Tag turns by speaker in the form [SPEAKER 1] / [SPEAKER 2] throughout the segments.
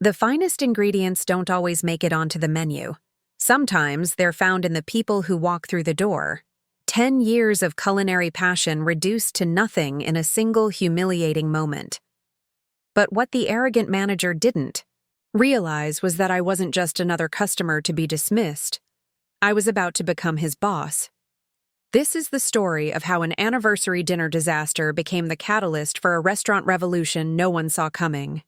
[SPEAKER 1] The finest ingredients don't always make it onto the menu. Sometimes they're found in the people who walk through the door. 10 years of culinary passion reduced to nothing in a single humiliating moment. But what the arrogant manager didn't realize was that I wasn't just another customer to be dismissed. I was about to become his boss. This is the story of how an anniversary dinner disaster became the catalyst for a restaurant revolution no one saw coming.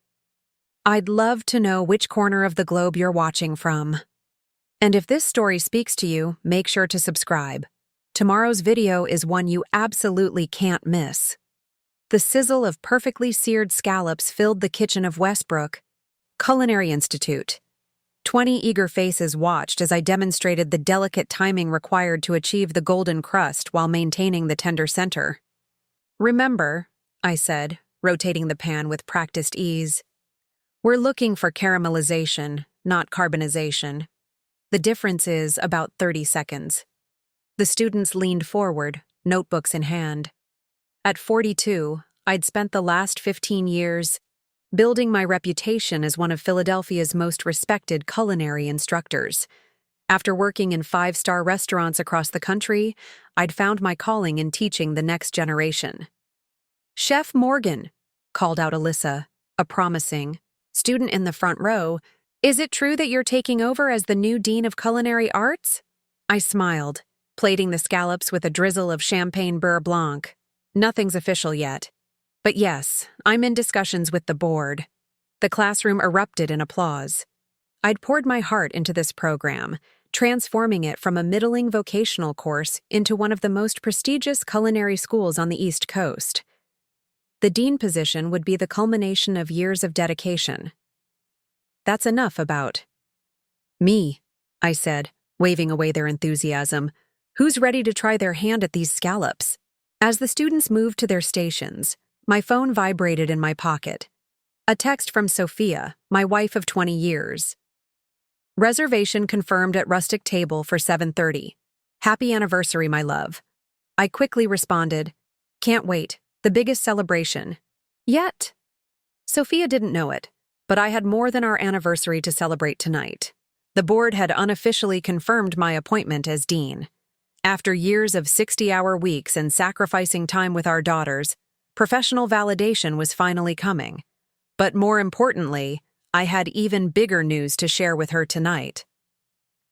[SPEAKER 1] I'd love to know which corner of the globe you're watching from. And if this story speaks to you, make sure to subscribe. Tomorrow's video is one you absolutely can't miss. The sizzle of perfectly seared scallops filled the kitchen of Westbrook Culinary Institute. 20 eager faces watched as I demonstrated the delicate timing required to achieve the golden crust while maintaining the tender center. "Remember," I said, rotating the pan with practiced ease, "we're looking for caramelization, not carbonization. The difference is about 30 seconds. The students leaned forward, notebooks in hand. At 42, I'd spent the last 15 years building my reputation as one of Philadelphia's most respected culinary instructors. After working in 5-star restaurants across the country, I'd found my calling in teaching the next generation. "Chef Morgan," called out Alyssa, a promising student in the front row, "is it true that you're taking over as the new Dean of Culinary Arts?" I smiled, plating the scallops with a drizzle of champagne beurre blanc. "Nothing's official yet. But yes, I'm in discussions with the board." The classroom erupted in applause. I'd poured my heart into this program, transforming it from a middling vocational course into one of the most prestigious culinary schools on the East Coast. The dean position would be the culmination of years of dedication. "That's enough about me," I said, waving away their enthusiasm. "Who's ready to try their hand at these scallops?" As the students moved to their stations, my phone vibrated in my pocket. A text from Sophia, my wife of 20 years. "Reservation confirmed at Rustic Table for 7:30. Happy anniversary, my love." I quickly responded, "Can't wait, the biggest celebration yet." Sophia didn't know it, but I had more than our anniversary to celebrate tonight. The board had unofficially confirmed my appointment as dean. After years of 60-hour weeks and sacrificing time with our daughters, professional validation was finally coming. But more importantly, I had even bigger news to share with her tonight.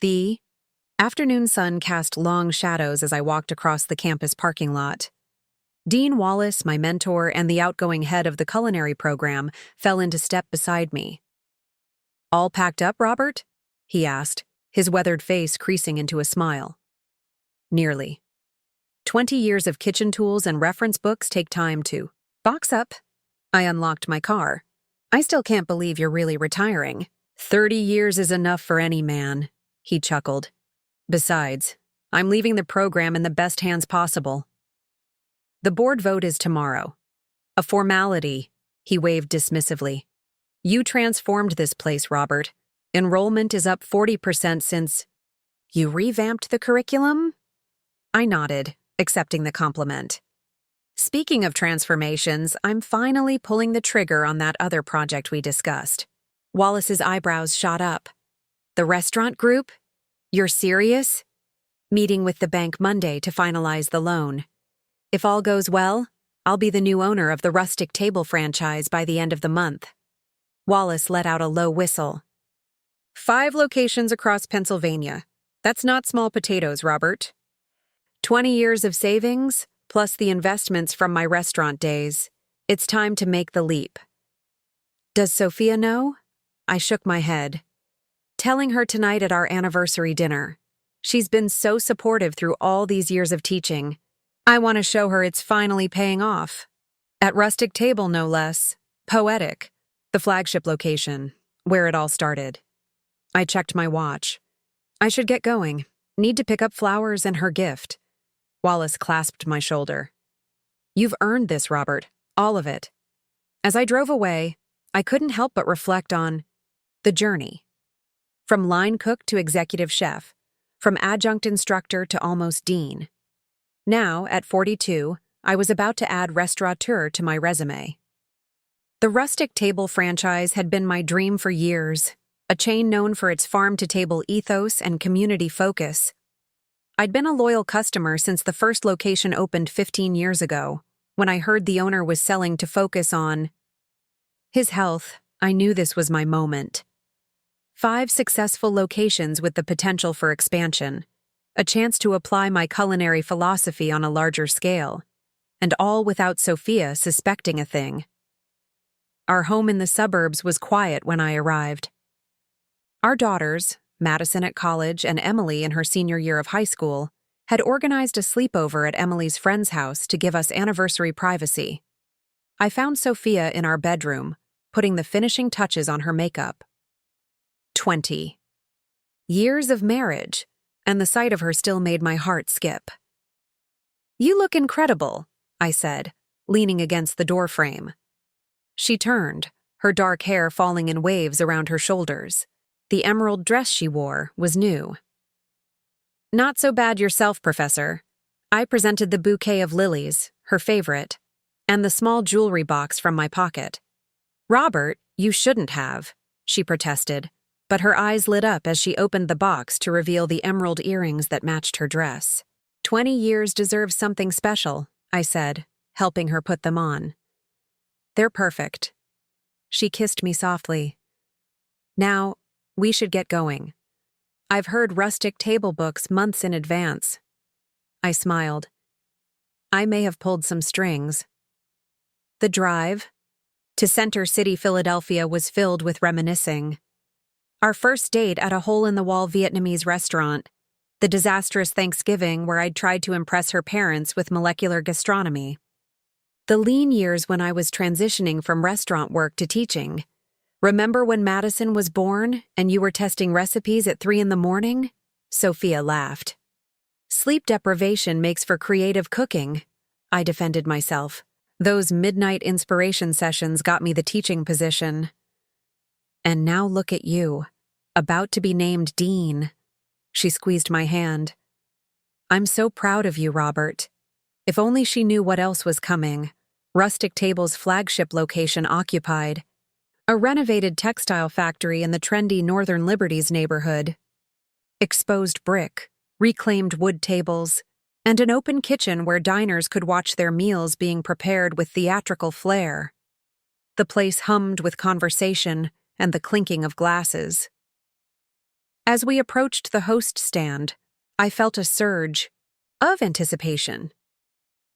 [SPEAKER 1] The afternoon sun cast long shadows as I walked across the campus parking lot. Dean Wallace, my mentor and the outgoing head of the culinary program, fell into step beside me. "All packed up, Robert?" he asked, his weathered face creasing into a smile. "Nearly. 20 years of kitchen tools and reference books take time to box up." I unlocked my car. "I still can't believe you're really retiring." 30 years is enough for any man," he chuckled. "Besides, I'm leaving the program in the best hands possible." "The board vote is tomorrow." "A formality," he waved dismissively. "You transformed this place, Robert. Enrollment is up 40% since you revamped the curriculum?" I nodded, accepting the compliment. "Speaking of transformations, I'm finally pulling the trigger on that other project we discussed." Wallace's eyebrows shot up. "The restaurant group? You're serious?" "Meeting with the bank Monday to finalize the loan. If all goes well, I'll be the new owner of the Rustic Table franchise by the end of the month." Wallace let out a low whistle. 5 locations across Pennsylvania. That's not small potatoes, Robert. 20 years of savings, plus the investments from my restaurant days. It's time to make the leap. "Does Sophia know?" I shook my head. "Telling her tonight at our anniversary dinner. She's been so supportive through all these years of teaching. I want to show her it's finally paying off." At Rustic Table, no less. Poetic. The flagship location, where it all started. I checked my watch. I should get going. Need to pick up flowers and her gift. Wallace clasped my shoulder. "You've earned this, Robert. All of it." As I drove away, I couldn't help but reflect on the journey. From line cook to executive chef, from adjunct instructor to almost dean. Now, at 42, I was about to add restaurateur to my resume. The Rustic Table franchise had been my dream for years, a chain known for its farm-to-table ethos and community focus. I'd been a loyal customer since the first location opened 15 years ago, when I heard the owner was selling to focus on his health. I knew this was my moment. 5 successful locations with the potential for expansion, a chance to apply my culinary philosophy on a larger scale, and all without Sophia suspecting a thing. Our home in the suburbs was quiet when I arrived. Our daughters, Madison at college and Emily in her senior year of high school, had organized a sleepover at Emily's friend's house to give us anniversary privacy. I found Sophia in our bedroom, putting the finishing touches on her makeup. 20 years of marriage, and the sight of her still made my heart skip. "You look incredible," I said, leaning against the doorframe. She turned, her dark hair falling in waves around her shoulders. The emerald dress she wore was new. "Not so bad yourself, Professor." I presented the bouquet of lilies, her favorite, and the small jewelry box from my pocket. "Robert, you shouldn't have," she protested, but her eyes lit up as she opened the box to reveal the emerald earrings that matched her dress. 20 years deserves something special," I said, helping her put them on. "They're perfect." She kissed me softly. "Now, we should get going. I've heard Rustic Table books months in advance." I smiled. I may have pulled some strings. The drive to Center City, Philadelphia was filled with reminiscing. Our first date at a hole-in-the-wall Vietnamese restaurant, the disastrous Thanksgiving where I'd tried to impress her parents with molecular gastronomy. The lean years when I was transitioning from restaurant work to teaching. "Remember when Madison was born and you were testing recipes at 3 a.m? Sophia laughed. "Sleep deprivation makes for creative cooking," I defended myself. "Those midnight inspiration sessions got me the teaching position." "And now look at you, about to be named dean." She squeezed my hand. "I'm so proud of you, Robert." If only she knew what else was coming. Rustic Table's flagship location occupied. A renovated textile factory in the trendy Northern Liberties neighborhood. Exposed brick, reclaimed wood tables, and an open kitchen where diners could watch their meals being prepared with theatrical flair. The place hummed with conversation and the clinking of glasses. As we approached the host stand, I felt a surge of anticipation.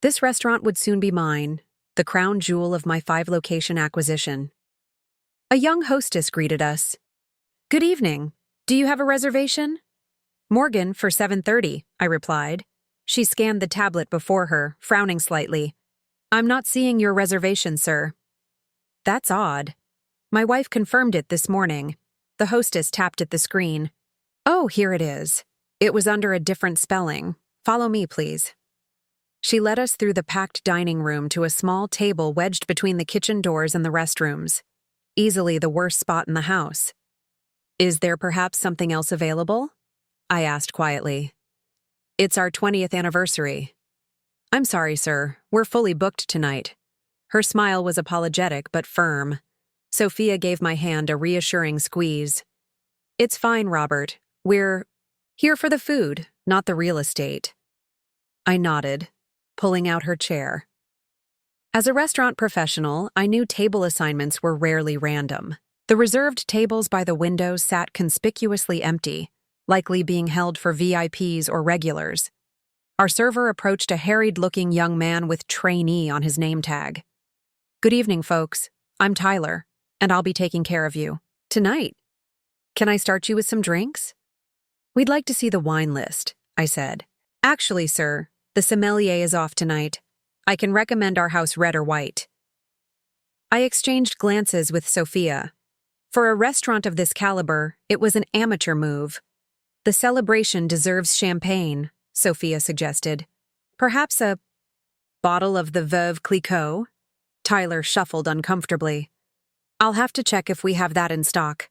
[SPEAKER 1] This restaurant would soon be mine, the crown jewel of my 5-location acquisition. A young hostess greeted us. "Good evening. Do you have a reservation?" "Morgan for 7:30, I replied. She scanned the tablet before her, frowning slightly. "I'm not seeing your reservation, sir." "That's odd. My wife confirmed it this morning." The hostess tapped at the screen. "Oh, here it is. It was under a different spelling. Follow me, please." She led us through the packed dining room to a small table wedged between the kitchen doors and the restrooms. Easily the worst spot in the house. "Is there perhaps something else available?" I asked quietly. "It's our 20th anniversary." "I'm sorry, sir. We're fully booked tonight." Her smile was apologetic but firm. Sophia gave my hand a reassuring squeeze. "It's fine, Robert. We're here for the food, not the real estate." I nodded, pulling out her chair. As a restaurant professional, I knew table assignments were rarely random. The reserved tables by the windows sat conspicuously empty, likely being held for VIPs or regulars. Our server approached a harried-looking young man with trainee on his name tag. "Good evening, folks. I'm Tyler, and I'll be taking care of you. Tonight. Can I start you with some drinks?" "We'd like to see the wine list," I said. "Actually, sir, the sommelier is off tonight. I can recommend our house red or white." I exchanged glances with Sophia. For a restaurant of this caliber, it was an amateur move. "The celebration deserves champagne," Sophia suggested. "Perhaps a bottle of the Veuve Clicquot?" Tyler shuffled uncomfortably. "I'll have to check if we have that in stock."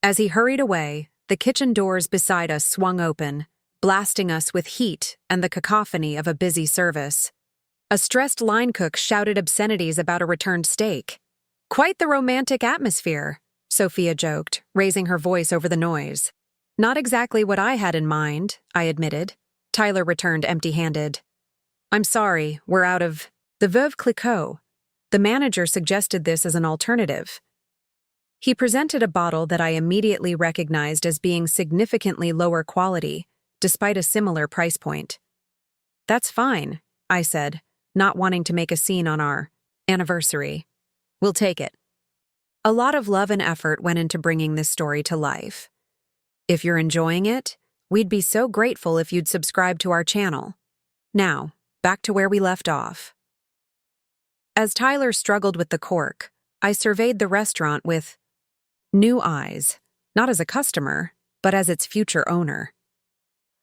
[SPEAKER 1] As he hurried away, the kitchen doors beside us swung open, blasting us with heat and the cacophony of a busy service. A stressed line cook shouted obscenities about a returned steak. Quite the romantic atmosphere, Sophia joked, raising her voice over the noise. Not exactly what I had in mind, I admitted. Tyler returned empty-handed. I'm sorry, we're out of the Veuve Clicquot. The manager suggested this as an alternative. He presented a bottle that I immediately recognized as being significantly lower quality, despite a similar price point. That's fine, I said, not wanting to make a scene on our anniversary. We'll take it. A lot of love and effort went into bringing this story to life. If you're enjoying it, we'd be so grateful if you'd subscribe to our channel. Now, back to where we left off. As Tyler struggled with the cork, I surveyed the restaurant with new eyes, not as a customer, but as its future owner.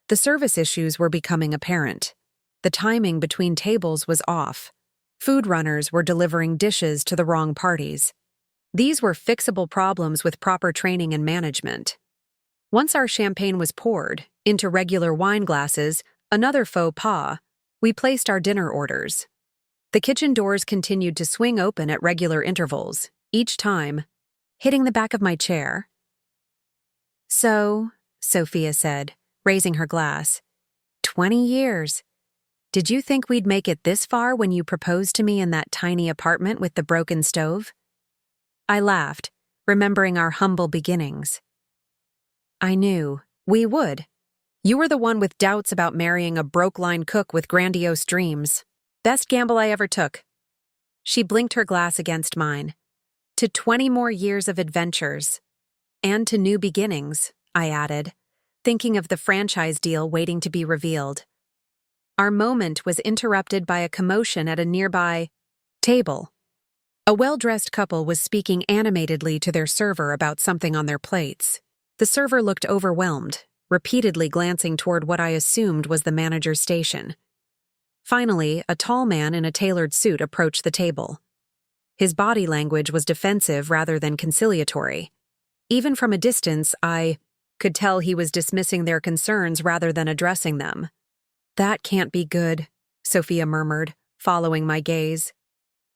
[SPEAKER 1] The service issues were becoming apparent. The timing between tables was off. Food runners were delivering dishes to the wrong parties. These were fixable problems with proper training and management. Once our champagne was poured into regular wine glasses, another faux pas, we placed our dinner orders. The kitchen doors continued to swing open at regular intervals, each time hitting the back of my chair. So, Sophia said, raising her glass, 20 years. Did you think we'd make it this far when you proposed to me in that tiny apartment with the broken stove? I laughed, remembering our humble beginnings. I knew we would. You were the one with doubts about marrying a broke-line cook with grandiose dreams. Best gamble I ever took. She blinked her glass against mine. To 20 more years of adventures. And to new beginnings, I added, thinking of the franchise deal waiting to be revealed. Our moment was interrupted by a commotion at a nearby table. A well-dressed couple was speaking animatedly to their server about something on their plates. The server looked overwhelmed, repeatedly glancing toward what I assumed was the manager's station. Finally, a tall man in a tailored suit approached the table. His body language was defensive rather than conciliatory. Even from a distance, I could tell he was dismissing their concerns rather than addressing them. That can't be good, Sophia murmured, following my gaze.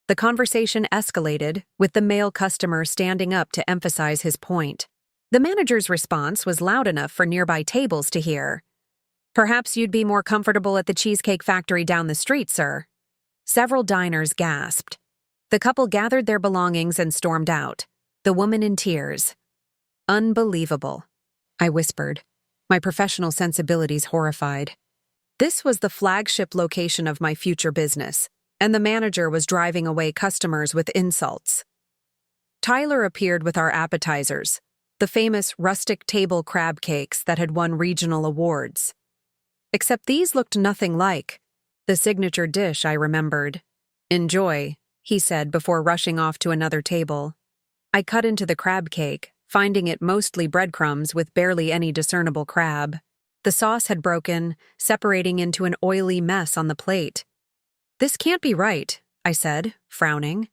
[SPEAKER 1] The conversation escalated, with the male customer standing up to emphasize his point. The manager's response was loud enough for nearby tables to hear. Perhaps you'd be more comfortable at the Cheesecake Factory down the street, sir. Several diners gasped. The couple gathered their belongings and stormed out, the woman in tears. Unbelievable, I whispered, my professional sensibilities horrified. This was the flagship location of my future business, and the manager was driving away customers with insults. Tyler appeared with our appetizers, the famous rustic table crab cakes that had won regional awards. Except these looked nothing like the signature dish I remembered. Enjoy, he said before rushing off to another table. I cut into the crab cake, finding it mostly breadcrumbs with barely any discernible crab. The sauce had broken, separating into an oily mess on the plate. This can't be right, I said, frowning.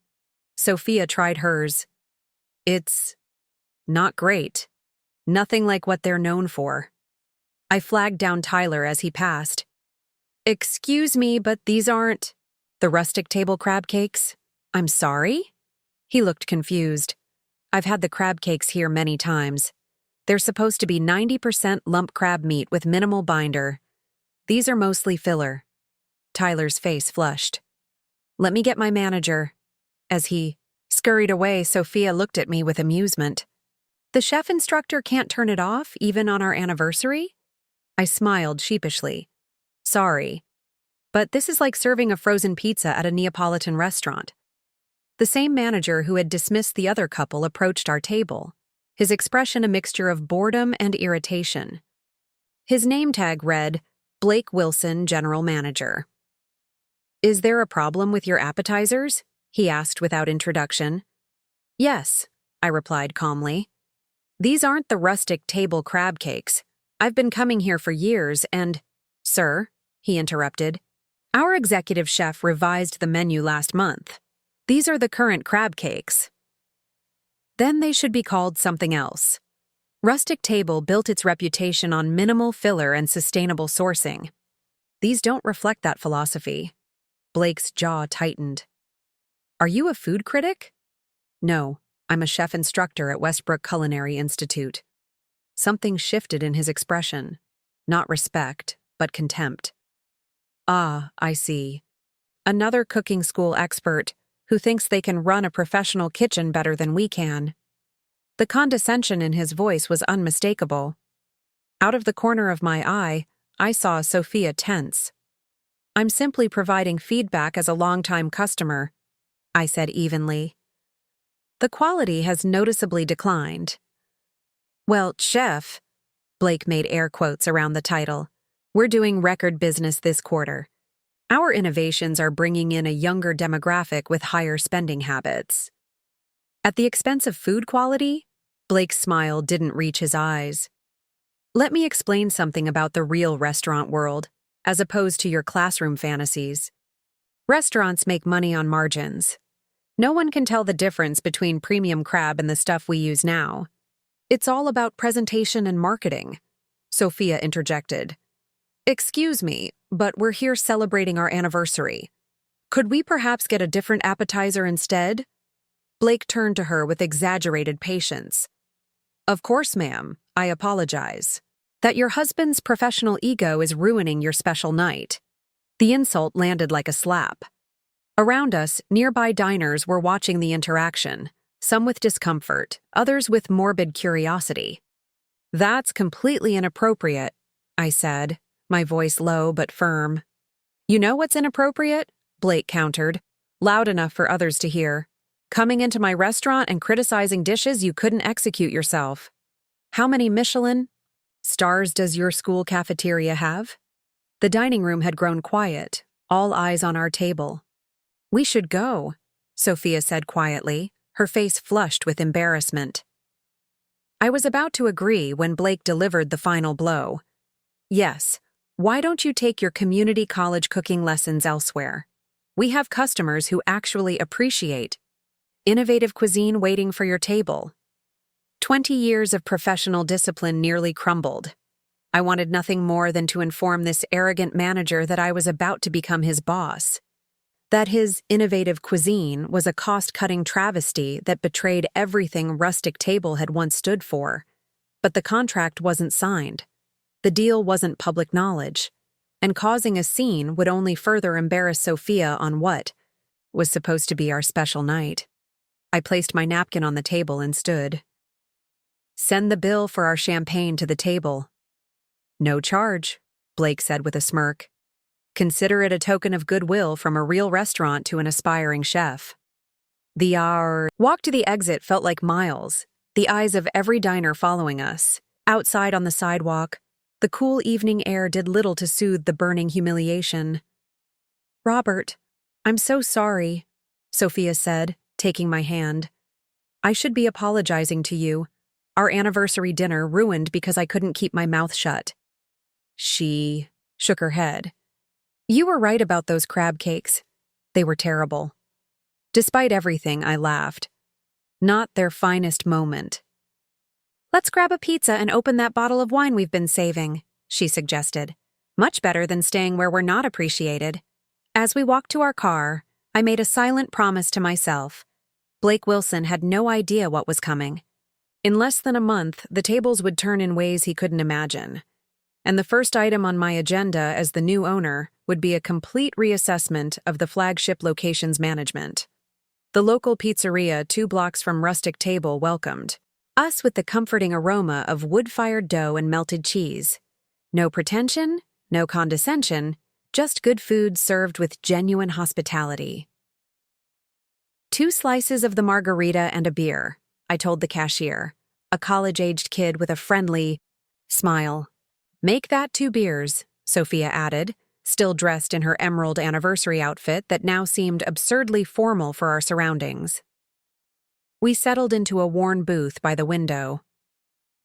[SPEAKER 1] Sophia tried hers. It's not great. Nothing like what they're known for. I flagged down Tyler as he passed. Excuse me, but these aren't the rustic table crab cakes? I'm sorry? He looked confused. I've had the crab cakes here many times. They're supposed to be 90% lump crab meat with minimal binder. These are mostly filler. Tyler's face flushed. Let me get my manager. As he scurried away, Sophia looked at me with amusement. The chef instructor can't turn it off, even on our anniversary? I smiled sheepishly. Sorry, but this is like serving a frozen pizza at a Neapolitan restaurant. The same manager who had dismissed the other couple approached our table, his expression a mixture of boredom and irritation. His name tag read, Blake Wilson, General Manager. Is there a problem with your appetizers? He asked without introduction. Yes, I replied calmly. These aren't the rustic table crab cakes. I've been coming here for years and— Sir, he interrupted, our executive chef revised the menu last month. These are the current crab cakes. Then they should be called something else. Rustic Table built its reputation on minimal filler and sustainable sourcing. These don't reflect that philosophy. Blake's jaw tightened. Are you a food critic? No, I'm a chef instructor at Westbrook Culinary Institute. Something shifted in his expression. Not respect, but contempt. Ah, I see. Another cooking school expert who thinks they can run a professional kitchen better than we can. The condescension in his voice was unmistakable. Out of the corner of my eye, I saw Sophia tense. I'm simply providing feedback as a longtime customer, I said evenly. The quality has noticeably declined. Well, chef, Blake made air quotes around the title. We're doing record business this quarter. Our innovations are bringing in a younger demographic with higher spending habits. At the expense of food quality? Blake's smile didn't reach his eyes. Let me explain something about the real restaurant world, as opposed to your classroom fantasies. Restaurants make money on margins. No one can tell the difference between premium crab and the stuff we use now. It's all about presentation and marketing, Sophia interjected. Excuse me, but we're here celebrating our anniversary. Could we perhaps get a different appetizer instead? Blake turned to her with exaggerated patience. Of course, ma'am, I apologize. That your husband's professional ego is ruining your special night. The insult landed like a slap. Around us, nearby diners were watching the interaction, some with discomfort, others with morbid curiosity. That's completely inappropriate, I said, my voice low but firm. You know what's inappropriate? Blake countered, loud enough for others to hear. Coming into my restaurant and criticizing dishes you couldn't execute yourself. How many Michelin stars does your school cafeteria have? The dining room had grown quiet, all eyes on our table. We should go, Sophia said quietly, her face flushed with embarrassment. I was about to agree when Blake delivered the final blow. Yes, why don't you take your community college cooking lessons elsewhere? We have customers who actually appreciate innovative cuisine waiting for your table. 20 years of professional discipline nearly crumbled. I wanted nothing more than to inform this arrogant manager that I was about to become his boss. That his innovative cuisine was a cost-cutting travesty that betrayed everything Rustic Table had once stood for. But the contract wasn't signed. The deal wasn't public knowledge. And causing a scene would only further embarrass Sophia on what was supposed to be our special night. I placed my napkin on the table and stood. Send the bill for our champagne to the table. No charge, Blake said with a smirk. Consider it a token of goodwill from a real restaurant to an aspiring chef. The walk to the exit felt like miles, the eyes of every diner following us. Outside on the sidewalk, the cool evening air did little to soothe the burning humiliation. Robert, I'm so sorry, Sophia said, taking my hand. I should be apologizing to you. Our anniversary dinner ruined because I couldn't keep my mouth shut. She shook her head. You were right about those crab cakes. They were terrible. Despite everything, I laughed. Not their finest moment. Let's grab a pizza and open that bottle of wine we've been saving, she suggested. Much better than staying where we're not appreciated. As we walked to our car, I made a silent promise to myself. Blake Wilson had no idea what was coming. In less than a month, the tables would turn in ways he couldn't imagine. And the first item on my agenda as the new owner would be a complete reassessment of the flagship location's management. The local pizzeria 2 blocks from Rustic Table welcomed us with the comforting aroma of wood-fired dough and melted cheese. No pretension, no condescension, just good food served with genuine hospitality. 2 slices of the margarita and a beer, I told the cashier, a college-aged kid with a friendly smile. Make that 2 beers, Sophia added, still dressed in her emerald anniversary outfit that now seemed absurdly formal for our surroundings. We settled into a worn booth by the window.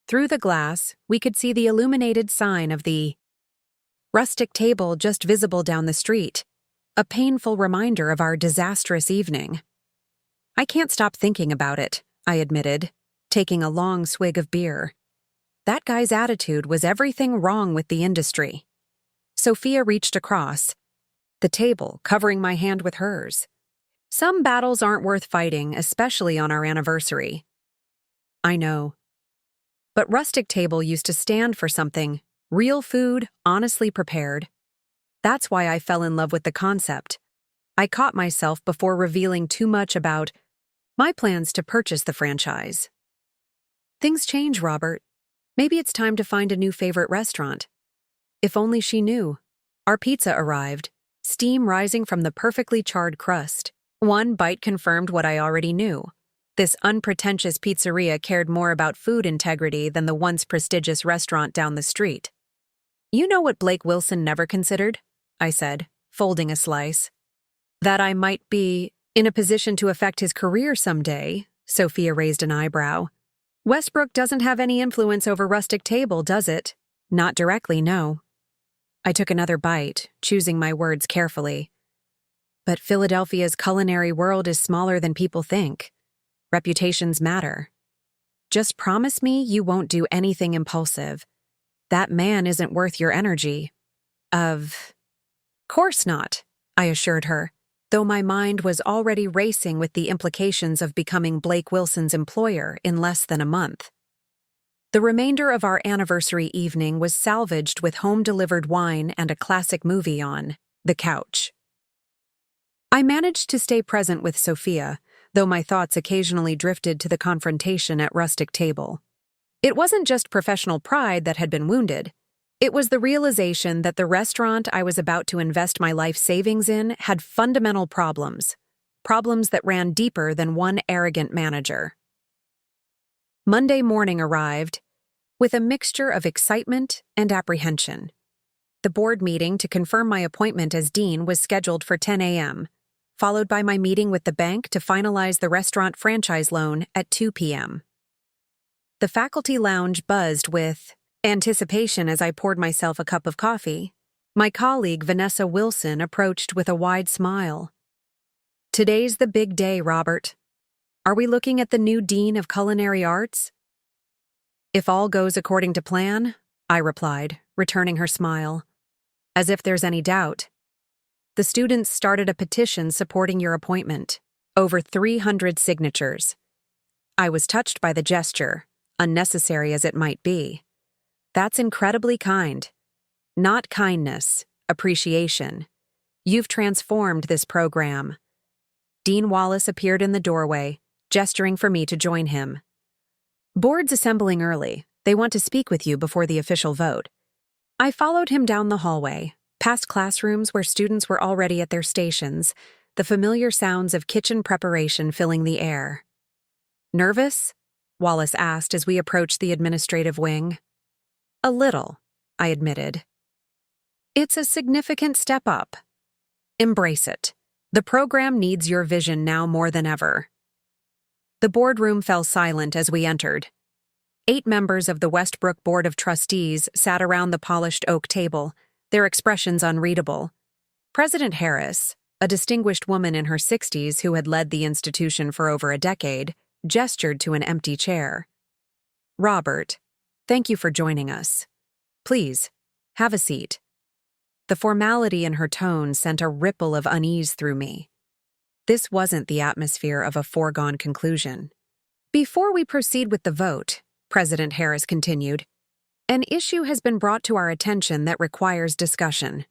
[SPEAKER 1] Through the glass, we could see the illuminated sign of the Rustic Table just visible down the street, a painful reminder of our disastrous evening. I can't stop thinking about it, I admitted, taking a long swig of beer. That guy's attitude was everything wrong with the industry. Sophia reached across the table, covering my hand with hers. Some battles aren't worth fighting, especially on our anniversary. I know. But Rustic Table used to stand for something. Real food, honestly prepared. That's why I fell in love with the concept. I caught myself before revealing too much about my plans to purchase the franchise. Things change, Robert. Maybe it's time to find a new favorite restaurant. If only she knew. Our pizza arrived, steam rising from the perfectly charred crust. One bite confirmed what I already knew. This unpretentious pizzeria cared more about food integrity than the once prestigious restaurant down the street. You know what Blake Wilson never considered? I said, folding a slice. That I might be in a position to affect his career someday, Sophia raised an eyebrow. Westbrook doesn't have any influence over Rustic Table, does it? Not directly, no. I took another bite, choosing my words carefully. But Philadelphia's culinary world is smaller than people think. Reputations matter. Just promise me you won't do anything impulsive. That man isn't worth your energy. Course not, I assured her, though my mind was already racing with the implications of becoming Blake Wilson's employer in less than a month. The remainder of our anniversary evening was salvaged with home-delivered wine and a classic movie on the couch. I managed to stay present with Sophia, though my thoughts occasionally drifted to the confrontation at Rustic Table. It wasn't just professional pride that had been wounded. It was the realization that the restaurant I was about to invest my life savings in had fundamental problems that ran deeper than one arrogant manager. Monday morning arrived with a mixture of excitement and apprehension. The board meeting to confirm my appointment as dean was scheduled for 10 a.m., followed by my meeting with the bank to finalize the restaurant franchise loan at 2 p.m. The faculty lounge buzzed with anticipation as I poured myself a cup of coffee. My colleague, Vanessa Wilson, approached with a wide smile. Today's the big day, Robert. Are we looking at the new Dean of Culinary Arts? If all goes according to plan, I replied, returning her smile. As if there's any doubt. The students started a petition supporting your appointment. Over 300 signatures. I was touched by the gesture, unnecessary as it might be. That's incredibly kind. Not kindness, appreciation. You've transformed this program. Dean Wallace appeared in the doorway, gesturing for me to join him. Board's assembling early. They want to speak with you before the official vote. I followed him down the hallway, past classrooms where students were already at their stations, the familiar sounds of kitchen preparation filling the air. Nervous? Wallace asked as we approached the administrative wing. A little, I admitted. It's a significant step up. Embrace it. The program needs your vision now more than ever. The boardroom fell silent as we entered. 8 members of the Westbrook Board of Trustees sat around the polished oak table, their expressions unreadable. President Harris, a distinguished woman in her 60s who had led the institution for over a decade, gestured to an empty chair. Robert, thank you for joining us. Please, have a seat. The formality in her tone sent a ripple of unease through me. This wasn't the atmosphere of a foregone conclusion. Before we proceed with the vote, President Harris continued, an issue has been brought to our attention that requires discussion.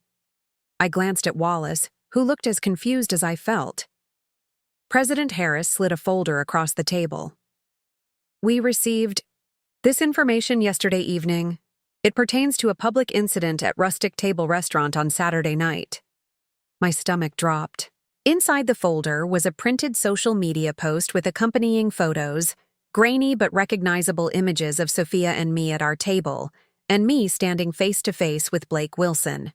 [SPEAKER 1] I glanced at Wallace, who looked as confused as I felt. President Harris slid a folder across the table. We received this information yesterday evening. It pertains to a public incident at Rustic Table Restaurant on Saturday night. My stomach dropped. Inside the folder was a printed social media post with accompanying photos, grainy but recognizable images of Sophia and me at our table, and me standing face-to-face with Blake Wilson.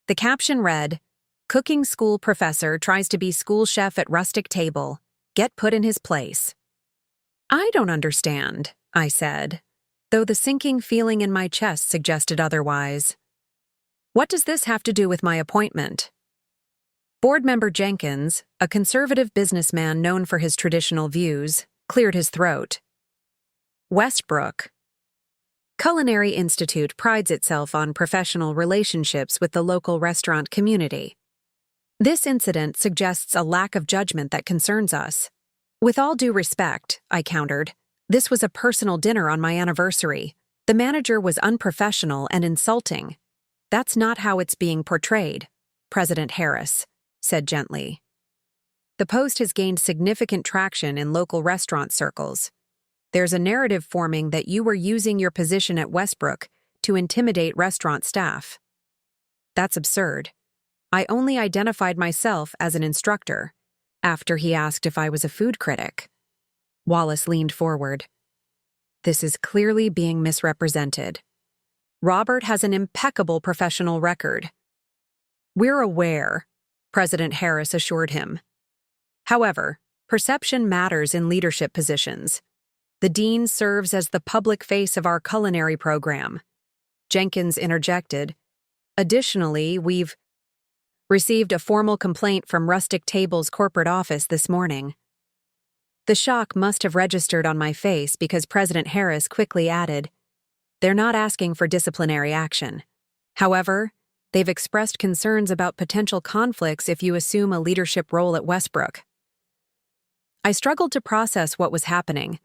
[SPEAKER 1] The caption read, Cooking school professor tries to be school chef at Rustic Table. Get put in his place. I don't understand, I said, though the sinking feeling in my chest suggested otherwise. What does this have to do with my appointment? Board member Jenkins, a conservative businessman known for his traditional views, cleared his throat. Westbrook. Culinary Institute prides itself on professional relationships with the local restaurant community. This incident suggests a lack of judgment that concerns us. With all due respect, I countered, this was a personal dinner on my anniversary. The manager was unprofessional and insulting. That's not how it's being portrayed, President Harris said gently. The post has gained significant traction in local restaurant circles. There's a narrative forming that you were using your position at Westbrook to intimidate restaurant staff. That's absurd. I only identified myself as an instructor after he asked if I was a food critic. Wallace leaned forward. This is clearly being misrepresented. Robert has an impeccable professional record. We're aware, President Harris assured him. However, perception matters in leadership positions. The dean serves as the public face of our culinary program. Jenkins interjected. Additionally, we've received a formal complaint from Rustic Table's corporate office this morning. The shock must have registered on my face because President Harris quickly added, they're not asking for disciplinary action. However, they've expressed concerns about potential conflicts if you assume a leadership role at Westbrook. I struggled to process what was happening.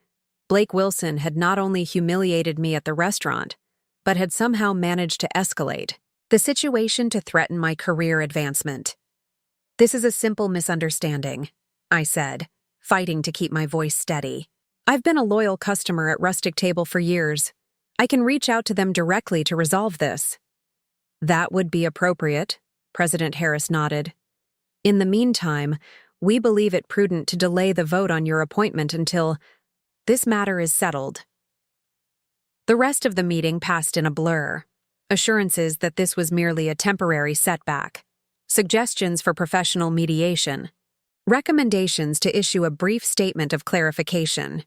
[SPEAKER 1] Blake Wilson had not only humiliated me at the restaurant, but had somehow managed to escalate the situation to threaten my career advancement. This is a simple misunderstanding, I said, fighting to keep my voice steady. I've been a loyal customer at Rustic Table for years. I can reach out to them directly to resolve this. That would be appropriate, President Harris nodded. In the meantime, we believe it prudent to delay the vote on your appointment until this matter is settled. The rest of the meeting passed in a blur. Assurances that this was merely a temporary setback. Suggestions for professional mediation. Recommendations to issue a brief statement of clarification.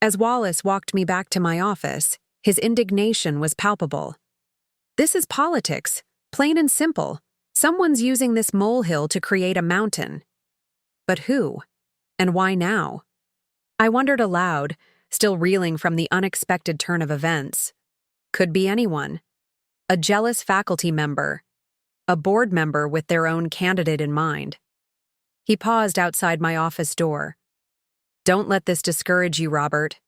[SPEAKER 1] As Wallace walked me back to my office, his indignation was palpable. This is politics, plain and simple. Someone's using this molehill to create a mountain. But who? And why now? I wondered aloud, still reeling from the unexpected turn of events. Could be anyone. A jealous faculty member. A board member with their own candidate in mind. He paused outside my office door. Don't let this discourage you, Robert.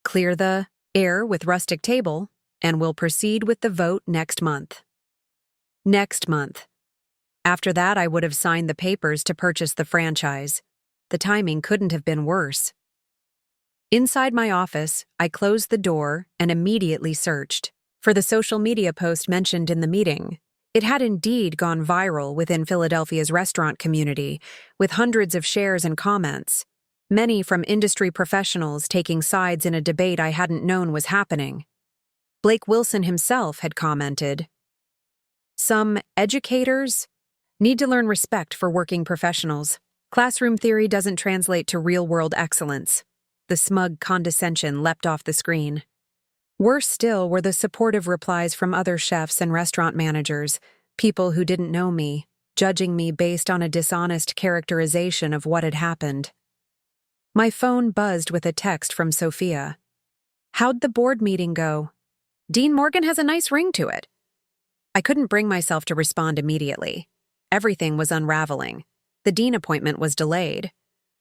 [SPEAKER 1] Clear the air with Rustic Table, and we'll proceed with the vote next month. Next month. After that, I would have signed the papers to purchase the franchise. The timing couldn't have been worse. Inside my office, I closed the door and immediately searched for the social media post mentioned in the meeting. It had indeed gone viral within Philadelphia's restaurant community, with hundreds of shares and comments, many from industry professionals taking sides in a debate I hadn't known was happening. Blake Wilson himself had commented, "Some educators need to learn respect for working professionals. Classroom theory doesn't translate to real-world excellence." The smug condescension leapt off the screen. Worse still were the supportive replies from other chefs and restaurant managers, people who didn't know me, judging me based on a dishonest characterization of what had happened. My phone buzzed with a text from Sophia. "How'd the board meeting go? Dean Morgan has a nice ring to it." I couldn't bring myself to respond immediately. Everything was unraveling. The dean appointment was delayed.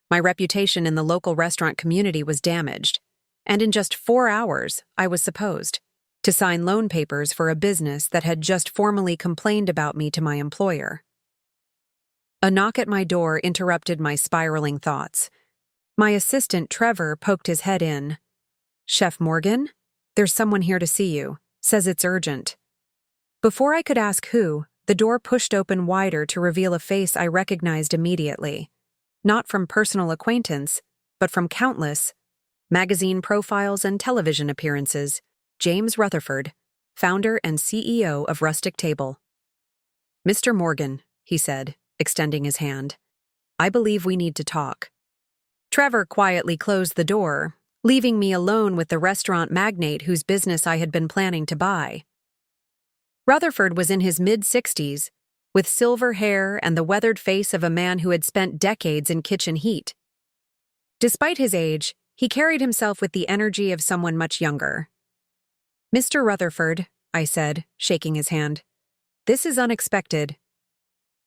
[SPEAKER 1] My reputation in the local restaurant community was damaged. And in just 4 hours, I was supposed to sign loan papers for a business that had just formally complained about me to my employer. A knock at my door interrupted my spiraling thoughts. My assistant, Trevor, poked his head in. "Chef Morgan? There's someone here to see you. Says it's urgent." Before I could ask who, the door pushed open wider to reveal a face I recognized immediately. Not from personal acquaintance, but from countless magazine profiles and television appearances. James Rutherford, founder and CEO of Rustic Table. "Mr. Morgan," he said, extending his hand, "I believe we need to talk." Trevor quietly closed the door, leaving me alone with the restaurant magnate whose business I had been planning to buy. Rutherford was in his mid-60s, with silver hair and the weathered face of a man who had spent decades in kitchen heat. Despite his age, he carried himself with the energy of someone much younger. "Mr. Rutherford," I said, shaking his hand, "this is unexpected."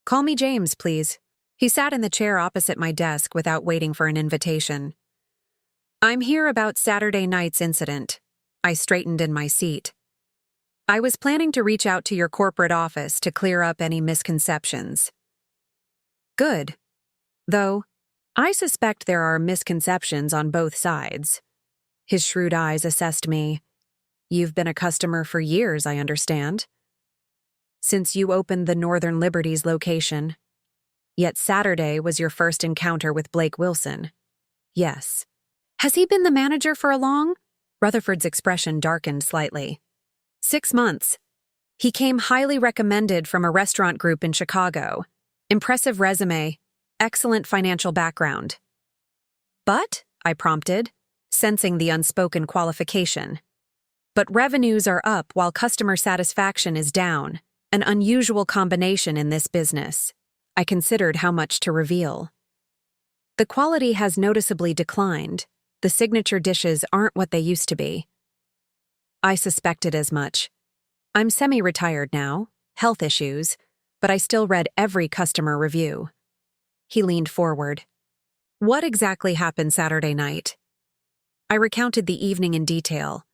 [SPEAKER 1] Call me James, please. He sat in the chair opposite my desk without waiting for an invitation. I'm here about Saturday night's incident. I straightened in my seat. I was planning to reach out to your corporate office to clear up any misconceptions. Good. Though, I suspect there are misconceptions on both sides. His shrewd eyes assessed me. You've been a customer for years, I understand. Since you opened the Northern Liberties location. Yet Saturday was your first encounter with Blake Wilson. Yes. Has he been the manager for long? Rutherford's expression darkened slightly. 6 months. He came highly recommended from a restaurant group in Chicago. Impressive resume, excellent financial background. But, I prompted, sensing the unspoken qualification. But revenues are up while customer satisfaction is down, an unusual combination in this business. I considered how much to reveal. The quality has noticeably declined. The signature dishes aren't what they used to be. I suspected as much. I'm semi-retired now, health issues, but I still read every customer review. He leaned forward. What exactly happened Saturday night? I recounted the evening in detail.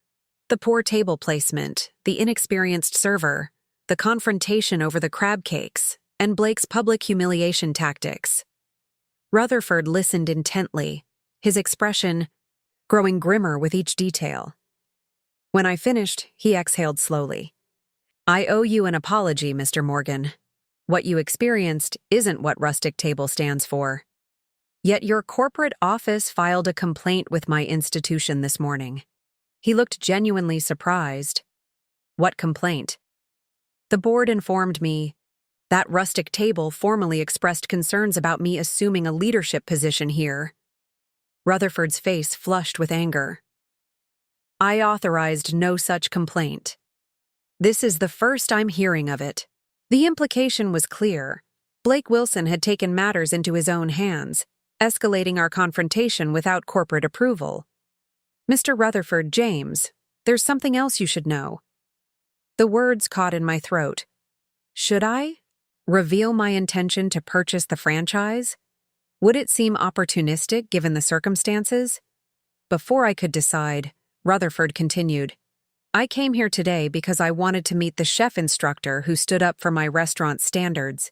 [SPEAKER 1] The poor table placement, the inexperienced server, the confrontation over the crab cakes, and Blake's public humiliation tactics. Rutherford listened intently, his expression growing grimmer with each detail. When I finished, he exhaled slowly. I owe you an apology, Mr. Morgan. What you experienced isn't what Rustic Table stands for. Yet your corporate office filed a complaint with my institution this morning. He looked genuinely surprised. What complaint? The board informed me that Rustic Table formally expressed concerns about me assuming a leadership position here. Rutherford's face flushed with anger. I authorized no such complaint. This is the first I'm hearing of it. The implication was clear. Blake Wilson had taken matters into his own hands, escalating our confrontation without corporate approval. Mr. Rutherford, James, there's something else you should know. The words caught in my throat. Should I reveal my intention to purchase the franchise? Would it seem opportunistic given the circumstances? Before I could decide, Rutherford continued. I came here today because I wanted to meet the chef instructor who stood up for my restaurant standards.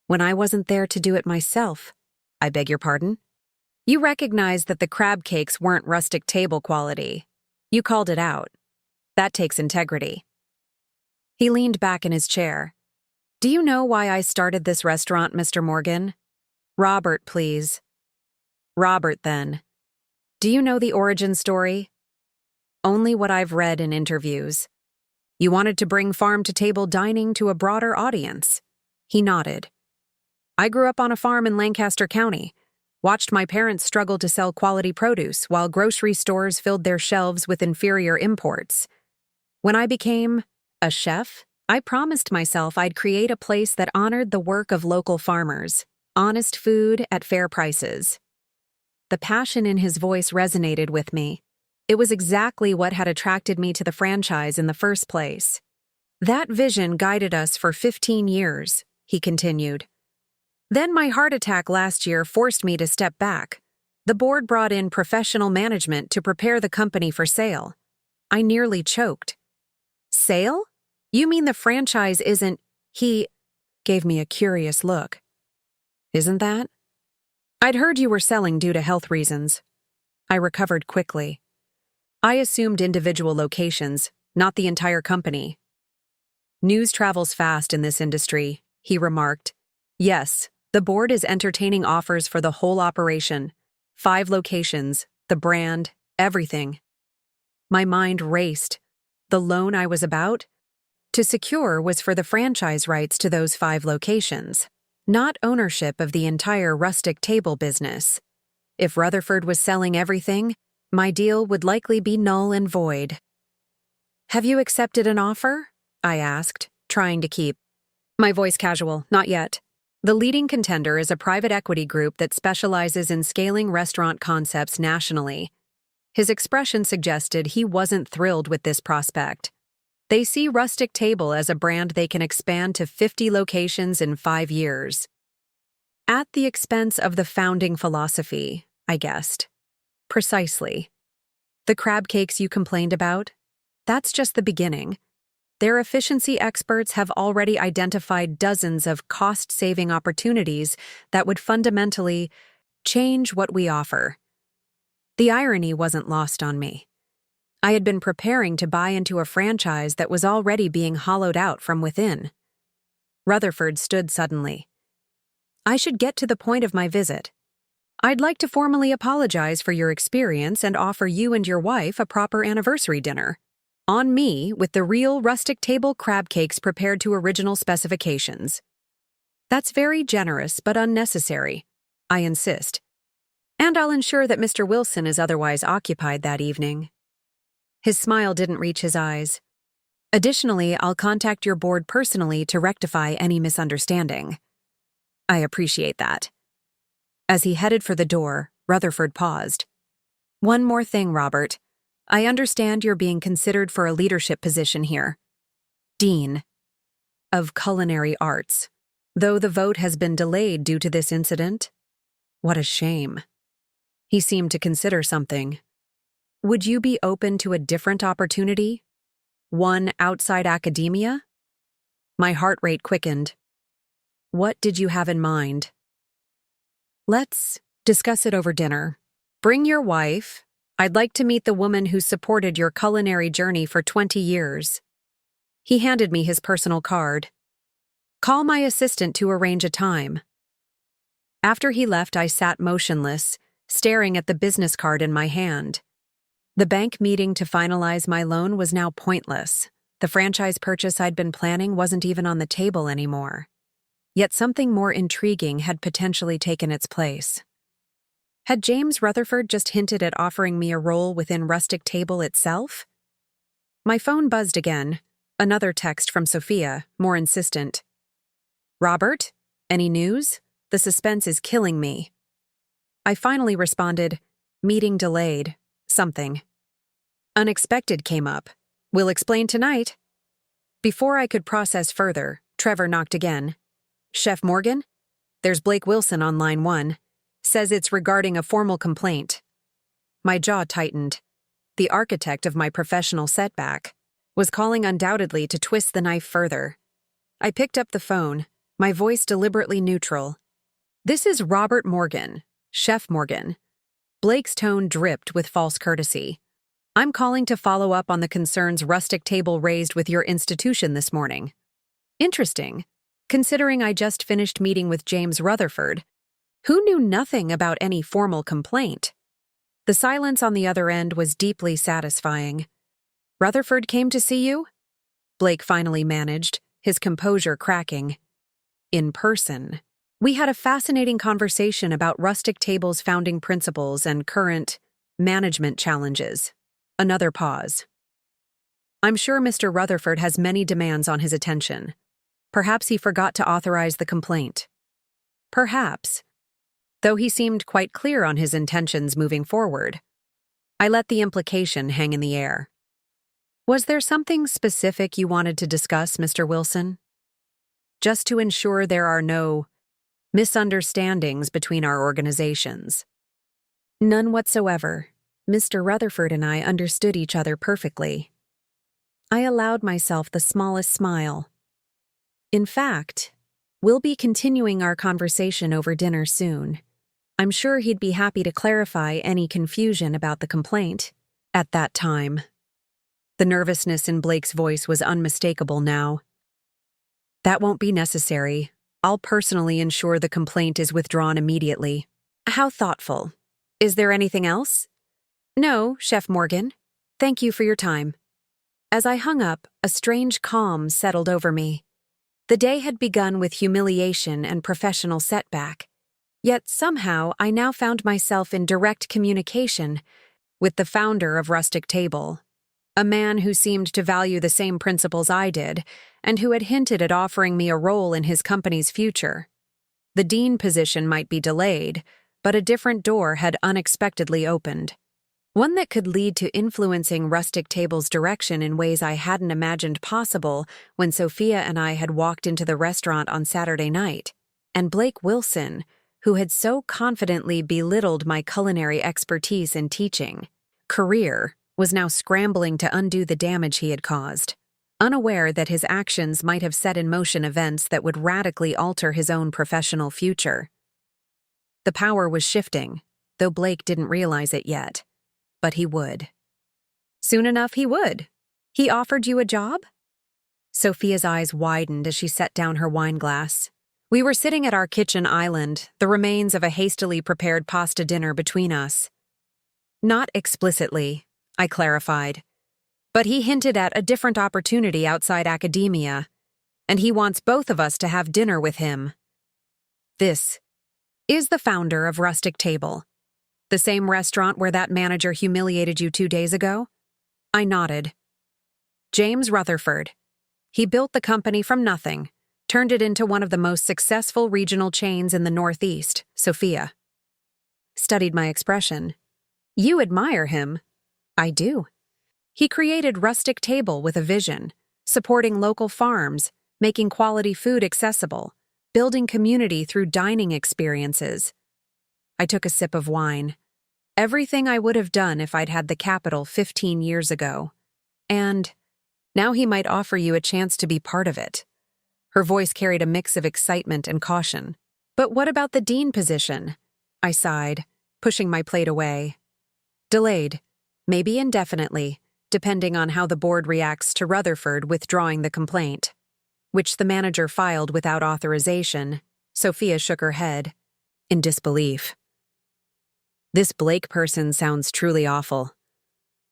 [SPEAKER 1] When I wasn't there to do it myself. I beg your pardon? You recognized that the crab cakes weren't Rustic Table quality. You called it out. That takes integrity. He leaned back in his chair. Do you know why I started this restaurant, Mr. Morgan? Robert, please. Robert, then. Do you know the origin story? Only what I've read in interviews. You wanted to bring farm-to-table dining to a broader audience. He nodded. I grew up on a farm in Lancaster County, watched my parents struggle to sell quality produce while grocery stores filled their shelves with inferior imports. When I became a chef, I promised myself I'd create a place that honored the work of local farmers, honest food at fair prices. The passion in his voice resonated with me. It was exactly what had attracted me to the franchise in the first place. That vision guided us for 15 years, he continued. Then my heart attack last year forced me to step back. The board brought in professional management to prepare the company for sale. I nearly choked. Sale? You mean the franchise isn't... He gave me a curious look. Isn't that? I'd heard you were selling due to health reasons. I recovered quickly. I assumed individual locations, not the entire company. News travels fast in this industry, he remarked. Yes, the board is entertaining offers for the whole operation. 5 locations, the brand, everything. My mind raced. The loan I was about to secure was for the franchise rights to those 5 locations, not ownership of the entire Rustic Table business. If Rutherford was selling everything, my deal would likely be null and void. Have you accepted an offer? I asked, trying to keep my voice casual. Not yet. The leading contender is a private equity group that specializes in scaling restaurant concepts nationally. His expression suggested he wasn't thrilled with this prospect. They see Rustic Table as a brand they can expand to 50 locations in 5 years. At the expense of the founding philosophy, I guessed. Precisely. The crab cakes you complained about? That's just the beginning. Their efficiency experts have already identified dozens of cost-saving opportunities that would fundamentally change what we offer. The irony wasn't lost on me. I had been preparing to buy into a franchise that was already being hollowed out from within. Rutherford stood suddenly. I should get to the point of my visit. I'd like to formally apologize for your experience and offer you and your wife a proper anniversary dinner. On me, with the real Rustic Table crab cakes prepared to original specifications. That's very generous but unnecessary, I insist. And I'll ensure that Mr. Wilson is otherwise occupied that evening. His smile didn't reach his eyes. Additionally, I'll contact your board personally to rectify any misunderstanding. I appreciate that. As he headed for the door, Rutherford paused. One more thing, Robert. I understand you're being considered for a leadership position here. Dean of Culinary Arts. Though the vote has been delayed due to this incident. What a shame. He seemed to consider something. Would you be open to a different opportunity? One outside academia? My heart rate quickened. What did you have in mind? Let's discuss it over dinner. Bring your wife. I'd like to meet the woman who supported your culinary journey for 20 years. He handed me his personal card. Call my assistant to arrange a time. After he left, I sat motionless, staring at the business card in my hand. The bank meeting to finalize my loan was now pointless. The franchise purchase I'd been planning wasn't even on the table anymore. Yet something more intriguing had potentially taken its place. Had James Rutherford just hinted at offering me a role within Rustic Table itself? My phone buzzed again, another text from Sophia, more insistent. Robert, any news? The suspense is killing me. I finally responded, meeting delayed, something. Unexpected came up. We'll explain tonight. Before I could process further, Trevor knocked again. Chef Morgan? There's Blake Wilson on line 1. Says it's regarding a formal complaint. My jaw tightened. The architect of my professional setback was calling undoubtedly to twist the knife further. I picked up the phone, my voice deliberately neutral. This is Robert Morgan, Chef Morgan. Blake's tone dripped with false courtesy. I'm calling to follow up on the concerns Rustic Table raised with your institution this morning. Interesting, considering I just finished meeting with James Rutherford, who knew nothing about any formal complaint. The silence on the other end was deeply satisfying. Rutherford came to see you? Blake finally managed, his composure cracking. In person. We had a fascinating conversation about Rustic Table's founding principles and current management challenges. Another pause. I'm sure Mr. Rutherford has many demands on his attention. Perhaps he forgot to authorize the complaint. Perhaps. Though he seemed quite clear on his intentions moving forward. I let the implication hang in the air. Was there something specific you wanted to discuss, Mr. Wilson? Just to ensure there are no misunderstandings between our organizations. None whatsoever. Mr. Rutherford and I understood each other perfectly. I allowed myself the smallest smile. In fact, we'll be continuing our conversation over dinner soon. I'm sure he'd be happy to clarify any confusion about the complaint at that time. The nervousness in Blake's voice was unmistakable now. That won't be necessary. I'll personally ensure the complaint is withdrawn immediately. How thoughtful. Is there anything else? No, Chef Morgan. Thank you for your time. As I hung up, a strange calm settled over me. The day had begun with humiliation and professional setback. Yet somehow I now found myself in direct communication with the founder of Rustic Table, a man who seemed to value the same principles I did and who had hinted at offering me a role in his company's future. The dean position might be delayed, but a different door had unexpectedly opened. One that could lead to influencing Rustic Table's direction in ways I hadn't imagined possible when Sophia and I had walked into the restaurant on Saturday night, and Blake Wilson, who had so confidently belittled my culinary expertise in teaching, career, was now scrambling to undo the damage he had caused, unaware that his actions might have set in motion events that would radically alter his own professional future. The power was shifting, though Blake didn't realize it yet. But he would. Soon enough, he would. He offered you a job? Sophia's eyes widened as she set down her wine glass. We were sitting at our kitchen island, the remains of a hastily prepared pasta dinner between us. Not explicitly, I clarified. But he hinted at a different opportunity outside academia, and he wants both of us to have dinner with him. This is the founder of Rustic Table. The same restaurant where that manager humiliated you 2 days ago? I nodded. James Rutherford. He built the company from nothing, turned it into one of the most successful regional chains in the Northeast, Sophia. Studied my expression. You admire him. I do. He created Rustic Table with a vision, supporting local farms, making quality food accessible, building community through dining experiences. I took a sip of wine. Everything I would have done if I'd had the capital 15 years ago. And now he might offer you a chance to be part of it. Her voice carried a mix of excitement and caution. But what about the dean position? I sighed, pushing my plate away. Delayed, maybe indefinitely, depending on how the board reacts to Rutherford withdrawing the complaint, which the manager filed without authorization. Sophia shook her head, in disbelief. This Blake person sounds truly awful.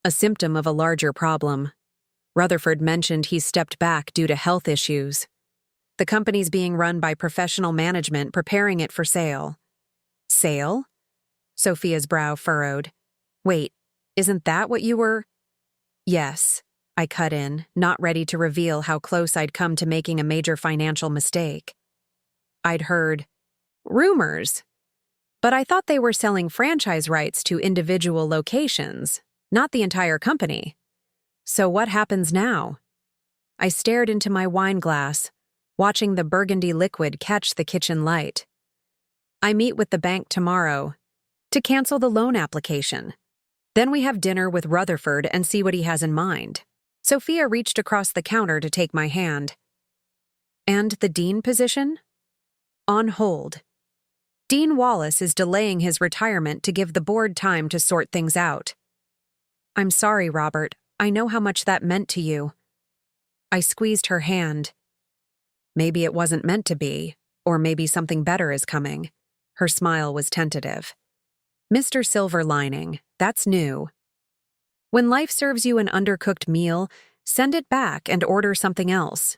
[SPEAKER 1] A symptom of a larger problem. Rutherford mentioned he stepped back due to health issues. The company's being run by professional management preparing it for sale. Sale? Sophia's brow furrowed. Wait, isn't that what you were? Yes, I cut in, not ready to reveal how close I'd come to making a major financial mistake. I'd heard rumors. But I thought they were selling franchise rights to individual locations, not the entire company. So what happens now? I stared into my wine glass, watching the burgundy liquid catch the kitchen light. I meet with the bank tomorrow to cancel the loan application. Then we have dinner with Rutherford and see what he has in mind. Sophia reached across the counter to take my hand. And the dean position? On hold. Dean Wallace is delaying his retirement to give the board time to sort things out. I'm sorry, Robert. I know how much that meant to you. I squeezed her hand. Maybe it wasn't meant to be, or maybe something better is coming. Her smile was tentative. Mr. Silver Lining, that's new. When life serves you an undercooked meal, send it back and order something else.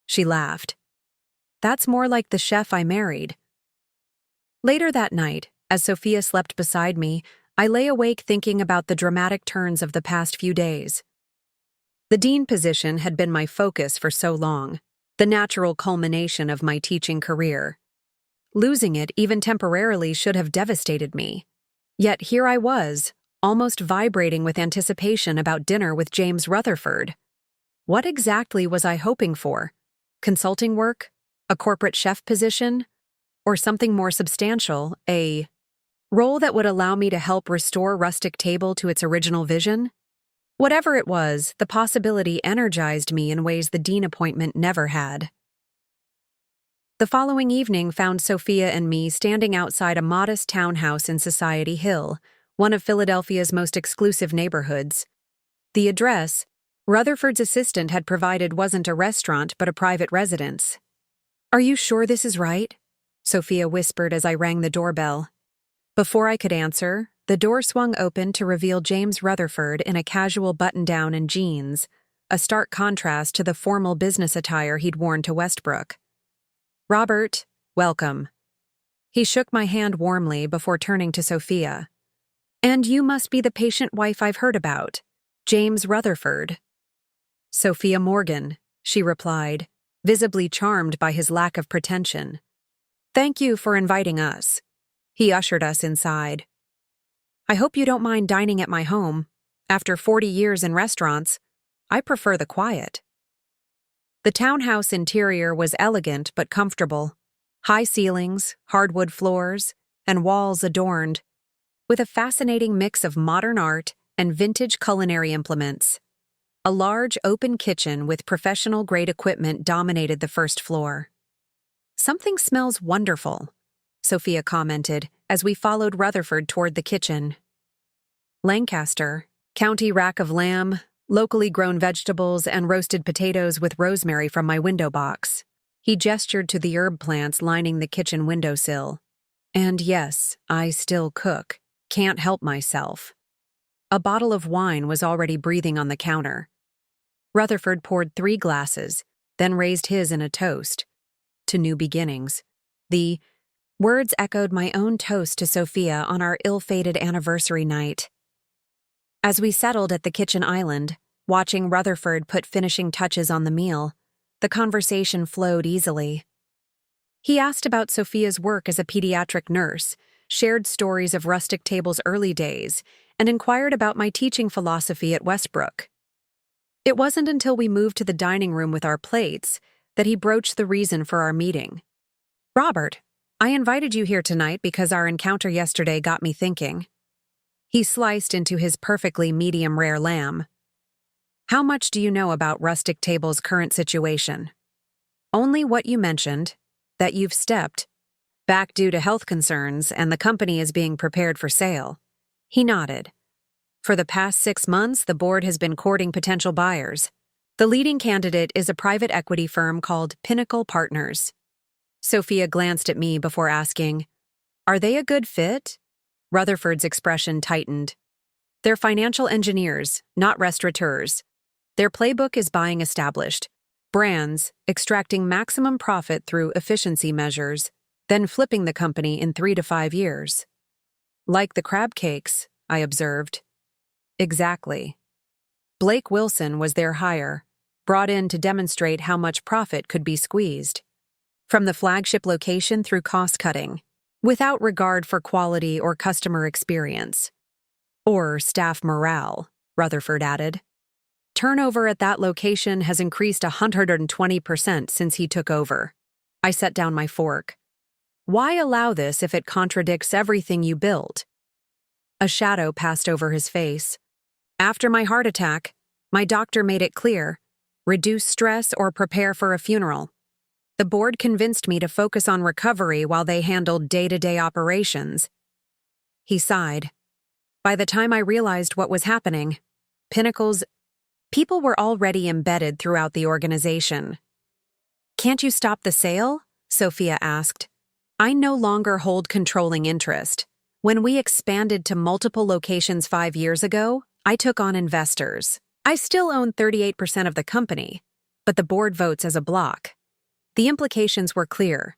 [SPEAKER 1] She laughed. That's more like the chef I married. Later that night, as Sophia slept beside me, I lay awake thinking about the dramatic turns of the past few days. The dean position had been my focus for so long, the natural culmination of my teaching career. Losing it, even temporarily, should have devastated me. Yet here I was, almost vibrating with anticipation about dinner with James Rutherford. What exactly was I hoping for? Consulting work? A corporate chef position? Or something more substantial, a role that would allow me to help restore Rustic Table to its original vision? Whatever it was, the possibility energized me in ways the dean appointment never had. The following evening found Sophia and me standing outside a modest townhouse in Society Hill, one of Philadelphia's most exclusive neighborhoods. The address Rutherford's assistant had provided wasn't a restaurant but a private residence. Are you sure this is right? Sophia whispered as I rang the doorbell. Before I could answer, the door swung open to reveal James Rutherford in a casual button-down and jeans, a stark contrast to the formal business attire he'd worn to Westbrook. Robert, welcome. He shook my hand warmly before turning to Sophia. And you must be the patient wife I've heard about, James Rutherford. Sophia Morgan, she replied, visibly charmed by his lack of pretension. Thank you for inviting us. He ushered us inside. I hope you don't mind dining at my home. After 40 years in restaurants, I prefer the quiet. The townhouse interior was elegant but comfortable. High ceilings, hardwood floors, and walls adorned with a fascinating mix of modern art and vintage culinary implements. A large open kitchen with professional-grade equipment dominated the first floor. "Something smells wonderful," Sophia commented as we followed Rutherford toward the kitchen. Lancaster, county rack of lamb, locally grown vegetables, and roasted potatoes with rosemary from my window box. He gestured to the herb plants lining the kitchen windowsill. And yes, I still cook. Can't help myself. A bottle of wine was already breathing on the counter. Rutherford poured 3 glasses, then raised his in a toast. To new beginnings. The words echoed my own toast to Sophia on our ill-fated anniversary night. As we settled at the kitchen island, watching Rutherford put finishing touches on the meal, the conversation flowed easily. He asked about Sophia's work as a pediatric nurse, shared stories of Rustic Table's early days, and inquired about my teaching philosophy at Westbrook. It wasn't until we moved to the dining room with our plates that he broached the reason for our meeting. "Robert, I invited you here tonight because our encounter yesterday got me thinking." He sliced into his perfectly medium-rare lamb. "How much do you know about Rustic Table's current situation?" "Only what you mentioned, that you've stepped back due to health concerns and the company is being prepared for sale." He nodded. "For the past 6 months, the board has been courting potential buyers. The leading candidate is a private equity firm called Pinnacle Partners." Sophia glanced at me before asking, "Are they a good fit?" Rutherford's expression tightened. "They're financial engineers, not restaurateurs. Their playbook is buying established brands, extracting maximum profit through efficiency measures, then flipping the company in 3 to 5 years. "Like the crab cakes," I observed. "Exactly." Blake Wilson was their hire, brought in to demonstrate how much profit could be squeezed. From the flagship location through cost-cutting, without regard for quality or customer experience. "Or staff morale," Rutherford added. "Turnover at that location has increased 120% since he took over." I set down my fork. "Why allow this if it contradicts everything you built?" A shadow passed over his face. "After my heart attack, my doctor made it clear: reduce stress or prepare for a funeral. The board convinced me to focus on recovery while they handled day-to-day operations." He sighed. "By the time I realized what was happening, Pinnacle's people were already embedded throughout the organization." "Can't you stop the sale?" Sophia asked. "I no longer hold controlling interest. When we expanded to multiple locations 5 years ago, I took on investors. I still own 38% of the company, but the board votes as a block." The implications were clear.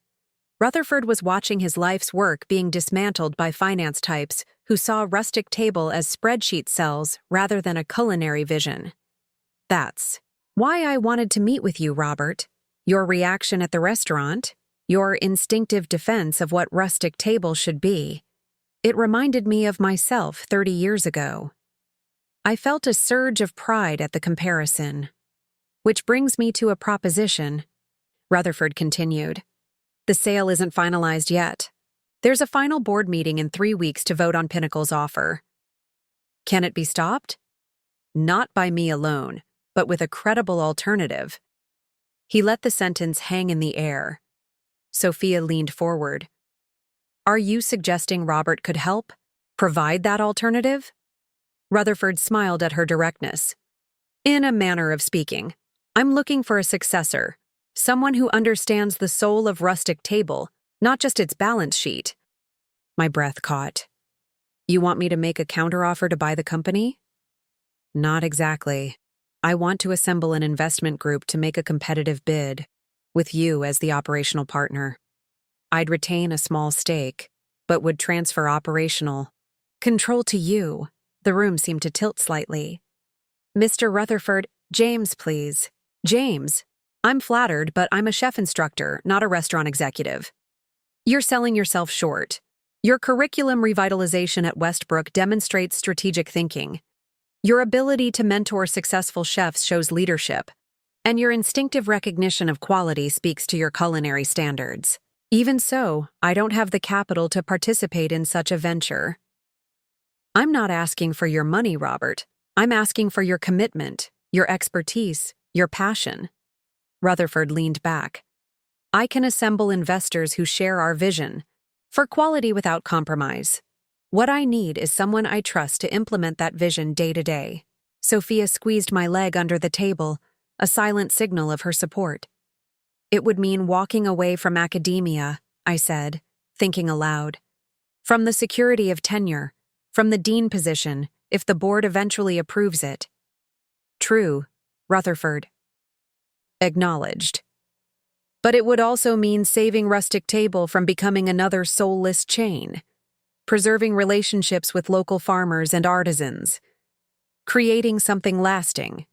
[SPEAKER 1] Rutherford was watching his life's work being dismantled by finance types who saw Rustic Table as spreadsheet cells rather than a culinary vision. "That's why I wanted to meet with you, Robert. Your reaction at the restaurant, your instinctive defense of what Rustic Table should be. It reminded me of myself 30 years ago." I felt a surge of pride at the comparison. "Which brings me to a proposition," Rutherford continued. "The sale isn't finalized yet. There's a final board meeting in 3 weeks to vote on Pinnacle's offer. Can it be stopped? Not by me alone, but with a credible alternative." He let the sentence hang in the air. Sophia leaned forward. "Are you suggesting Robert could help provide that alternative?" Rutherford smiled at her directness. "In a manner of speaking, I'm looking for a successor. Someone who understands the soul of Rustic Table, not just its balance sheet." My breath caught. "You want me to make a counteroffer to buy the company?" "Not exactly. I want to assemble an investment group to make a competitive bid, with you as the operational partner. I'd retain a small stake, but would transfer operational control to you." The room seemed to tilt slightly. "Mr. Rutherford, James, please." "James? I'm flattered, but I'm a chef instructor, not a restaurant executive." "You're selling yourself short. Your curriculum revitalization at Westbrook demonstrates strategic thinking. Your ability to mentor successful chefs shows leadership, and your instinctive recognition of quality speaks to your culinary standards. Even so, I don't have the capital to participate in such a venture. I'm not asking for your money, Robert. I'm asking for your commitment, your expertise, your passion. Rutherford leaned back. I can assemble investors who share our vision, for quality without compromise. What I need is someone I trust to implement that vision day to day. Sophia squeezed my leg under the table, a silent signal of her support. It would mean walking away from academia, I said, thinking aloud. From the security of tenure, from the dean position, if the board eventually approves it. True, Rutherford acknowledged. But it would also mean saving Rustic Table from becoming another soulless chain, preserving relationships with local farmers and artisans, creating something lasting.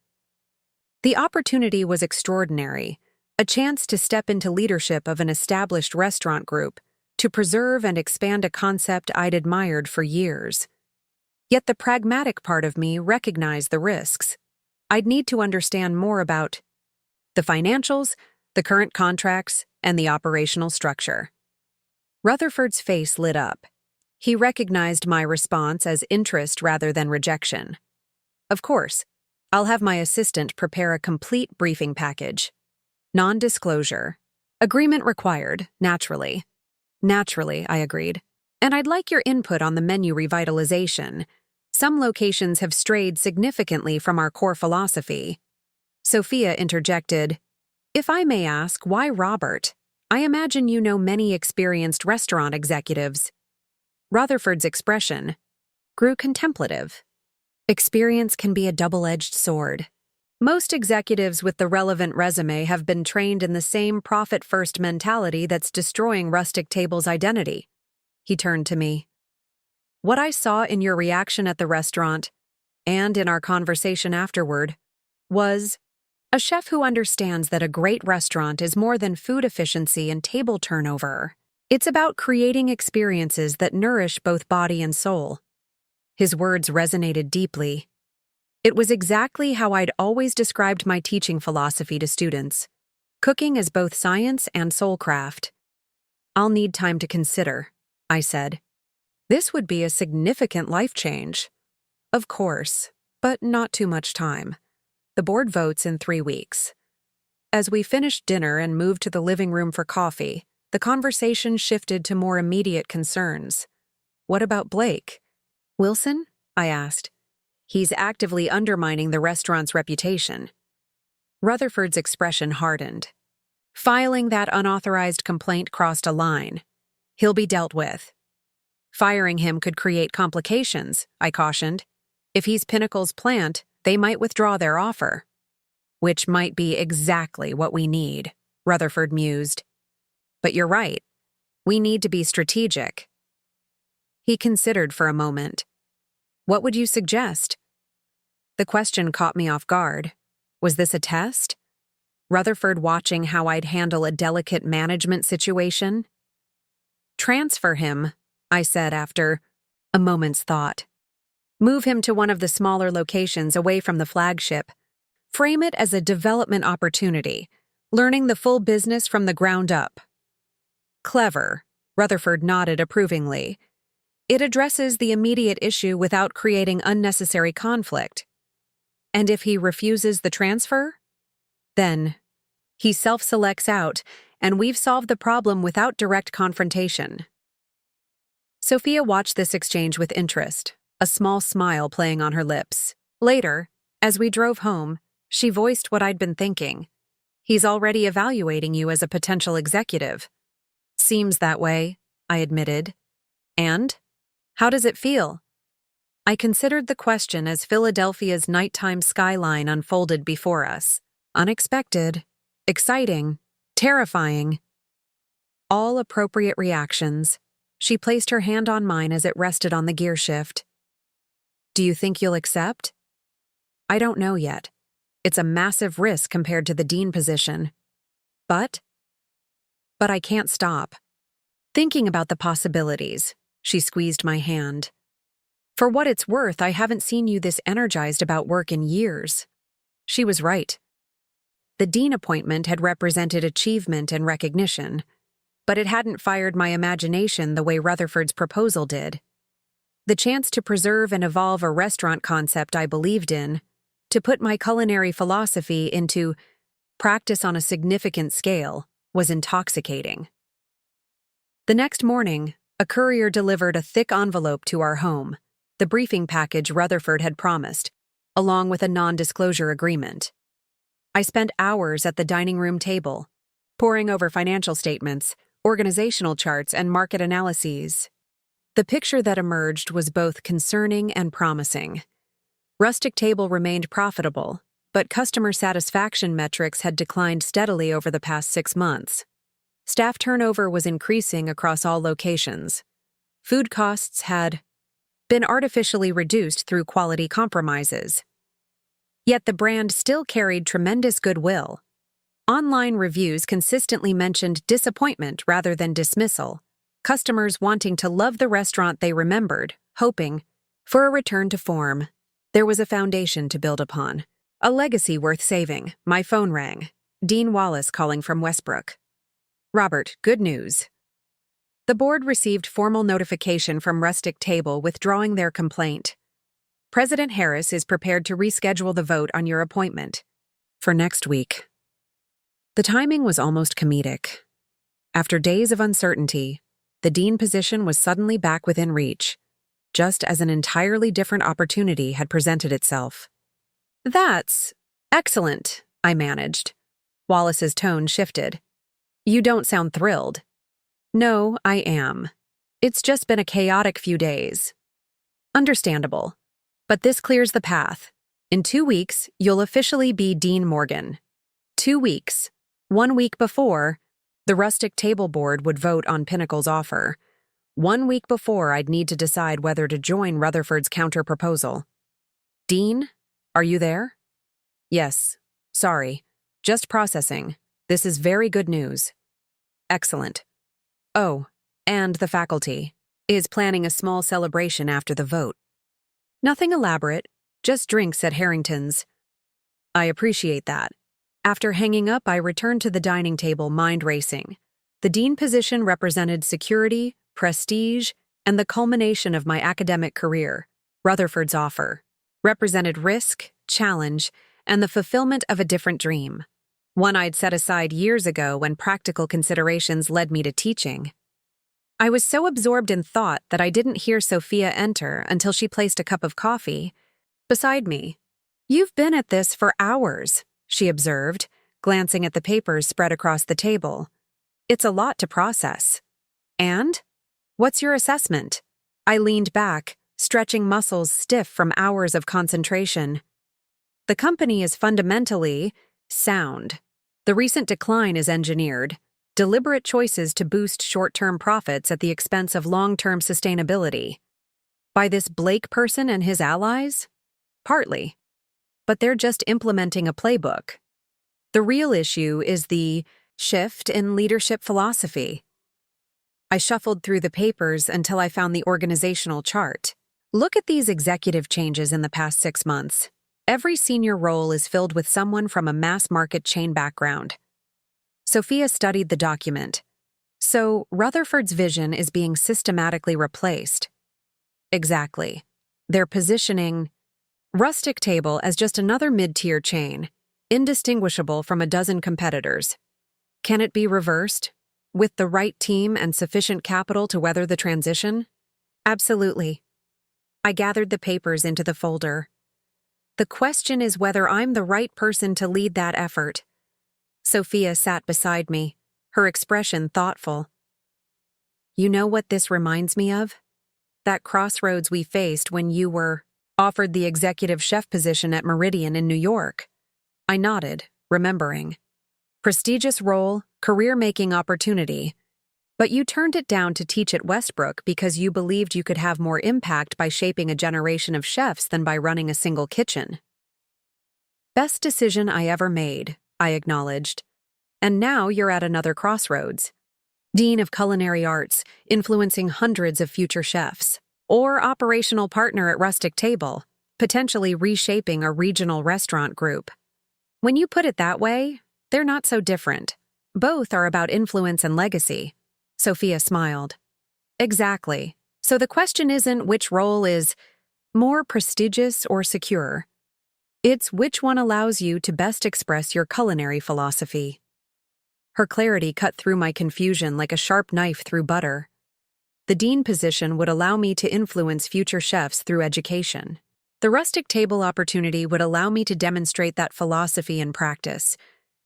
[SPEAKER 1] The opportunity was extraordinary, a chance to step into leadership of an established restaurant group, to preserve and expand a concept I'd admired for years. Yet the pragmatic part of me recognized the risks. I'd need to understand more about the financials, the current contracts, and the operational structure. Rutherford's face lit up. He recognized my response as interest rather than rejection. Of course, I'll have my assistant prepare a complete briefing package. Non-disclosure. Agreement required, naturally. Naturally, I agreed. And I'd like your input on the menu revitalization. Some locations have strayed significantly from our core philosophy. Sophia interjected, If I may ask, why Robert? I imagine you know many experienced restaurant executives. Rutherford's expression grew contemplative. Experience can be a double-edged sword. Most executives with the relevant resume have been trained in the same profit-first mentality that's destroying Rustic Table's identity. He turned to me. What I saw in your reaction at the restaurant, and in our conversation afterward, was a chef who understands that a great restaurant is more than food efficiency and table turnover. It's about creating experiences that nourish both body and soul. His words resonated deeply. It was exactly how I'd always described my teaching philosophy to students. Cooking as both science and soulcraft. I'll need time to consider, I said. This would be a significant life change. Of course, but not too much time. The board votes in 3 weeks. As we finished dinner and moved to the living room for coffee, the conversation shifted to more immediate concerns. What about Blake? Wilson? I asked. He's actively undermining the restaurant's reputation. Rutherford's expression hardened. Filing that unauthorized complaint crossed a line. He'll be dealt with. Firing him could create complications, I cautioned. If he's Pinnacle's plant, they might withdraw their offer. Which might be exactly what we need, Rutherford mused. But you're right. We need to be strategic. He considered for a moment. What would you suggest? The question caught me off guard. Was this a test? Rutherford watching how I'd handle a delicate management situation? Transfer him, I said after a moment's thought. Move him to one of the smaller locations away from the flagship. Frame it as a development opportunity, learning the full business from the ground up. Clever, Rutherford nodded approvingly. It addresses the immediate issue without creating unnecessary conflict. And if he refuses the transfer? Then he self-selects out, and we've solved the problem without direct confrontation. Sophia watched this exchange with interest, a small smile playing on her lips. Later, as we drove home, she voiced what I'd been thinking. He's already evaluating you as a potential executive. Seems that way, I admitted. And? How does it feel? I considered the question as Philadelphia's nighttime skyline unfolded before us. Unexpected, exciting, terrifying. All appropriate reactions. She placed her hand on mine as it rested on the gear shift. Do you think you'll accept? I don't know yet. It's a massive risk compared to the dean position. But I can't stop. Thinking about the possibilities. She squeezed my hand. For what it's worth, I haven't seen you this energized about work in years. She was right. The dean appointment had represented achievement and recognition, but it hadn't fired my imagination the way Rutherford's proposal did. The chance to preserve and evolve a restaurant concept I believed in, to put my culinary philosophy into practice on a significant scale, was intoxicating. The next morning, a courier delivered a thick envelope to our home, the briefing package Rutherford had promised, along with a non-disclosure agreement. I spent hours at the dining room table, poring over financial statements, organizational charts, and market analyses. The picture that emerged was both concerning and promising. Rustic Table remained profitable, but customer satisfaction metrics had declined steadily over the past 6 months. Staff turnover was increasing across all locations. Food costs had been artificially reduced through quality compromises. Yet the brand still carried tremendous goodwill. Online reviews consistently mentioned disappointment rather than dismissal, customers wanting to love the restaurant they remembered, hoping for a return to form. There was a foundation to build upon, a legacy worth saving. My phone rang. Dean Wallace calling from Westbrook. Robert, good news. The board received formal notification from Rustic Table withdrawing their complaint. President Harris is prepared to reschedule the vote on your appointment for next week. The timing was almost comedic. After days of uncertainty, the dean position was suddenly back within reach, just as an entirely different opportunity had presented itself. That's excellent, I managed. Wallace's tone shifted. You don't sound thrilled. No, I am. It's just been a chaotic few days. Understandable. But this clears the path. In 2 weeks, you'll officially be Dean Morgan. 2 weeks. 1 week before, the Rustic Table Board would vote on Pinnacle's offer. 1 week before, I'd need to decide whether to join Rutherford's counter-proposal. Dean, are you there? Yes. Sorry. Just processing. This is very good news. Excellent. Oh, and the faculty is planning a small celebration after the vote. Nothing elaborate, just drinks at Harrington's. I appreciate that. After hanging up, I returned to the dining table, mind racing. The dean position represented security, prestige, and the culmination of my academic career. Rutherford's offer represented risk, challenge, and the fulfillment of a different dream. One I'd set aside years ago when practical considerations led me to teaching. I was so absorbed in thought that I didn't hear Sophia enter until she placed a cup of coffee beside me. You've been at this for hours, she observed, glancing at the papers spread across the table. It's a lot to process. And? What's your assessment? I leaned back, stretching muscles stiff from hours of concentration. The company is fundamentally sound. The recent decline is engineered. Deliberate choices to boost short-term profits at the expense of long-term sustainability. By this Blake person and his allies? Partly. But they're just implementing a playbook. The real issue is the shift in leadership philosophy. I shuffled through the papers until I found the organizational chart. Look at these executive changes in the past 6 months. Every senior role is filled with someone from a mass-market chain background. Sophia studied the document. So, Rutherford's vision is being systematically replaced. Exactly. They're positioning Rustic Table as just another mid-tier chain, indistinguishable from a dozen competitors. Can it be reversed? With the right team and sufficient capital to weather the transition? Absolutely. I gathered the papers into the folder. The question is whether I'm the right person to lead that effort. Sophia sat beside me, her expression thoughtful. You know what this reminds me of? That crossroads we faced when you were offered the executive chef position at Meridian in New York. I nodded, remembering. Prestigious role, career-making opportunity. But you turned it down to teach at Westbrook because you believed you could have more impact by shaping a generation of chefs than by running a single kitchen. Best decision I ever made, I acknowledged. And now you're at another crossroads. Dean of Culinary Arts, influencing hundreds of future chefs. Or operational partner at Rustic Table, potentially reshaping a regional restaurant group. When you put it that way, they're not so different. Both are about influence and legacy. Sophia smiled. Exactly. So the question isn't which role is more prestigious or secure. It's which one allows you to best express your culinary philosophy. Her clarity cut through my confusion like a sharp knife through butter. The dean position would allow me to influence future chefs through education. The Rustic Table opportunity would allow me to demonstrate that philosophy in practice,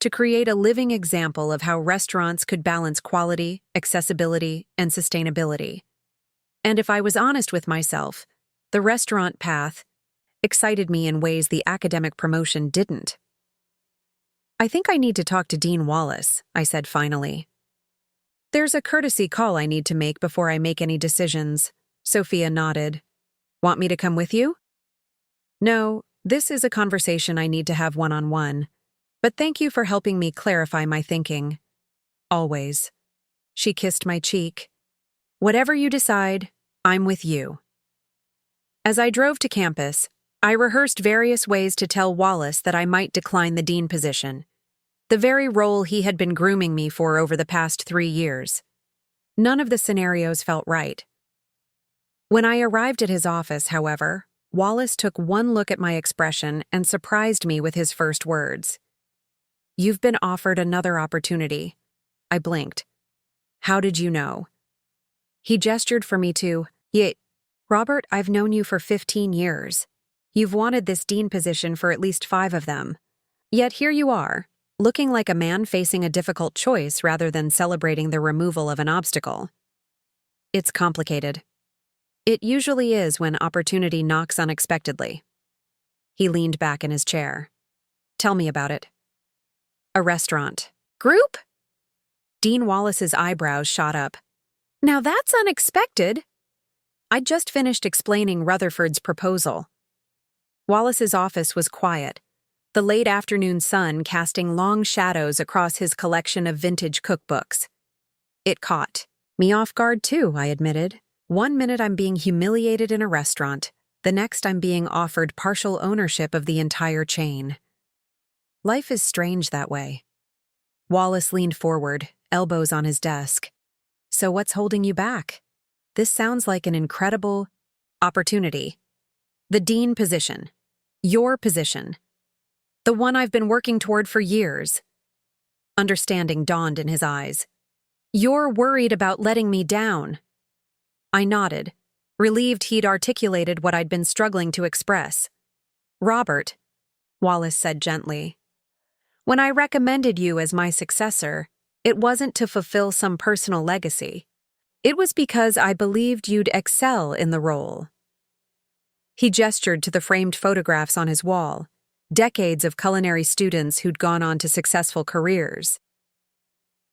[SPEAKER 1] to create a living example of how restaurants could balance quality, accessibility, and sustainability. And if I was honest with myself, the restaurant path excited me in ways the academic promotion didn't. I think I need to talk to Dean Wallace, I said finally. There's a courtesy call I need to make before I make any decisions. Sophia nodded. Want me to come with you? No, this is a conversation I need to have one-on-one. But thank you for helping me clarify my thinking. Always. She kissed my cheek. Whatever you decide, I'm with you. As I drove to campus, I rehearsed various ways to tell Wallace that I might decline the dean position, the very role he had been grooming me for over the past 3 years. None of the scenarios felt right. When I arrived at his office, however, Wallace took one look at my expression and surprised me with his first words. You've been offered another opportunity. I blinked. How did you know? He gestured for me to, Robert, I've known you for 15 years. You've wanted this dean position for at least 5 of them. Yet here you are, looking like a man facing a difficult choice rather than celebrating the removal of an obstacle. It's complicated. It usually is when opportunity knocks unexpectedly. He leaned back in his chair. Tell me about it. A restaurant. Group? Dean Wallace's eyebrows shot up. Now that's unexpected. I'd just finished explaining Rutherford's proposal. Wallace's office was quiet, the late afternoon sun casting long shadows across his collection of vintage cookbooks. It caught me off guard too, I admitted. One minute I'm being humiliated in a restaurant, the next I'm being offered partial ownership of the entire chain. Life is strange that way. Wallace leaned forward, elbows on his desk. So what's holding you back? This sounds like an incredible opportunity. The dean position. Your position. The one I've been working toward for years. Understanding dawned in his eyes. You're worried about letting me down. I nodded, relieved he'd articulated what I'd been struggling to express. Robert, Wallace said gently, when I recommended you as my successor, it wasn't to fulfill some personal legacy. It was because I believed you'd excel in the role. He gestured to the framed photographs on his wall, decades of culinary students who'd gone on to successful careers.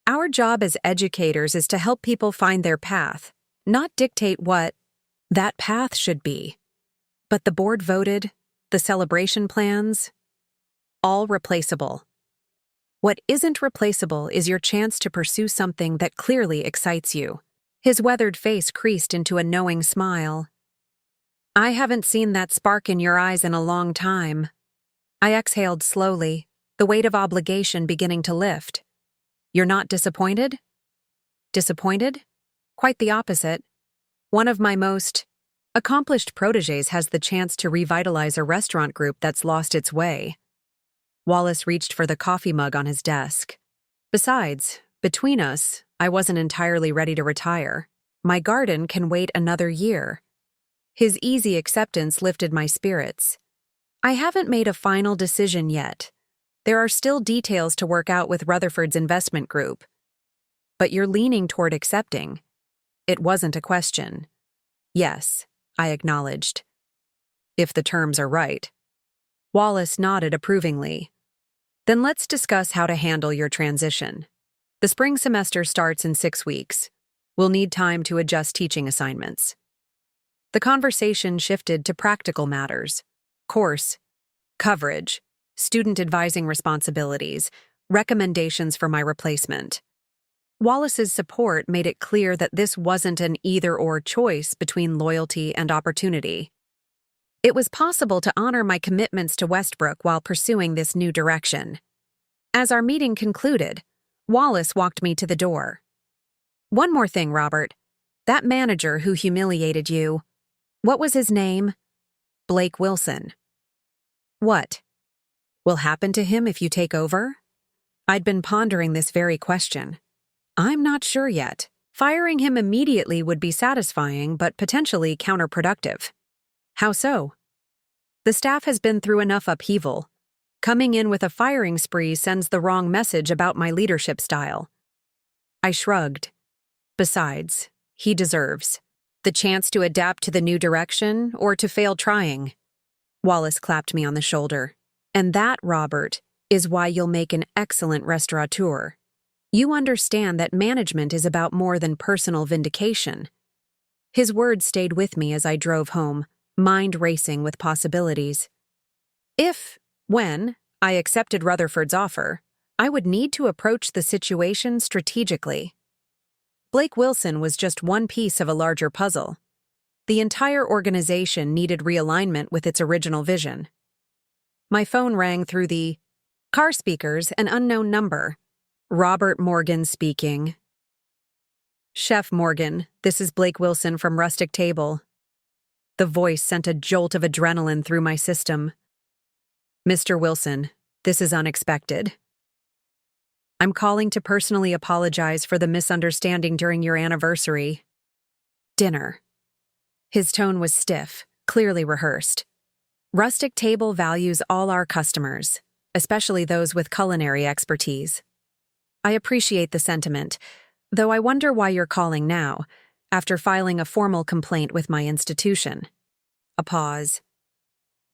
[SPEAKER 1] Our job as educators is to help people find their path, not dictate what that path should be. But the board voted, the celebration plans, all replaceable. What isn't replaceable is your chance to pursue something that clearly excites you. His weathered face creased into a knowing smile. I haven't seen that spark in your eyes in a long time. I exhaled slowly, the weight of obligation beginning to lift. You're not disappointed? Disappointed? Quite the opposite. One of my most accomplished protégés has the chance to revitalize a restaurant group that's lost its way. Wallace reached for the coffee mug on his desk. Besides, between us, I wasn't entirely ready to retire. My garden can wait another year. His easy acceptance lifted my spirits. I haven't made a final decision yet. There are still details to work out with Rutherford's investment group. But you're leaning toward accepting. It wasn't a question. Yes, I acknowledged. If the terms are right. Wallace nodded approvingly. Then let's discuss how to handle your transition. The spring semester starts in 6 weeks. We'll need time to adjust teaching assignments. The conversation shifted to practical matters. Course, coverage, student advising responsibilities, recommendations for my replacement. Wallace's support made it clear that this wasn't an either-or choice between loyalty and opportunity. It was possible to honor my commitments to Westbrook while pursuing this new direction. As our meeting concluded, Wallace walked me to the door. "One more thing, Robert. That manager who humiliated you, what was his name?" "Blake Wilson." "What will happen to him if you take over?" I'd been pondering this very question. I'm not sure yet. Firing him immediately would be satisfying, but potentially counterproductive. How so? The staff has been through enough upheaval. Coming in with a firing spree sends the wrong message about my leadership style. I shrugged. Besides, he deserves the chance to adapt to the new direction or to fail trying. Wallace clapped me on the shoulder. "And that, Robert, is why you'll make an excellent restaurateur. You understand that management is about more than personal vindication." His words stayed with me as I drove home, mind racing with possibilities. When I accepted Rutherford's offer, I would need to approach the situation strategically. Blake Wilson was just one piece of a larger puzzle. The entire organization needed realignment with its original vision. My phone rang through the car speakers, an unknown number. "Robert Morgan speaking." "Chef Morgan, this is Blake Wilson from Rustic Table." The voice sent a jolt of adrenaline through my system. "Mr. Wilson, this is unexpected. I'm calling to personally apologize for the misunderstanding during your anniversary dinner." His tone was stiff, clearly rehearsed. Rustic Table values all our customers, especially those with culinary expertise. I appreciate the sentiment, though I wonder why you're calling now, after filing a formal complaint with my institution. A pause.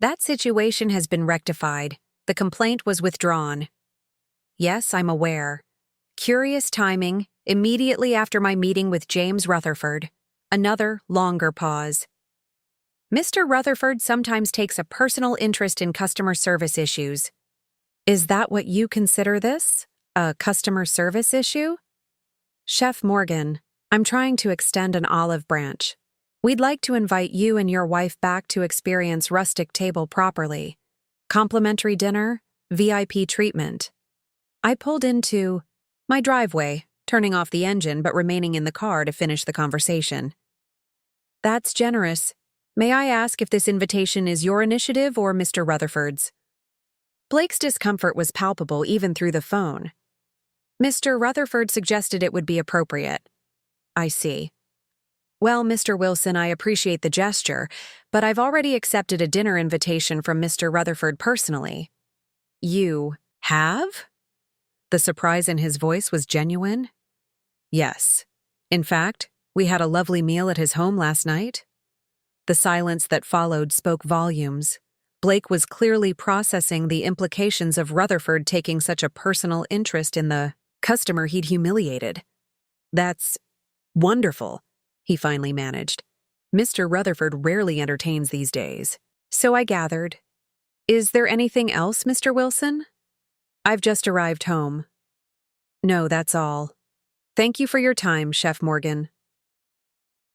[SPEAKER 1] "That situation has been rectified. The complaint was withdrawn." "Yes, I'm aware. Curious timing, immediately after my meeting with James Rutherford." Another, longer pause. "Mr. Rutherford sometimes takes a personal interest in customer service issues." "Is that what you consider this? A customer service issue?" "Chef Morgan, I'm trying to extend an olive branch. We'd like to invite you and your wife back to experience Rustic Table properly. Complimentary dinner, VIP treatment." I pulled into my driveway, turning off the engine but remaining in the car to finish the conversation. "That's generous. May I ask if this invitation is your initiative or Mr. Rutherford's?" Blake's discomfort was palpable even through the phone. "Mr. Rutherford suggested it would be appropriate." "I see. Well, Mr. Wilson, I appreciate the gesture, but I've already accepted a dinner invitation from Mr. Rutherford personally." "You have?" The surprise in his voice was genuine. "Yes. In fact, we had a lovely meal at his home last night." The silence that followed spoke volumes. Blake was clearly processing the implications of Rutherford taking such a personal interest in the customer he'd humiliated. "That's wonderful," he finally managed. "Mr. Rutherford rarely entertains these days." "So I gathered. Is there anything else, Mr. Wilson?" "I've just arrived home." "No, that's all. Thank you for your time, Chef Morgan."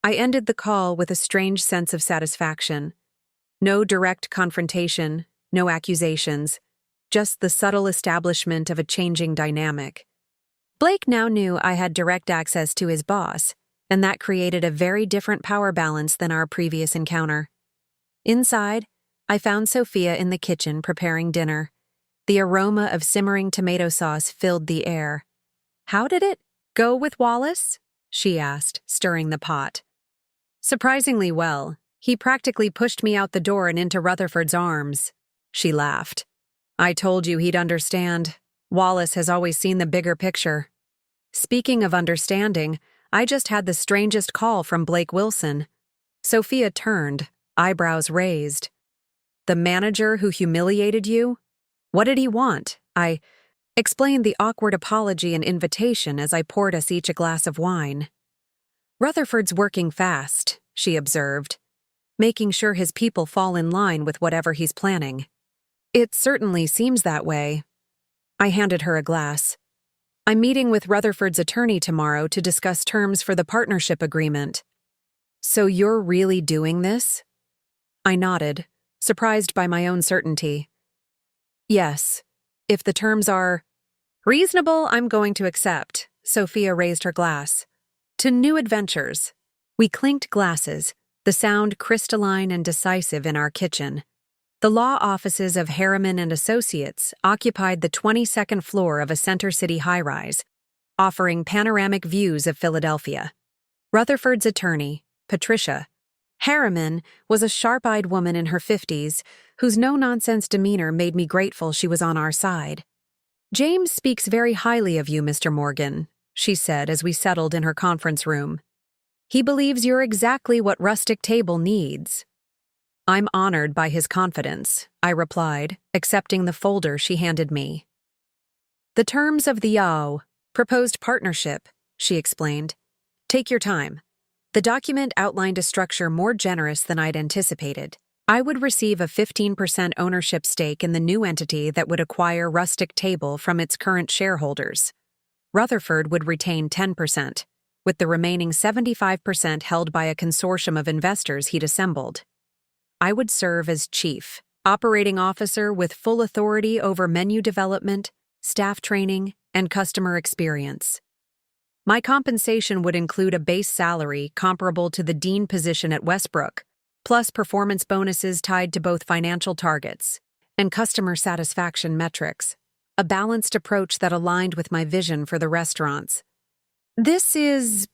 [SPEAKER 1] I ended the call with a strange sense of satisfaction. No direct confrontation, no accusations, just the subtle establishment of a changing dynamic. Blake now knew I had direct access to his boss, and that created a very different power balance than our previous encounter. Inside, I found Sophia in the kitchen preparing dinner. The aroma of simmering tomato sauce filled the air. "How did it go with Wallace?" she asked, stirring the pot. "Surprisingly well. He practically pushed me out the door and into Rutherford's arms." She laughed. "I told you he'd understand. Wallace has always seen the bigger picture." Speaking of understanding, I just had the strangest call from Blake Wilson. Sophia turned, eyebrows raised. "The manager who humiliated you? What did he want?" I explained the awkward apology and invitation as I poured us each a glass of wine. "Rutherford's working fast," she observed, "making sure his people fall in line with whatever he's planning." "It certainly seems that way." I handed her a glass. I'm meeting with Rutherford's attorney tomorrow to discuss terms for the partnership agreement. So you're really doing this? I nodded, surprised by my own certainty. Yes. If the terms are reasonable, I'm going to accept. Sophia raised her glass. To new adventures. We clinked glasses, the sound crystalline and decisive in our kitchen. The law offices of Harriman and Associates occupied the 22nd floor of a Center City high-rise, offering panoramic views of Philadelphia. Rutherford's attorney, Patricia Harriman, was a sharp-eyed woman in her 50s whose no-nonsense demeanor made me grateful she was on our side. James speaks very highly of you, Mr. Morgan, she said as we settled in her conference room. He believes you're exactly what Rustic Table needs. I'm honored by his confidence, I replied, accepting the folder she handed me. The terms of the proposed partnership, she explained. Take your time. The document outlined a structure more generous than I'd anticipated. I would receive a 15% ownership stake in the new entity that would acquire Rustic Table from its current shareholders. Rutherford would retain 10%, with the remaining 75% held by a consortium of investors he'd assembled. I would serve as chief operating officer with full authority over menu development, staff training, and customer experience. My compensation would include a base salary comparable to the dean position at Westbrook, plus performance bonuses tied to both financial targets and customer satisfaction metrics, a balanced approach that aligned with my vision for the restaurants. This is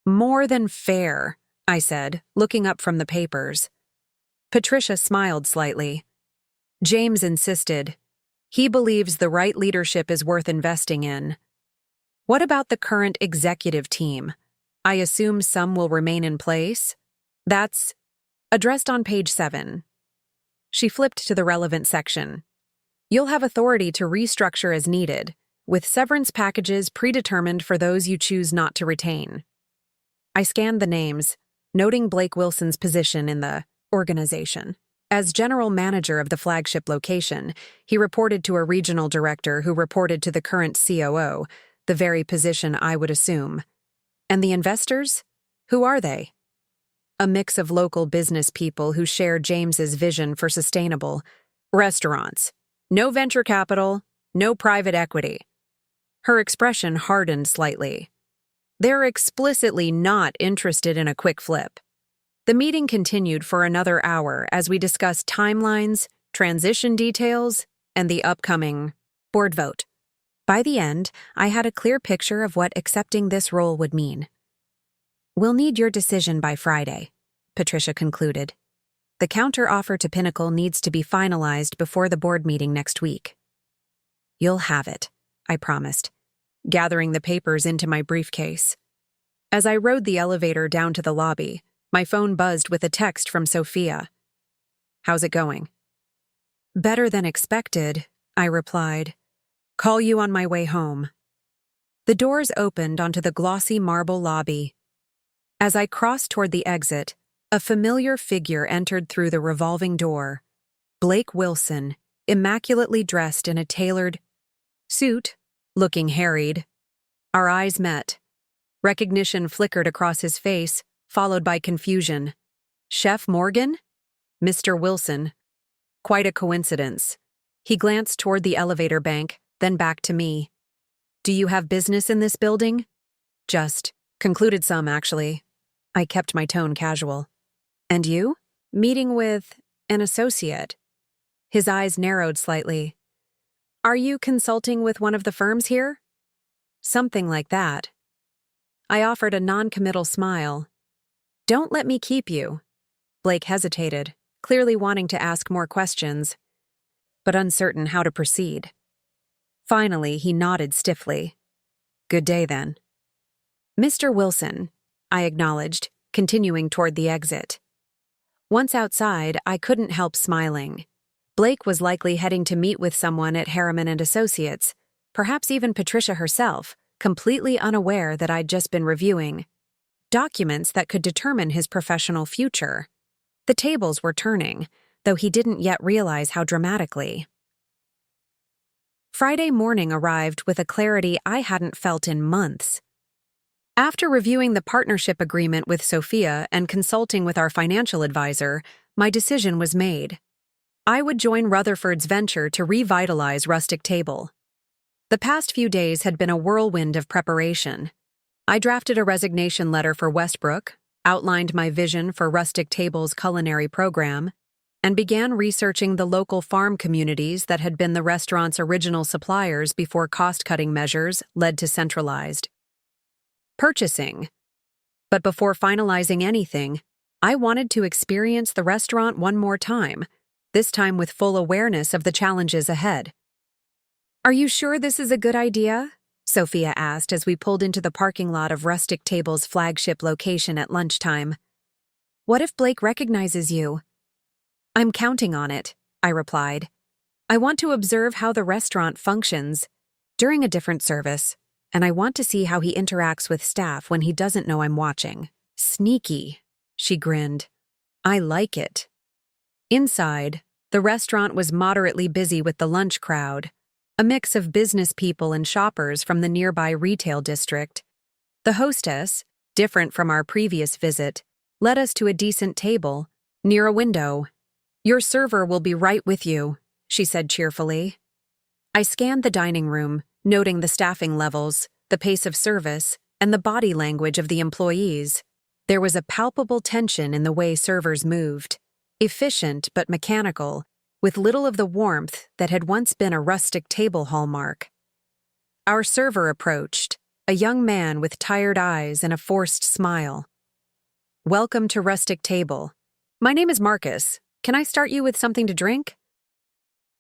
[SPEAKER 1] more than fair, I said, looking up from the papers. Patricia smiled slightly. James insisted. He believes the right leadership is worth investing in. What about the current executive team? I assume some will remain in place? That's addressed on page 7. She flipped to the relevant section. You'll have authority to restructure as needed, with severance packages predetermined for those you choose not to retain. I scanned the names, noting Blake Wilson's position in the organization. As general manager of the flagship location, he reported to a regional director who reported to the current COO, the very position I would assume. And the investors? Who are they? A mix of local business people who share James's vision for sustainable restaurants. No venture capital, no private equity. Her expression hardened slightly. They're explicitly not interested in a quick flip. The meeting continued for another hour as we discussed timelines, transition details, and the upcoming board vote. By the end, I had a clear picture of what accepting this role would mean. We'll need your decision by Friday, Patricia concluded. The counter-offer to Pinnacle needs to be finalized before the board meeting next week. You'll have it, I promised, gathering the papers into my briefcase. As I rode the elevator down to the lobby, my phone buzzed with a text from Sophia. How's it going? Better than expected, I replied. Call you on my way home. The doors opened onto the glossy marble lobby. As I crossed toward the exit, a familiar figure entered through the revolving door. Blake Wilson, immaculately dressed in a tailored suit, looking harried. Our eyes met. Recognition flickered across his face, followed by confusion. Chef Morgan? Mr. Wilson. Quite a coincidence. He glanced toward the elevator bank, then back to me. Do you have business in this building? Just concluded some, actually. I kept my tone casual. And you? Meeting with an associate. His eyes narrowed slightly. Are you consulting with one of the firms here? Something like that. I offered a non-committal smile. Don't let me keep you. Blake hesitated, clearly wanting to ask more questions, but uncertain how to proceed. Finally, he nodded stiffly. Good day, then. Mr. Wilson, I acknowledged, continuing toward the exit. Once outside, I couldn't help smiling. Blake was likely heading to meet with someone at Harriman and Associates, perhaps even Patricia herself, completely unaware that I'd just been reviewing documents that could determine his professional future. The tables were turning, though he didn't yet realize how dramatically. Friday morning arrived with a clarity I hadn't felt in months. After reviewing the partnership agreement with Sophia and consulting with our financial advisor, my decision was made. I would join Rutherford's venture to revitalize Rustic Table. The past few days had been a whirlwind of preparation. I drafted a resignation letter for Westbrook, outlined my vision for Rustic Table's culinary program, and began researching the local farm communities that had been the restaurant's original suppliers before cost-cutting measures led to centralized purchasing. But before finalizing anything, I wanted to experience the restaurant one more time, this time with full awareness of the challenges ahead. "Are you sure this is a good idea?" Sophia asked as we pulled into the parking lot of Rustic Table's flagship location at lunchtime. "What if Blake recognizes you?" "I'm counting on it," I replied. "I want to observe how the restaurant functions during a different service, and I want to see how he interacts with staff when he doesn't know I'm watching." "Sneaky," she grinned. "I like it." Inside, the restaurant was moderately busy with the lunch crowd, a mix of business people and shoppers from the nearby retail district. The hostess, different from our previous visit, led us to a decent table, near a window. "Your server will be right with you," she said cheerfully. I scanned the dining room, noting the staffing levels, the pace of service, and the body language of the employees. There was a palpable tension in the way servers moved, efficient but mechanical, with little of the warmth that had once been a Rustic Table hallmark. Our server approached, a young man with tired eyes and a forced smile. "Welcome to Rustic Table. My name is Marcus. Can I start you with something to drink?"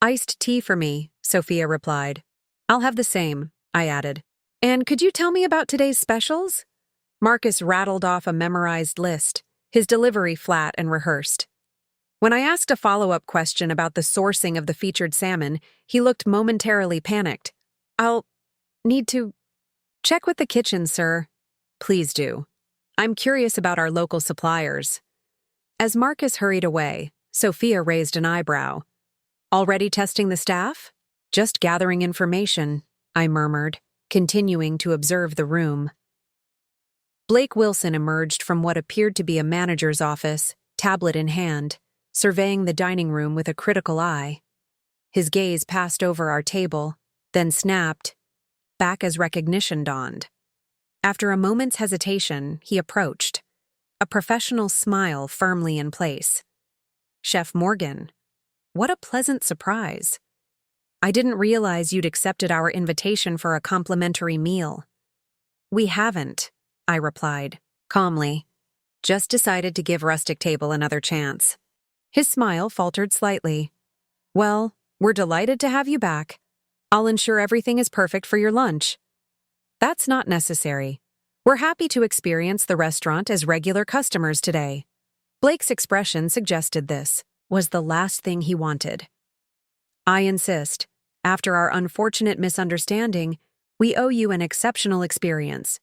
[SPEAKER 1] "Iced tea for me," Sophia replied. "I'll have the same," I added. "And could you tell me about today's specials?" Marcus rattled off a memorized list, his delivery flat and rehearsed. When I asked a follow-up question about the sourcing of the featured salmon, he looked momentarily panicked. "I'll need to check with the kitchen, sir." "Please do. I'm curious about our local suppliers." As Marcus hurried away, Sophia raised an eyebrow. "Already testing the staff?" "Just gathering information," I murmured, continuing to observe the room. Blake Wilson emerged from what appeared to be a manager's office, tablet in hand, surveying the dining room with a critical eye. His gaze passed over our table, then snapped, back as recognition dawned. After a moment's hesitation, he approached, a professional smile firmly in place. "Chef Morgan, what a pleasant surprise. I didn't realize you'd accepted our invitation for a complimentary meal." "We haven't," I replied, calmly. "Just decided to give Rustic Table another chance." His smile faltered slightly. "Well, we're delighted to have you back. I'll ensure everything is perfect for your lunch." "That's not necessary. We're happy to experience the restaurant as regular customers today." Blake's expression suggested this was the last thing he wanted. "I insist. After our unfortunate misunderstanding, we owe you an exceptional experience."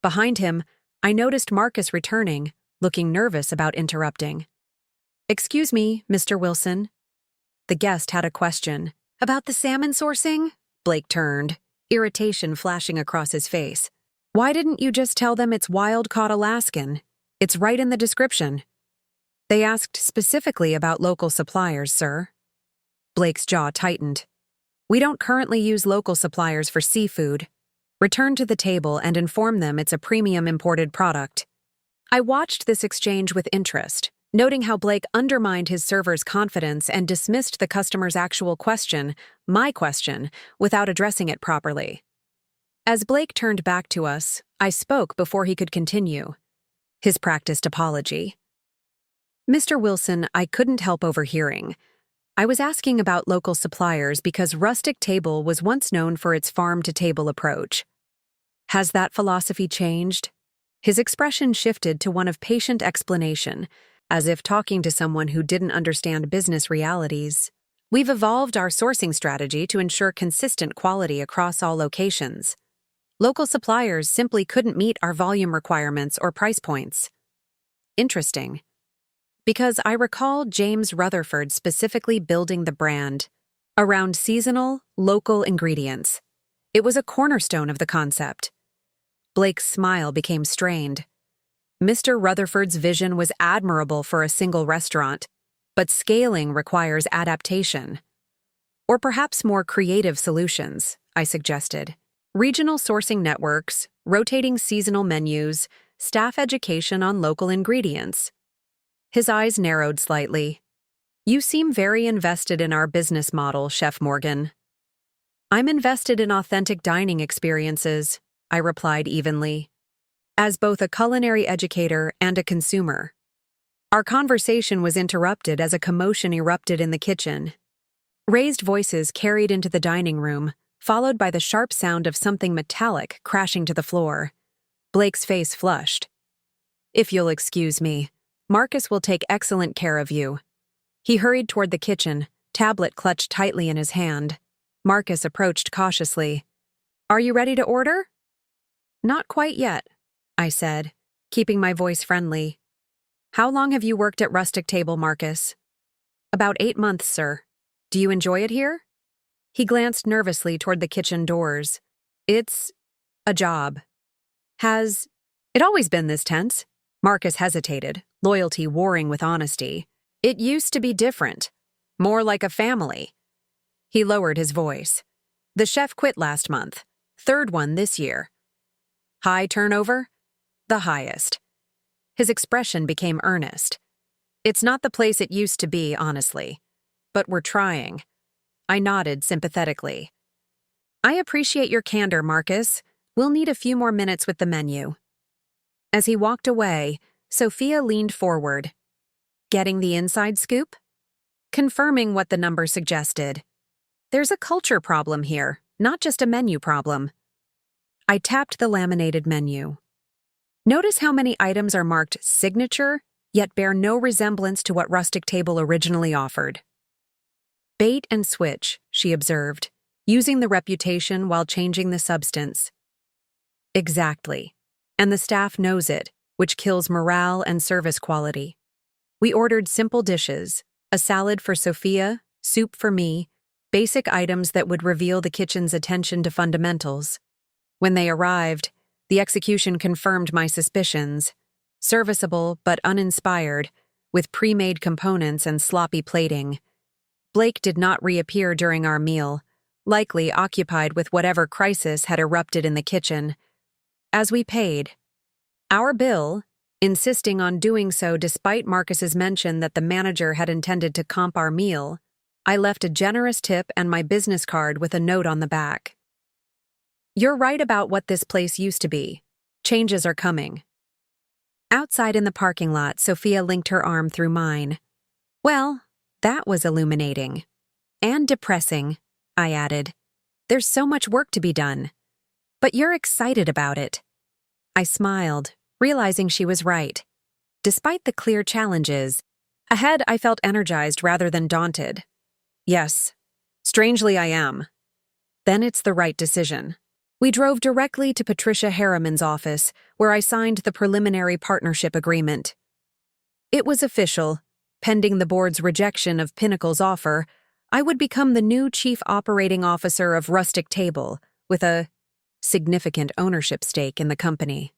[SPEAKER 1] Behind him, I noticed Marcus returning, looking nervous about interrupting. "Excuse me, Mr. Wilson." The guest had a question. "About the salmon sourcing?" Blake turned, irritation flashing across his face. "Why didn't you just tell them it's wild-caught Alaskan? It's right in the description." "They asked specifically about local suppliers, sir." Blake's jaw tightened. "We don't currently use local suppliers for seafood. Return to the table and inform them it's a premium imported product." I watched this exchange with interest, noting how Blake undermined his server's confidence and dismissed the customer's actual question, my question, without addressing it properly. As Blake turned back to us, I spoke before he could continue. His practiced apology. "Mr. Wilson, I couldn't help overhearing. I was asking about local suppliers because Rustic Table was once known for its farm-to-table approach. Has that philosophy changed?" His expression shifted to one of patient explanation, as if talking to someone who didn't understand business realities. "We've evolved our sourcing strategy to ensure consistent quality across all locations. Local suppliers simply couldn't meet our volume requirements or price points." "Interesting. Because I recall James Rutherford specifically building the brand around seasonal, local ingredients. It was a cornerstone of the concept. Blake's smile became strained. Mr. Rutherford's vision was admirable for a single restaurant, but scaling requires adaptation. Or perhaps more creative solutions, I suggested. Regional sourcing networks, rotating seasonal menus, staff education on local ingredients. His eyes narrowed slightly. You seem very invested in our business model, Chef Morgan. I'm invested in authentic dining experiences, I replied evenly, as both a culinary educator and a consumer. Our conversation was interrupted as a commotion erupted in the kitchen. Raised voices carried into the dining room, followed by the sharp sound of something metallic crashing to the floor. Blake's face flushed. If you'll excuse me, Marcus will take excellent care of you. He hurried toward the kitchen, tablet clutched tightly in his hand. Marcus approached cautiously. Are you ready to order? Not quite yet, I said, keeping my voice friendly. How long have you worked at Rustic Table, Marcus? About 8 months, sir. Do you enjoy it here? He glanced nervously toward the kitchen doors. It's a job. Has it always been this tense? Marcus hesitated, loyalty warring with honesty. It used to be different. More like a family. He lowered his voice. The chef quit last month. 3rd one this year. High turnover? The highest. His expression became earnest. It's not the place it used to be, honestly. But we're trying. I nodded sympathetically. I appreciate your candor, Marcus. We'll need a few more minutes with the menu. As he walked away, Sophia leaned forward. Getting the inside scoop? Confirming what the number suggested. There's a culture problem here, not just a menu problem. I tapped the laminated menu. Notice how many items are marked signature, yet bear no resemblance to what Rustic Table originally offered. Bait and switch, she observed, using the reputation while changing the substance. Exactly. And the staff knows it, which kills morale and service quality. We ordered simple dishes, a salad for Sophia, soup for me, basic items that would reveal the kitchen's attention to fundamentals. When they arrived, the execution confirmed my suspicions. Serviceable but uninspired, with pre-made components and sloppy plating. Blake did not reappear during our meal, likely occupied with whatever crisis had erupted in the kitchen. As we paid, our bill, insisting on doing so despite Marcus's mention that the manager had intended to comp our meal, I left a generous tip and my business card with a note on the back. You're right about what this place used to be. Changes are coming. Outside in the parking lot, Sophia linked her arm through mine. Well, that was illuminating. And depressing, I added. There's so much work to be done. But you're excited about it. I smiled, realizing she was right. Despite the clear challenges, ahead I felt energized rather than daunted. Yes, strangely I am. Then it's the right decision. We drove directly to Patricia Harriman's office, where I signed the preliminary partnership agreement. It was official. Pending the board's rejection of Pinnacle's offer, I would become the new chief operating officer of Rustic Table, with a significant ownership stake in the company.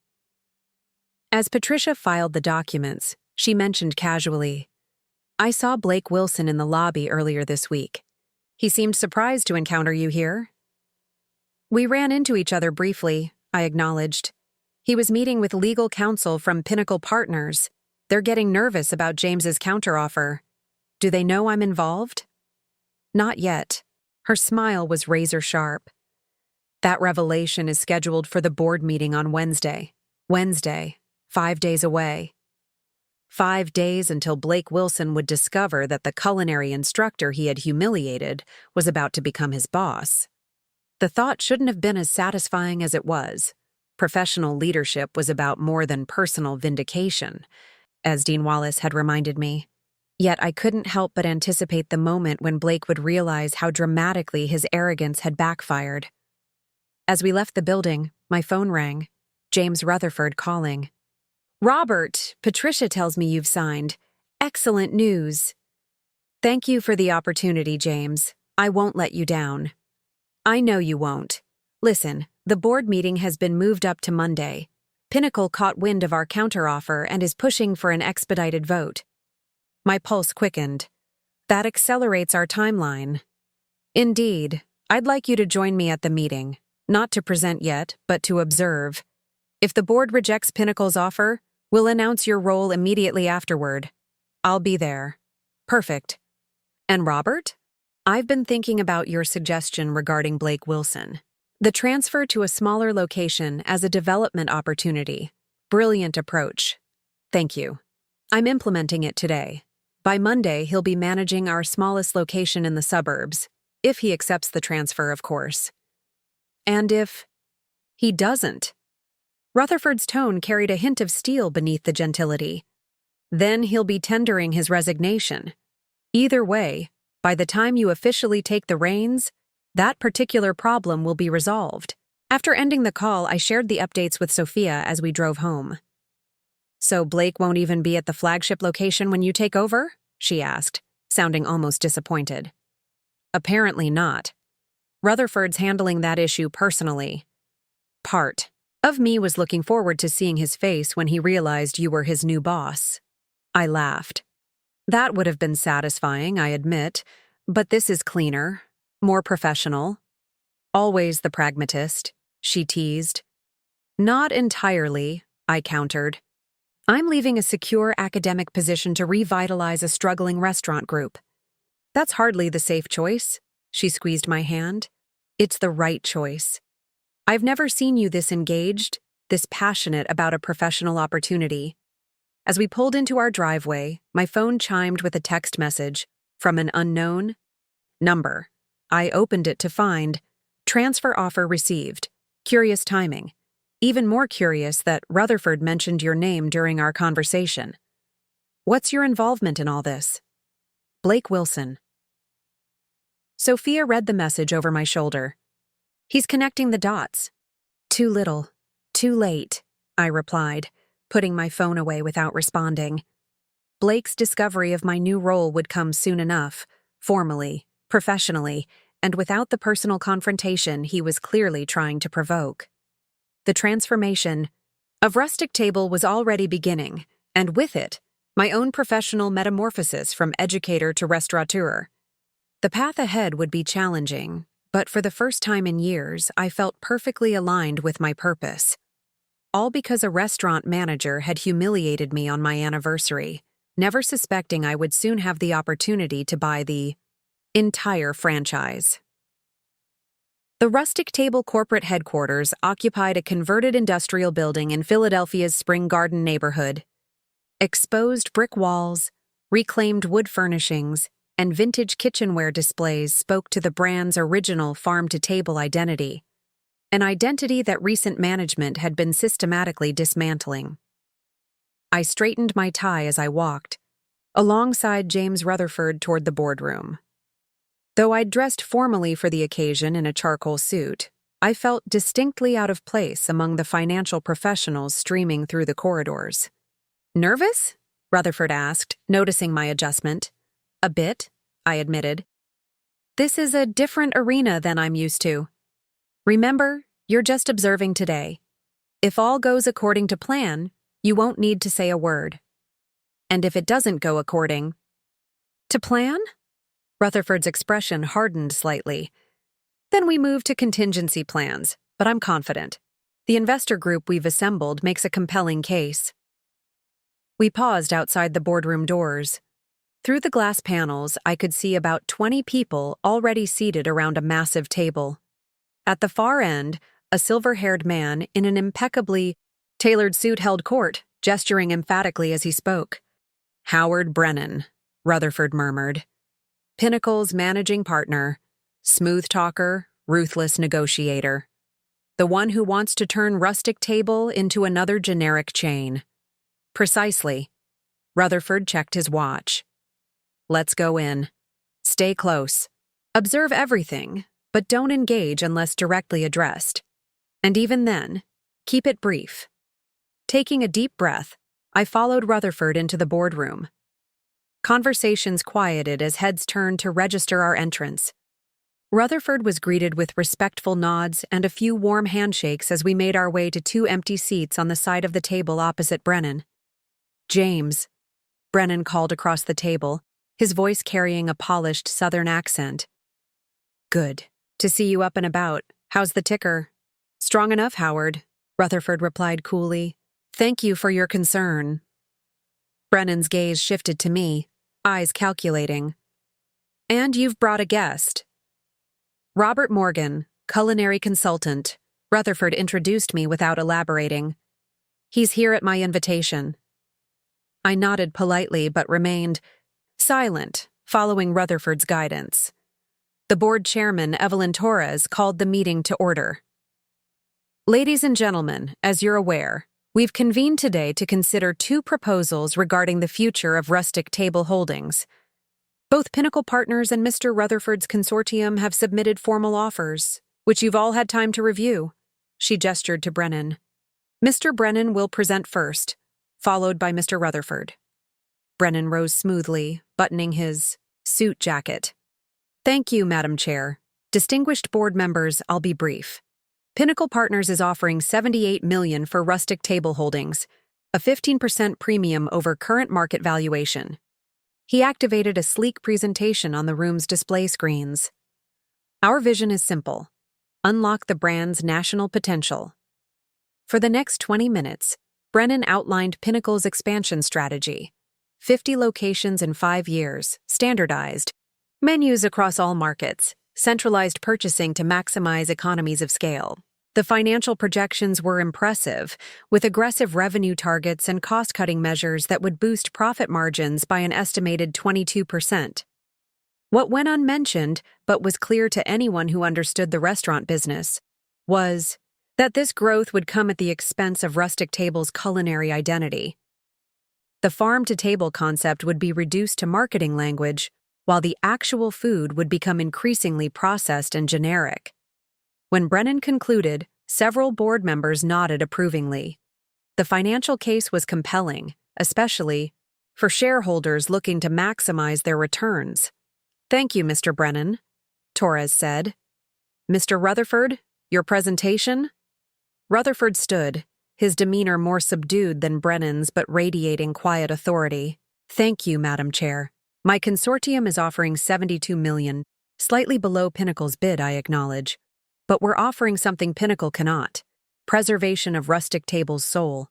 [SPEAKER 1] As Patricia filed the documents, she mentioned casually, I saw Blake Wilson in the lobby earlier this week. He seemed surprised to encounter you here. We ran into each other briefly, I acknowledged. He was meeting with legal counsel from Pinnacle Partners. They're getting nervous about James's counteroffer. Do they know I'm involved? Not yet. Her smile was razor sharp. That revelation is scheduled for the board meeting on Wednesday. Wednesday, 5 days away. 5 days until Blake Wilson would discover that the culinary instructor he had humiliated was about to become his boss. The thought shouldn't have been as satisfying as it was. Professional leadership was about more than personal vindication, as Dean Wallace had reminded me. Yet I couldn't help but anticipate the moment when Blake would realize how dramatically his arrogance had backfired. As we left the building, my phone rang. James Rutherford calling. Robert, Patricia tells me you've signed. Excellent news. Thank you for the opportunity, James. I won't let you down. I know you won't. Listen, the board meeting has been moved up to Monday. Pinnacle caught wind of our counteroffer and is pushing for an expedited vote. My pulse quickened. That accelerates our timeline. Indeed, I'd like you to join me at the meeting, not to present yet, but to observe. If the board rejects Pinnacle's offer, we'll announce your role immediately afterward. I'll be there. Perfect. And Robert? I've been thinking about your suggestion regarding Blake Wilson. The transfer to a smaller location as a development opportunity. Brilliant approach. Thank you. I'm implementing it today. By Monday, he'll be managing our smallest location in the suburbs, if he accepts the transfer, of course. And if he doesn't? Rutherford's tone carried a hint of steel beneath the gentility. Then he'll be tendering his resignation. Either way, by the time you officially take the reins, that particular problem will be resolved. After ending the call, I shared the updates with Sophia as we drove home. So Blake won't even be at the flagship location when you take over? She asked, sounding almost disappointed. Apparently not. Rutherford's handling that issue personally. Part of me was looking forward to seeing his face when he realized you were his new boss. I laughed. That would have been satisfying, I admit, but this is cleaner, more professional. Always the pragmatist, she teased. Not entirely, I countered. I'm leaving a secure academic position to revitalize a struggling restaurant group. That's hardly the safe choice, she squeezed my hand. It's the right choice. I've never seen you this engaged, this passionate about a professional opportunity. As we pulled into our driveway, my phone chimed with a text message from an unknown number. I opened it to find, transfer offer received. Curious timing. Even more curious that Rutherford mentioned your name during our conversation. What's your involvement in all this? Blake Wilson. Sophia read the message over my shoulder. He's connecting the dots. Too little, too late, I replied, putting my phone away without responding. Blake's discovery of my new role would come soon enough, formally, professionally, and without the personal confrontation he was clearly trying to provoke. The transformation of Rustic Table was already beginning, and with it, my own professional metamorphosis from educator to restaurateur. The path ahead would be challenging, but for the first time in years, I felt perfectly aligned with my purpose. All because a restaurant manager had humiliated me on my anniversary, never suspecting I would soon have the opportunity to buy the entire franchise. The Rustic Table corporate headquarters occupied a converted industrial building in Philadelphia's Spring Garden neighborhood. Exposed brick walls, reclaimed wood furnishings, and vintage kitchenware displays spoke to the brand's original farm-to-table identity, an identity that recent management had been systematically dismantling. I straightened my tie as I walked, alongside James Rutherford toward the boardroom. Though I'd dressed formally for the occasion in a charcoal suit, I felt distinctly out of place among the financial professionals streaming through the corridors. Nervous? Rutherford asked, noticing my adjustment. A bit, I admitted. This is a different arena than I'm used to. Remember, you're just observing today. If all goes according to plan, you won't need to say a word. And if it doesn't go according to plan? Rutherford's expression hardened slightly. Then we move to contingency plans, but I'm confident. The investor group we've assembled makes a compelling case. We paused outside the boardroom doors. Through the glass panels, I could see about 20 people already seated around a massive table. At the far end, a silver-haired man in an impeccably tailored suit held court, gesturing emphatically as he spoke. Howard Brennan, Rutherford murmured. Pinnacle's managing partner, smooth talker, ruthless negotiator. The one who wants to turn Rustic Table into another generic chain. Precisely. Rutherford checked his watch. Let's go in. Stay close. Observe everything, but don't engage unless directly addressed. And even then, keep it brief. Taking a deep breath, I followed Rutherford into the boardroom. Conversations quieted as heads turned to register our entrance. Rutherford was greeted with respectful nods and a few warm handshakes as we made our way to two empty seats on the side of the table opposite Brennan. "James," Brennan called across the table, his voice carrying a polished Southern accent. "Good. To see you up and about. How's the ticker?" "Strong enough, Howard," Rutherford replied coolly. "Thank you for your concern." Brennan's gaze shifted to me, eyes calculating. "And you've brought a guest." "Robert Morgan, culinary consultant," Rutherford introduced me without elaborating. "He's here at my invitation." I nodded politely but remained silent, following Rutherford's guidance. The board chairman, Evelyn Torres, called the meeting to order. "Ladies and gentlemen, as you're aware, we've convened today to consider two proposals regarding the future of Rustic Table Holdings. Both Pinnacle Partners and Mr. Rutherford's consortium have submitted formal offers, which you've all had time to review." She gestured to Brennan. "Mr. Brennan will present first, followed by Mr. Rutherford." Brennan rose smoothly, buttoning his suit jacket. "Thank you, Madam Chair. Distinguished board members, I'll be brief. Pinnacle Partners is offering $78 million for Rustic Table Holdings, a 15% premium over current market valuation. He activated a sleek presentation on the room's display screens. "Our vision is simple: unlock the brand's national potential." For the next 20 minutes, Brennan outlined Pinnacle's expansion strategy: 50 locations in 5 years, standardized menus across all markets, centralized purchasing to maximize economies of scale. The financial projections were impressive, with aggressive revenue targets and cost-cutting measures that would boost profit margins by an estimated 22%. What went unmentioned, but was clear to anyone who understood the restaurant business, was that this growth would come at the expense of Rustic Table's culinary identity. The farm-to-table concept would be reduced to marketing language, while the actual food would become increasingly processed and generic. When Brennan concluded, several board members nodded approvingly. The financial case was compelling, especially for shareholders looking to maximize their returns. "Thank you, Mr. Brennan," Torres said. "Mr. Rutherford, your presentation?" Rutherford stood, his demeanor more subdued than Brennan's but radiating quiet authority. "Thank you, Madam Chair. My consortium is offering $72 million, slightly below Pinnacle's bid, I acknowledge. But we're offering something Pinnacle cannot: preservation of Rustic Table's soul."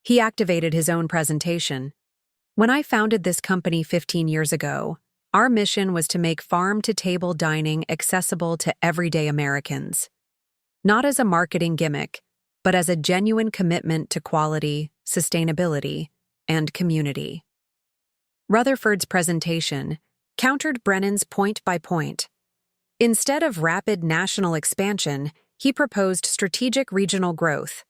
[SPEAKER 1] He activated his own presentation. "When I founded this company 15 years ago, our mission was to make farm-to-table dining accessible to everyday Americans. Not as a marketing gimmick, but as a genuine commitment to quality, sustainability, and community." Rutherford's presentation countered Brennan's point by point. Instead of rapid national expansion, he proposed strategic regional growth.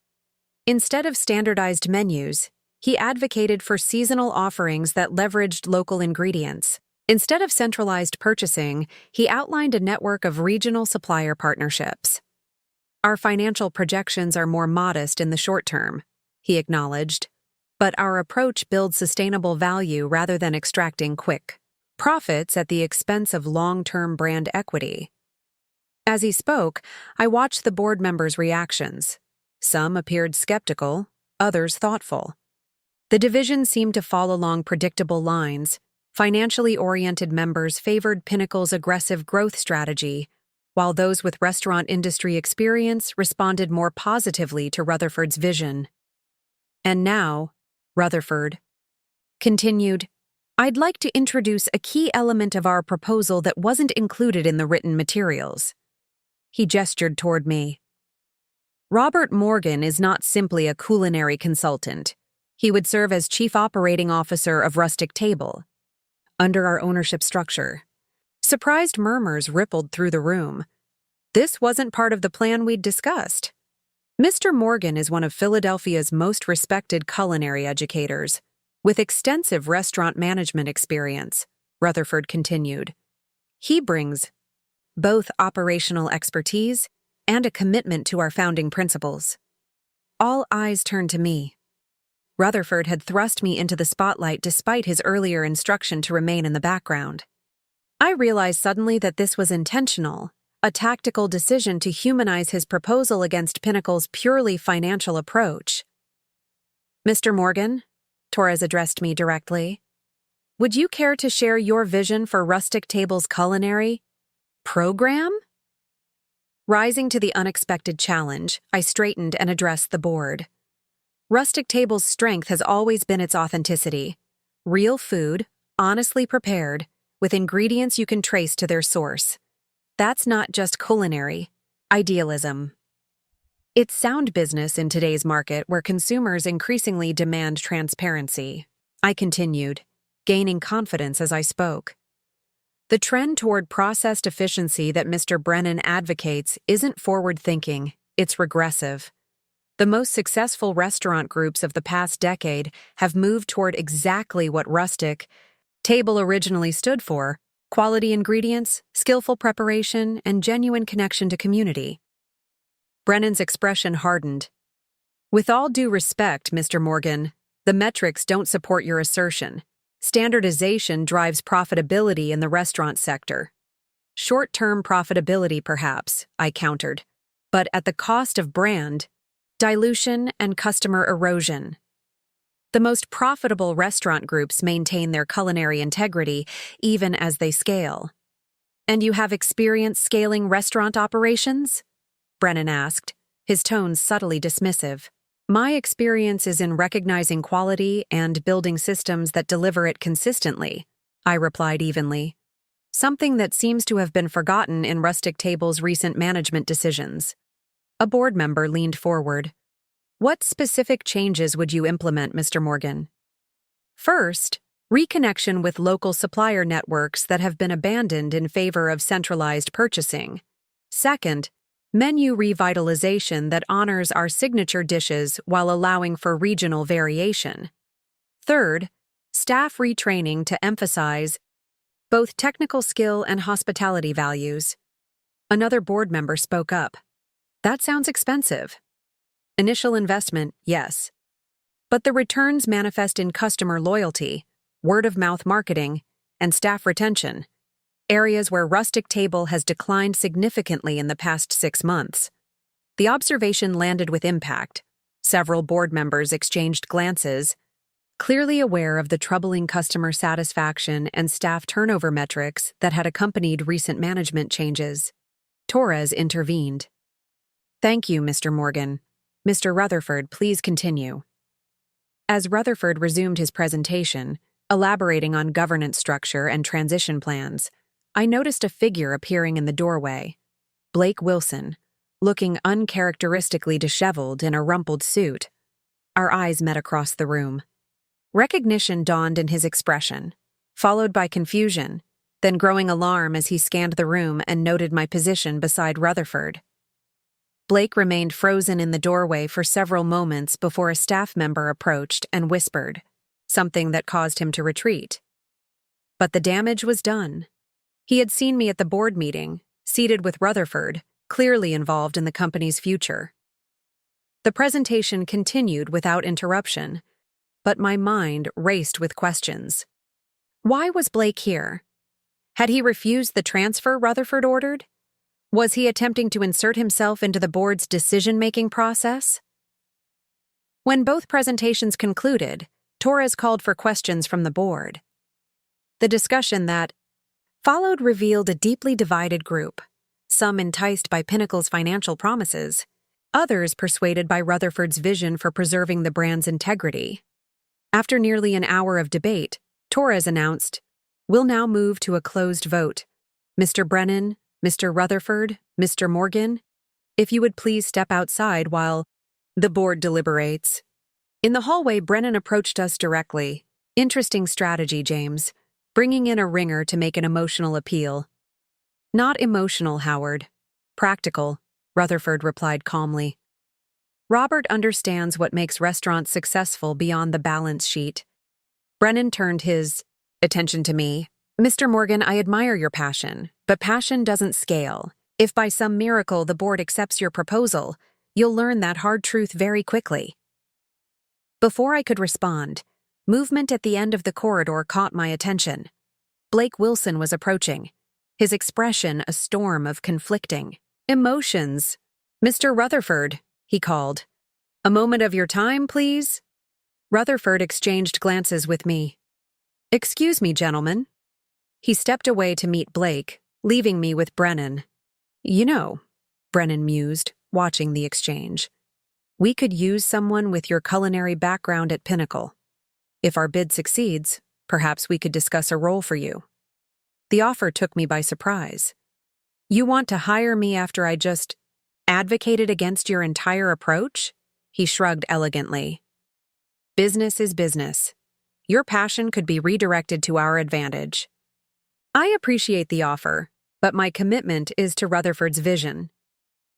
[SPEAKER 1] Instead of standardized menus, he advocated for seasonal offerings that leveraged local ingredients. Instead of centralized purchasing, he outlined a network of regional supplier partnerships. "Our financial projections are more modest in the short term," he acknowledged, "but our approach builds sustainable value rather than extracting quick profits at the expense of long-term brand equity." As he spoke, I watched the board members' reactions. Some appeared skeptical, others thoughtful. The division seemed to fall along predictable lines. Financially oriented members favored Pinnacle's aggressive growth strategy, while those with restaurant industry experience responded more positively to Rutherford's vision. "And now," Rutherford continued, "I'd like to introduce a key element of our proposal that wasn't included in the written materials." He gestured toward me. "Robert Morgan is not simply a culinary consultant. He would serve as Chief Operating Officer of Rustic Table, under our ownership structure." Surprised murmurs rippled through the room. This wasn't part of the plan we'd discussed. "Mr. Morgan is one of Philadelphia's most respected culinary educators, with extensive restaurant management experience," Rutherford continued. "He brings both operational expertise and a commitment to our founding principles." All eyes turned to me. Rutherford had thrust me into the spotlight despite his earlier instruction to remain in the background. I realized suddenly that this was intentional, a tactical decision to humanize his proposal against Pinnacle's purely financial approach. Mr. Morgan, Torres addressed me directly, would you care to share your vision for Rustic Table's culinary program? Rising to the unexpected challenge, I straightened and addressed the board. Rustic Table's strength has always been its authenticity. Real food, honestly prepared, with ingredients you can trace to their source. That's not just culinary idealism. It's sound business in today's market where consumers increasingly demand transparency. I continued, gaining confidence as I spoke. The trend toward processed efficiency that Mr. Brennan advocates isn't forward-thinking, it's regressive. The most successful restaurant groups of the past decade have moved toward exactly what Rustic Table originally stood for: quality ingredients, skillful preparation, and genuine connection to community. Brennan's expression hardened. With all due respect, Mr. Morgan, the metrics don't support your assertion. Standardization drives profitability in the restaurant sector. Short-term profitability, perhaps, I countered, but at the cost of brand dilution and customer erosion. The most profitable restaurant groups maintain their culinary integrity even as they scale. And you have experience scaling restaurant operations? Brennan asked, his tone subtly dismissive. My experience is in recognizing quality and building systems that deliver it consistently, I replied evenly. Something that seems to have been forgotten in Rustic Table's recent management decisions. A board member leaned forward. What specific changes would you implement, Mr. Morgan? First, reconnection with local supplier networks that have been abandoned in favor of centralized purchasing. Second, menu revitalization that honors our signature dishes while allowing for regional variation. Third, staff retraining to emphasize both technical skill and hospitality values. Another board member spoke up. That sounds expensive. Initial investment, yes. But the returns manifest in customer loyalty, word-of-mouth marketing, and staff retention, areas where Rustic Table has declined significantly in the past 6 months. The observation landed with impact. Several board members exchanged glances, clearly aware of the troubling customer satisfaction and staff turnover metrics that had accompanied recent management changes. Torres intervened. Thank you, Mr. Morgan. Mr. Rutherford, please continue. As Rutherford resumed his presentation, elaborating on governance structure and transition plans, I noticed a figure appearing in the doorway. Blake Wilson, looking uncharacteristically disheveled in a rumpled suit. Our eyes met across the room. Recognition dawned in his expression, followed by confusion, then growing alarm as he scanned the room and noted my position beside Rutherford. Blake remained frozen in the doorway for several moments before a staff member approached and whispered, something that caused him to retreat. But the damage was done. He had seen me at the board meeting, seated with Rutherford, clearly involved in the company's future. The presentation continued without interruption, but my mind raced with questions. Why was Blake here? Had he refused the transfer Rutherford ordered? Was he attempting to insert himself into the board's decision-making process? When both presentations concluded, Torres called for questions from the board. The discussion that followed revealed a deeply divided group, some enticed by Pinnacle's financial promises, others persuaded by Rutherford's vision for preserving the brand's integrity. After nearly an hour of debate, Torres announced, "We'll now move to a closed vote. Mr. Brennan, Mr. Rutherford, Mr. Morgan, if you would please step outside while the board deliberates." In the hallway, Brennan approached us directly. Interesting strategy, James. Bringing in a ringer to make an emotional appeal. Not emotional, Howard. Practical, Rutherford replied calmly. Robert understands what makes restaurants successful beyond the balance sheet. Brennan turned his attention to me. Mr. Morgan, I admire your passion, but passion doesn't scale. If by some miracle the board accepts your proposal, you'll learn that hard truth very quickly. Before I could respond, movement at the end of the corridor caught my attention. Blake Wilson was approaching, his expression a storm of conflicting emotions. "Mr. Rutherford," he called. "A moment of your time, please?" Rutherford exchanged glances with me. "Excuse me, gentlemen." He stepped away to meet Blake, leaving me with Brennan. "You know," Brennan mused, watching the exchange, "we could use someone with your culinary background at Pinnacle. If our bid succeeds, perhaps we could discuss a role for you." The offer took me by surprise. "You want to hire me after I just advocated against your entire approach?" He shrugged elegantly. "Business is business. Your passion could be redirected to our advantage. I appreciate the offer, but my commitment is to Rutherford's vision."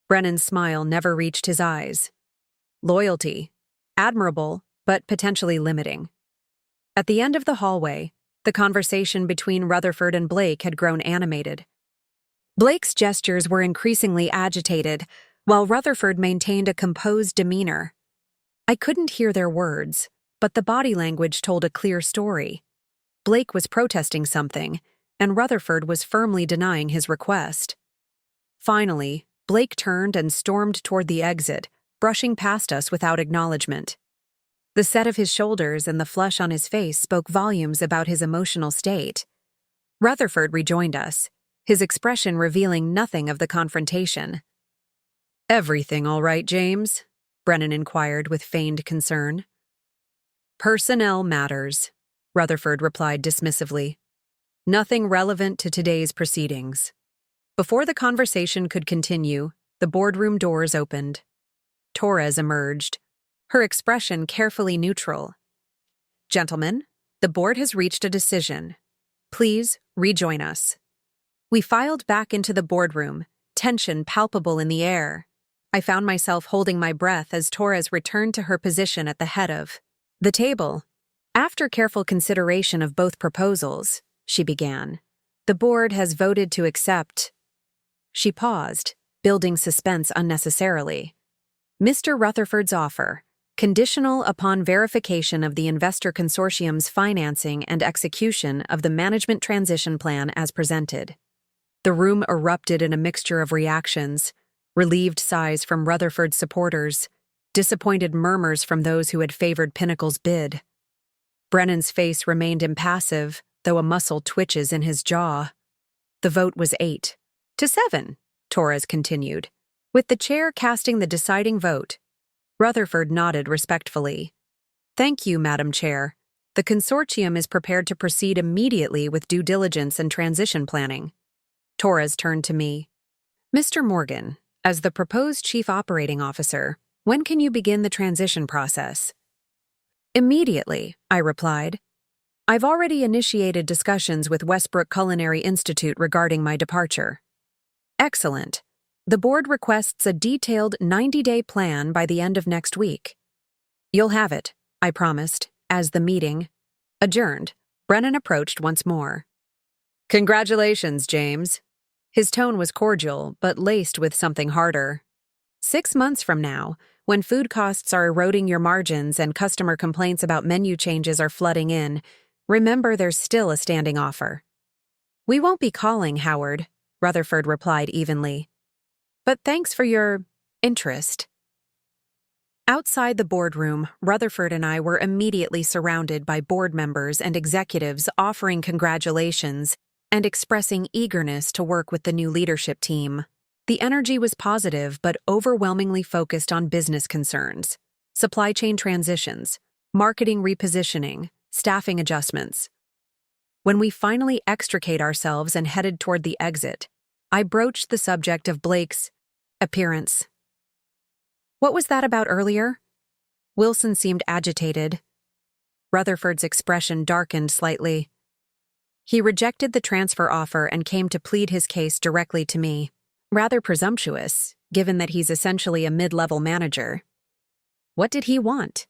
[SPEAKER 1] Brennan's smile never reached his eyes. Loyalty, admirable, but potentially limiting. At the end of the hallway, the conversation between Rutherford and Blake had grown animated. Blake's gestures were increasingly agitated, while Rutherford maintained a composed demeanor. I couldn't hear their words, but the body language told a clear story. Blake was protesting something, and Rutherford was firmly denying his request. Finally, Blake turned and stormed toward the exit, brushing past us without acknowledgement. The set of his shoulders and the flush on his face spoke volumes about his emotional state. Rutherford rejoined us, his expression revealing nothing of the confrontation. "Everything all right, James?" Brennan inquired with feigned concern. "Personnel matters," Rutherford replied dismissively. "Nothing relevant to today's proceedings." Before the conversation could continue, the boardroom doors opened. Torres emerged, her expression carefully neutral. "Gentlemen, the board has reached a decision. Please rejoin us." We filed back into the boardroom, tension palpable in the air. I found myself holding my breath as Torres returned to her position at the head of the table. "After careful consideration of both proposals," she began, "the board has voted to accept—" She paused, building suspense unnecessarily. "Mr. Rutherford's offer, conditional upon verification of the investor consortium's financing and execution of the management transition plan as presented." The room erupted in a mixture of reactions, relieved sighs from Rutherford's supporters, disappointed murmurs from those who had favored Pinnacle's bid. Brennan's face remained impassive, though a muscle twitches in his jaw. The vote was 8-7, Torres continued, with the chair casting the deciding vote. Rutherford nodded respectfully. "Thank you, Madam Chair. The consortium is prepared to proceed immediately with due diligence and transition planning." Torres turned to me. "Mr. Morgan, as the proposed Chief Operating Officer, when can you begin the transition process?" "Immediately," I replied. "I've already initiated discussions with Westbrook Culinary Institute regarding my departure." "Excellent. The board requests a detailed 90-day plan by the end of next week." "You'll have it," I promised, as the meeting adjourned. Brennan approached once more. "Congratulations, James." His tone was cordial, but laced with something harder. 6 months from now, when food costs are eroding your margins and customer complaints about menu changes are flooding in, remember there's still a standing offer." "We won't be calling, Howard," Rutherford replied evenly. "But thanks for your interest." Outside the boardroom, Rutherford and I were immediately surrounded by board members and executives offering congratulations and expressing eagerness to work with the new leadership team. The energy was positive but overwhelmingly focused on business concerns, supply chain transitions, marketing repositioning, staffing adjustments. When we finally extricate ourselves and headed toward the exit, I broached the subject of Blake's appearance. "What was that about earlier?" Wilson seemed agitated. Rutherford's expression darkened slightly. "He rejected the transfer offer and came to plead his case directly to me. Rather presumptuous, given that he's essentially a mid-level manager." "What did he want?"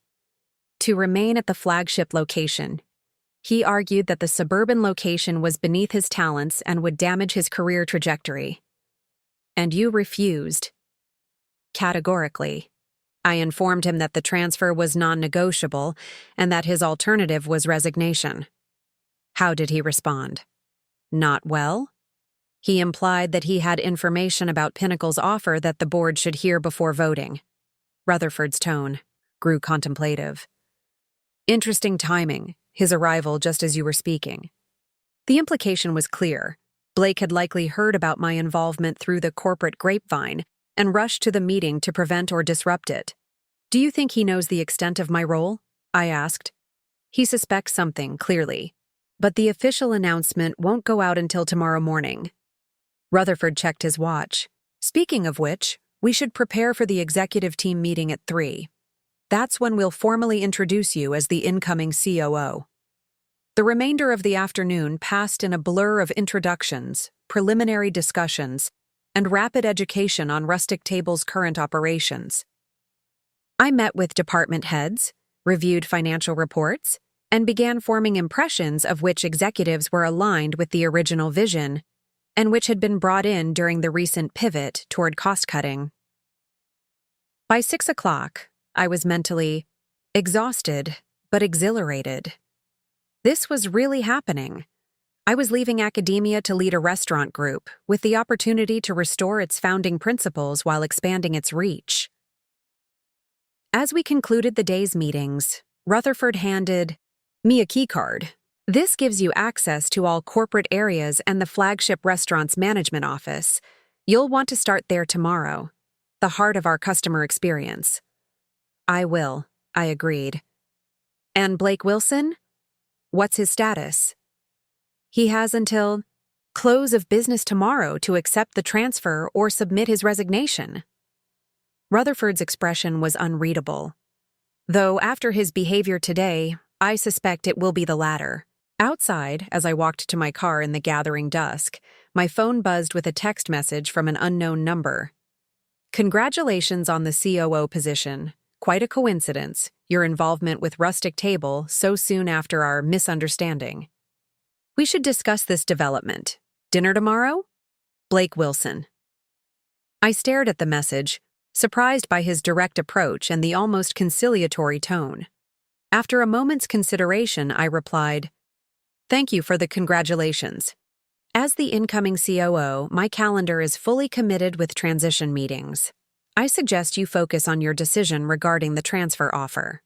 [SPEAKER 1] "To remain at the flagship location. He argued that the suburban location was beneath his talents and would damage his career trajectory." "And you refused?" "Categorically. I informed him that the transfer was non-negotiable and that his alternative was resignation." "How did he respond?" Not well? He implied that he had information about Pinnacle's offer that the board should hear before voting. Rutherford's tone grew contemplative. Interesting timing, his arrival just as you were speaking. The implication was clear. Blake had likely heard about my involvement through the corporate grapevine and rushed to the meeting to prevent or disrupt it. Do you think he knows the extent of my role? I asked. He suspects something, clearly. But the official announcement won't go out until tomorrow morning. Rutherford checked his watch. Speaking of which, we should prepare for the executive team meeting at 3. That's when we'll formally introduce you as the incoming COO. The remainder of the afternoon passed in a blur of introductions, preliminary discussions, and rapid education on Rustic Table's current operations. I met with department heads, reviewed financial reports, and began forming impressions of which executives were aligned with the original vision and which had been brought in during the recent pivot toward cost-cutting. By 6 o'clock, I was mentally exhausted but exhilarated. This was really happening. I was leaving academia to lead a restaurant group with the opportunity to restore its founding principles while expanding its reach. As we concluded the day's meetings, Rutherford handed me a keycard. This gives you access to all corporate areas and the flagship restaurant's management office. You'll want to start there tomorrow, the heart of our customer experience. I will, I agreed. And Blake Wilson? What's his status? He has until close of business tomorrow to accept the transfer or submit his resignation. Rutherford's expression was unreadable. Though after his behavior today, I suspect it will be the latter. Outside, as I walked to my car in the gathering dusk, my phone buzzed with a text message from an unknown number. Congratulations on the COO position. Quite a coincidence, your involvement with Rustic Table so soon after our misunderstanding. We should discuss this development. Dinner tomorrow? Blake Wilson. I stared at the message, surprised by his direct approach and the almost conciliatory tone. After a moment's consideration, I replied, Thank you for the congratulations. As the incoming COO, my calendar is fully committed with transition meetings. I suggest you focus on your decision regarding the transfer offer.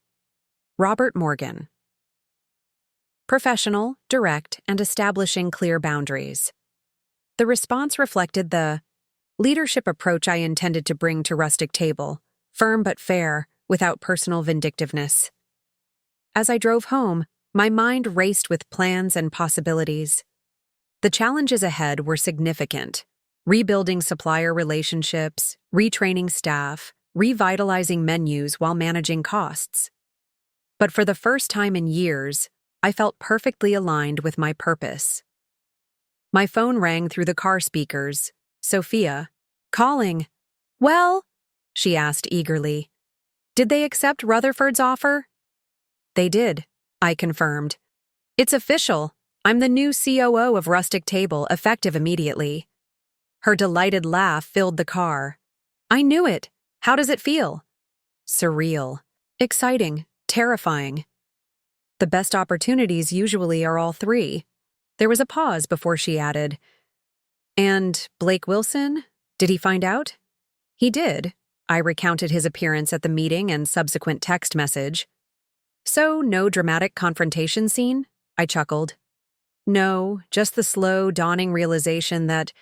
[SPEAKER 1] Robert Morgan. Professional, direct, and establishing clear boundaries. The response reflected the leadership approach I intended to bring to Rustic Table, firm but fair, without personal vindictiveness. As I drove home, my mind raced with plans and possibilities. The challenges ahead were significant. Rebuilding supplier relationships, retraining staff, revitalizing menus while managing costs. But for the first time in years, I felt perfectly aligned with my purpose. My phone rang through the car speakers. Sophia, calling. Well, she asked eagerly, did they accept Rutherford's offer? They did, I confirmed. It's official. I'm the new COO of Rustic Table, effective immediately. Her delighted laugh filled the car. I knew it. How does it feel? Surreal. Exciting. Terrifying. The best opportunities usually are all three. There was a pause before she added, And Blake Wilson? Did he find out? He did. I recounted his appearance at the meeting and subsequent text message. So, no dramatic confrontation scene? I chuckled. No, just the slow, dawning realization that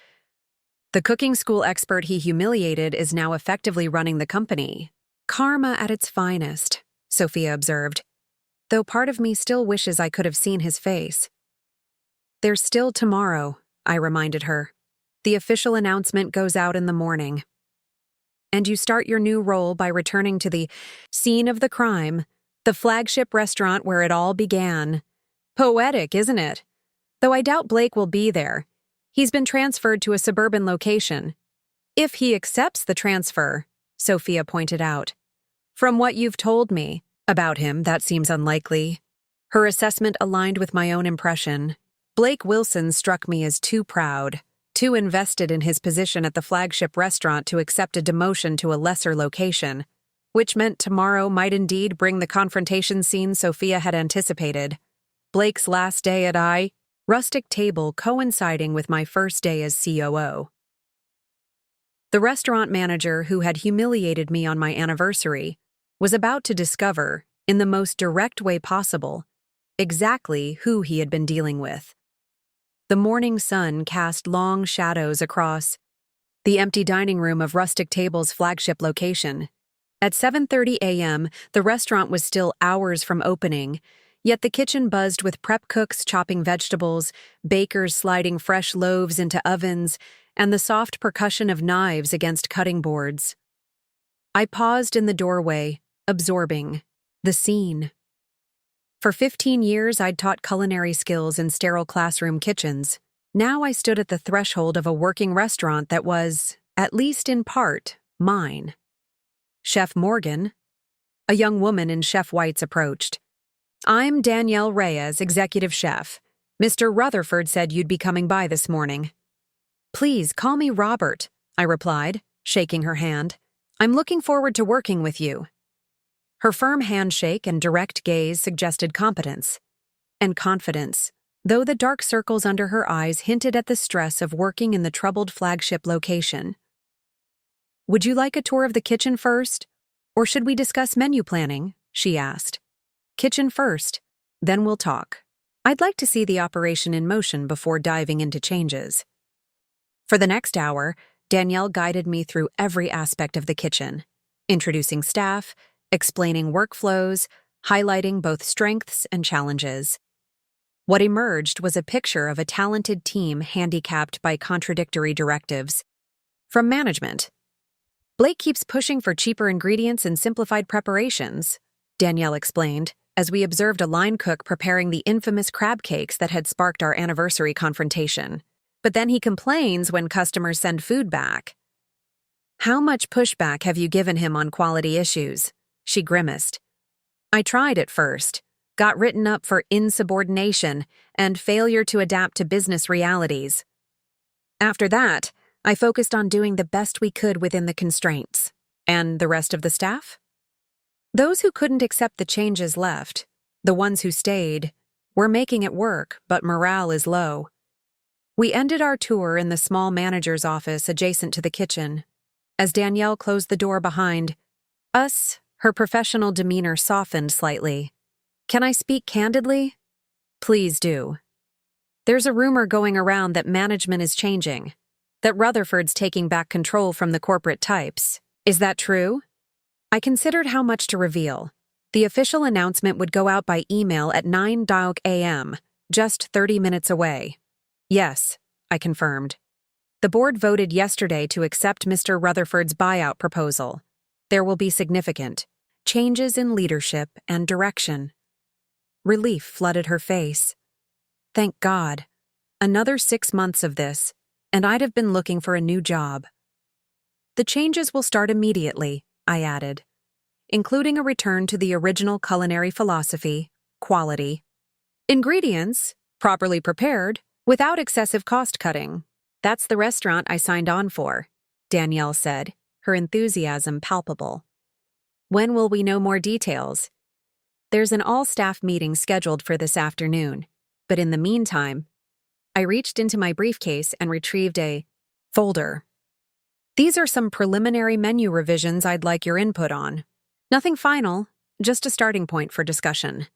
[SPEAKER 1] the cooking school expert he humiliated is now effectively running the company. Karma at its finest, Sophia observed, though part of me still wishes I could have seen his face. There's still tomorrow, I reminded her. The official announcement goes out in the morning. And you start your new role by returning to the scene of the crime, the flagship restaurant where it all began. Poetic, isn't it? Though I doubt Blake will be there. He's been transferred to a suburban location. If he accepts the transfer, Sophia pointed out. From what you've told me about him, that seems unlikely. Her assessment aligned with my own impression. Blake Wilson struck me as too proud, too invested in his position at the flagship restaurant to accept a demotion to a lesser location, which meant tomorrow might indeed bring the confrontation scene Sophia had anticipated. Blake's last day at rustic table coinciding with my first day as COO. The restaurant manager who had humiliated me on my anniversary was about to discover, in the most direct way possible, exactly who he had been dealing with. The morning sun cast long shadows across the empty dining room of Rustic Table's flagship location. At 7:30 a.m., the restaurant was still hours from opening, yet the kitchen buzzed with prep cooks chopping vegetables, bakers sliding fresh loaves into ovens, and the soft percussion of knives against cutting boards. I paused in the doorway, absorbing the scene. For 15 years, I'd taught culinary skills in sterile classroom kitchens. Now I stood at the threshold of a working restaurant that was, at least in part, mine. Chef Morgan, a young woman in Chef White's, approached. "I'm Danielle Reyes, executive chef. Mr. Rutherford said you'd be coming by this morning." "Please, call me Robert," I replied, shaking her hand. "I'm looking forward to working with you." Her firm handshake and direct gaze suggested competence and confidence, though the dark circles under her eyes hinted at the stress of working in the troubled flagship location. "Would you like a tour of the kitchen first? Or should we discuss menu planning?" she asked. "Kitchen first, then we'll talk. I'd like to see the operation in motion before diving into changes." For the next hour, Danielle guided me through every aspect of the kitchen, introducing staff, explaining workflows, highlighting both strengths and challenges. What emerged was a picture of a talented team handicapped by contradictory directives. From management, "Blake keeps pushing for cheaper ingredients and simplified preparations," Danielle explained, as we observed a line cook preparing the infamous crab cakes that had sparked our anniversary confrontation. "But then he complains when customers send food back." "How much pushback have you given him on quality issues?" she grimaced. "I tried at first, got written up for insubordination and failure to adapt to business realities. After that, I focused on doing the best we could within the constraints." "And the rest of the staff?" "Those who couldn't accept the changes left. The ones who stayed, we're making it work, but morale is low." We ended our tour in the small manager's office adjacent to the kitchen. As Danielle closed the door behind us, her professional demeanor softened slightly. "Can I speak candidly?" "Please do." "There's a rumor going around that management is changing, that Rutherford's taking back control from the corporate types. Is that true?" I considered how much to reveal. The official announcement would go out by email at 9 a.m., just 30 minutes away. "Yes," I confirmed. "The board voted yesterday to accept Mr. Rutherford's buyout proposal. There will be significant changes in leadership and direction." Relief flooded her face. Thank God. Another 6 months of this, and I'd have been looking for a new job. "The changes will start immediately," I added, "including a return to the original culinary philosophy, quality. Ingredients, properly prepared, without excessive cost-cutting. That's the restaurant I signed on for," Danielle said, her enthusiasm palpable. "When will we know more details?" "There's an all-staff meeting scheduled for this afternoon, but in the meantime," I reached into my briefcase and retrieved a folder. "These are some preliminary menu revisions I'd like your input on. Nothing final, just a starting point for discussion."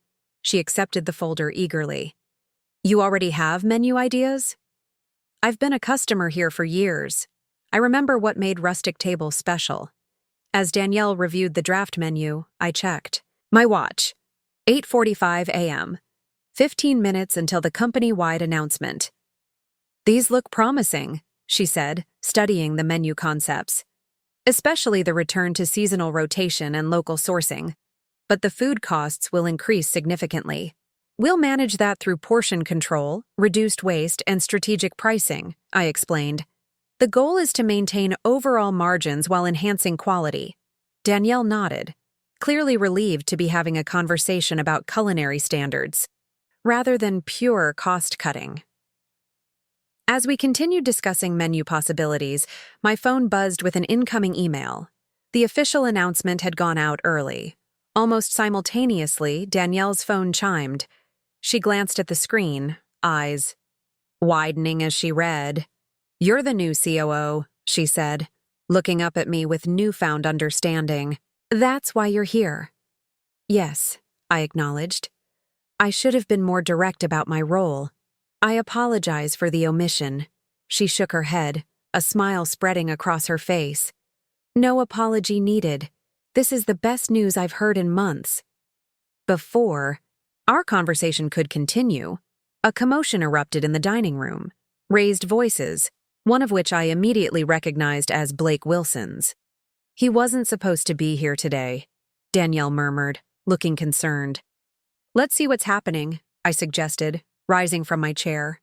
[SPEAKER 1] She accepted the folder eagerly. "You already have menu ideas?" "I've been a customer here for years. I remember what made Rustic Table special." As Danielle reviewed the draft menu, I checked my watch. 8:45 a.m. 15 minutes until the company-wide announcement. "These look promising," she said, studying the menu concepts. "Especially the return to seasonal rotation and local sourcing. But the food costs will increase significantly. We'll manage that through portion control, reduced waste, and strategic pricing," I explained. "The goal is to maintain overall margins while enhancing quality." Danielle nodded, clearly relieved to be having a conversation about culinary standards, rather than pure cost-cutting. As we continued discussing menu possibilities, my phone buzzed with an incoming email. The official announcement had gone out early. Almost simultaneously, Danielle's phone chimed. She glanced at the screen, eyes widening as she read. "You're the new COO," she said, looking up at me with newfound understanding. "That's why you're here." "Yes," I acknowledged. "I should have been more direct about my role. I apologize for the omission." She shook her head, a smile spreading across her face. "No apology needed. This is the best news I've heard in months." Before our conversation could continue, a commotion erupted in the dining room. Raised voices, one of which I immediately recognized as Blake Wilson's. "He wasn't supposed to be here today," Danielle murmured, looking concerned. "Let's see what's happening," I suggested, rising from my chair.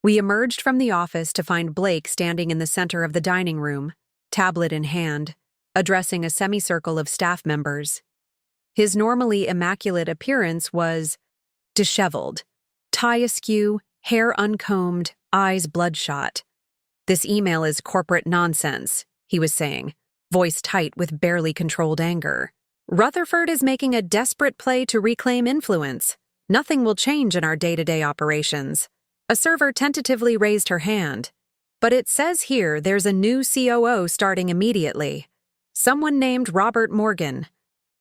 [SPEAKER 1] We emerged from the office to find Blake standing in the center of the dining room, tablet in hand, addressing a semicircle of staff members. His normally immaculate appearance was disheveled, tie askew, hair uncombed, eyes bloodshot. "This email is corporate nonsense," he was saying, voice tight with barely controlled anger. "Rutherford is making a desperate play to reclaim influence. Nothing will change in our day-to-day operations." A server tentatively raised her hand. "But it says here there's a new COO starting immediately. Someone named Robert Morgan."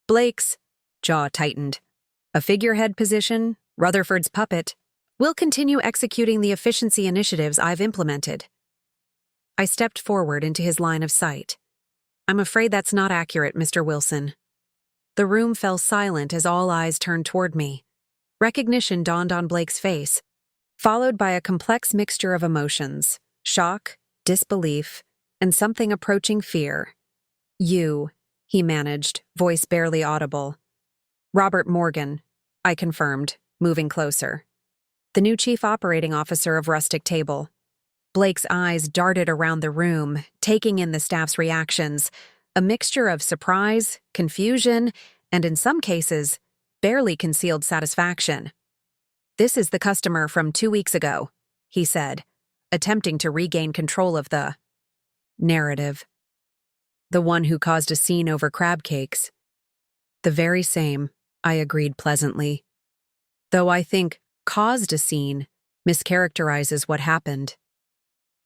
[SPEAKER 1] Blake's jaw tightened. "A figurehead position, Rutherford's puppet. We'll continue executing the efficiency initiatives I've implemented." I stepped forward into his line of sight. "I'm afraid that's not accurate, Mr. Wilson." The room fell silent as all eyes turned toward me. Recognition dawned on Blake's face, followed by a complex mixture of emotions: shock, disbelief, and something approaching fear. "You," he managed, voice barely audible. "Robert Morgan," I confirmed, moving closer. "The new chief operating officer of Rustic Table." Blake's eyes darted around the room, taking in the staff's reactions, a mixture of surprise, confusion, and in some cases, barely concealed satisfaction. "This is the customer from 2 weeks ago," he said, attempting to regain control of the narrative. "The one who caused a scene over crab cakes." "The very same," I agreed pleasantly. "Though I think caused a scene mischaracterizes what happened."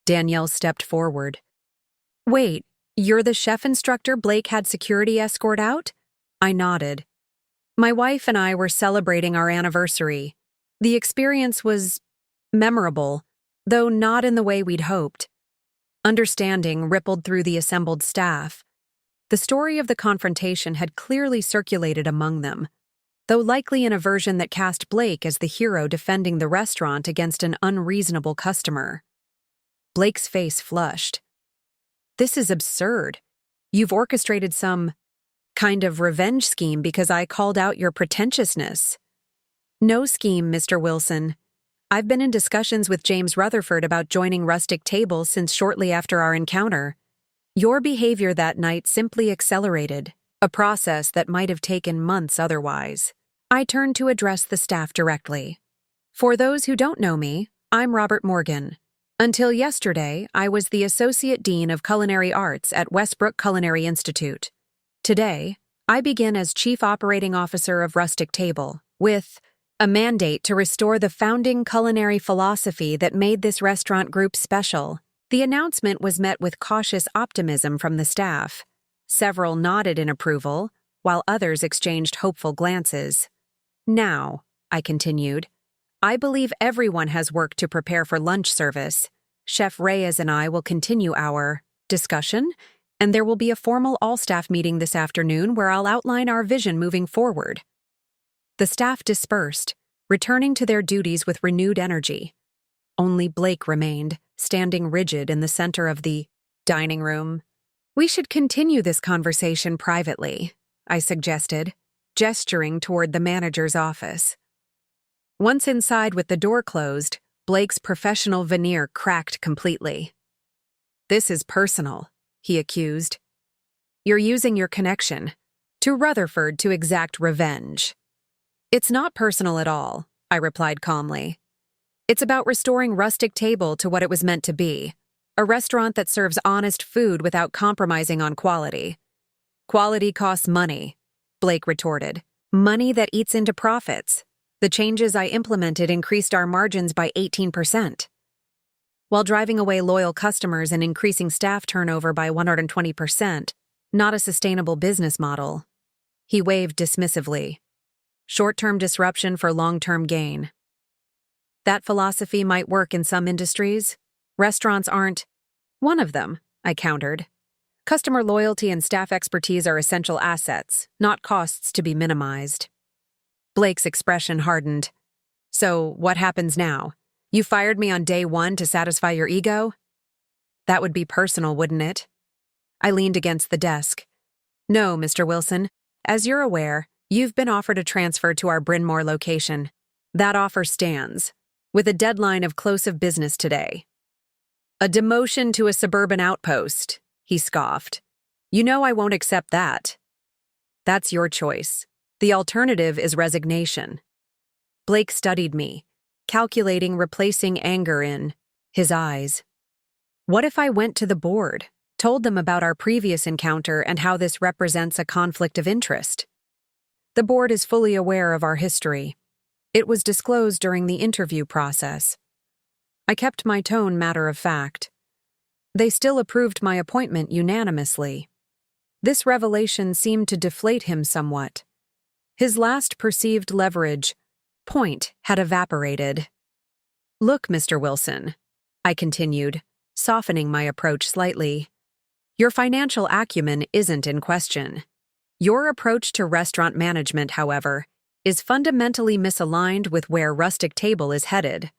[SPEAKER 1] Danielle stepped forward. "Wait, you're the chef instructor Blake had security escort out?" I nodded. "My wife and I were celebrating our anniversary. The experience was memorable, though not in the way we'd hoped." Understanding rippled through the assembled staff. The story of the confrontation had clearly circulated among them, though likely in a version that cast Blake as the hero defending the restaurant against an unreasonable customer. Blake's face flushed. "This is absurd. You've orchestrated some kind of revenge scheme because I called out your pretentiousness." "No scheme, Mr. Wilson. I've been in discussions with James Rutherford about joining Rustic Table since shortly after our encounter. Your behavior that night simply accelerated, a process that might have taken months otherwise." I turned to address the staff directly. "For those who don't know me, I'm Robert Morgan. Until yesterday, I was the Associate Dean of Culinary Arts at Westbrook Culinary Institute. Today, I begin as Chief Operating Officer of Rustic Table, with a mandate to restore the founding culinary philosophy that made this restaurant group special." The announcement was met with cautious optimism from the staff. Several nodded in approval, while others exchanged hopeful glances. "Now," I continued, "I believe everyone has work to prepare for lunch service. Chef Reyes and I will continue our discussion, and there will be a formal all-staff meeting this afternoon where I'll outline our vision moving forward." The staff dispersed, returning to their duties with renewed energy. Only Blake remained, standing rigid in the center of the dining room. "We should continue this conversation privately," I suggested, gesturing toward the manager's office. Once inside with the door closed, Blake's professional veneer cracked completely. "This is personal," he accused. "You're using your connection to Rutherford to exact revenge." "It's not personal at all," I replied calmly. "It's about restoring Rustic Table to what it was meant to be, a restaurant that serves honest food without compromising on quality." "Quality costs money," Blake retorted. "Money that eats into profits. The changes I implemented increased our margins by 18%. while driving away loyal customers and increasing staff turnover by 120%, not a sustainable business model. He waved dismissively. Short-term disruption for long-term gain. That philosophy might work in some industries. Restaurants aren't one of them, I countered. Customer loyalty and staff expertise are essential assets, not costs to be minimized. Blake's expression hardened. So, what happens now? You fired me on day one to satisfy your ego? That would be personal, wouldn't it? I leaned against the desk. No, Mr. Wilson. As you're aware, you've been offered a transfer to our Bryn Mawr location. That offer stands, with a deadline of close of business today. A demotion to a suburban outpost, he scoffed. You know I won't accept that. That's your choice. The alternative is resignation. Blake studied me, calculating replacing anger in his eyes. What if I went to the board, told them about our previous encounter and how this represents a conflict of interest? The board is fully aware of our history. It was disclosed during the interview process. I kept my tone matter of fact. They still approved my appointment unanimously. This revelation seemed to deflate him somewhat. His last perceived leverage point had evaporated. Look, Mr. Wilson, I continued, softening my approach slightly. Your financial acumen isn't in question. Your approach to restaurant management, however, is fundamentally misaligned with where Rustic Table is headed.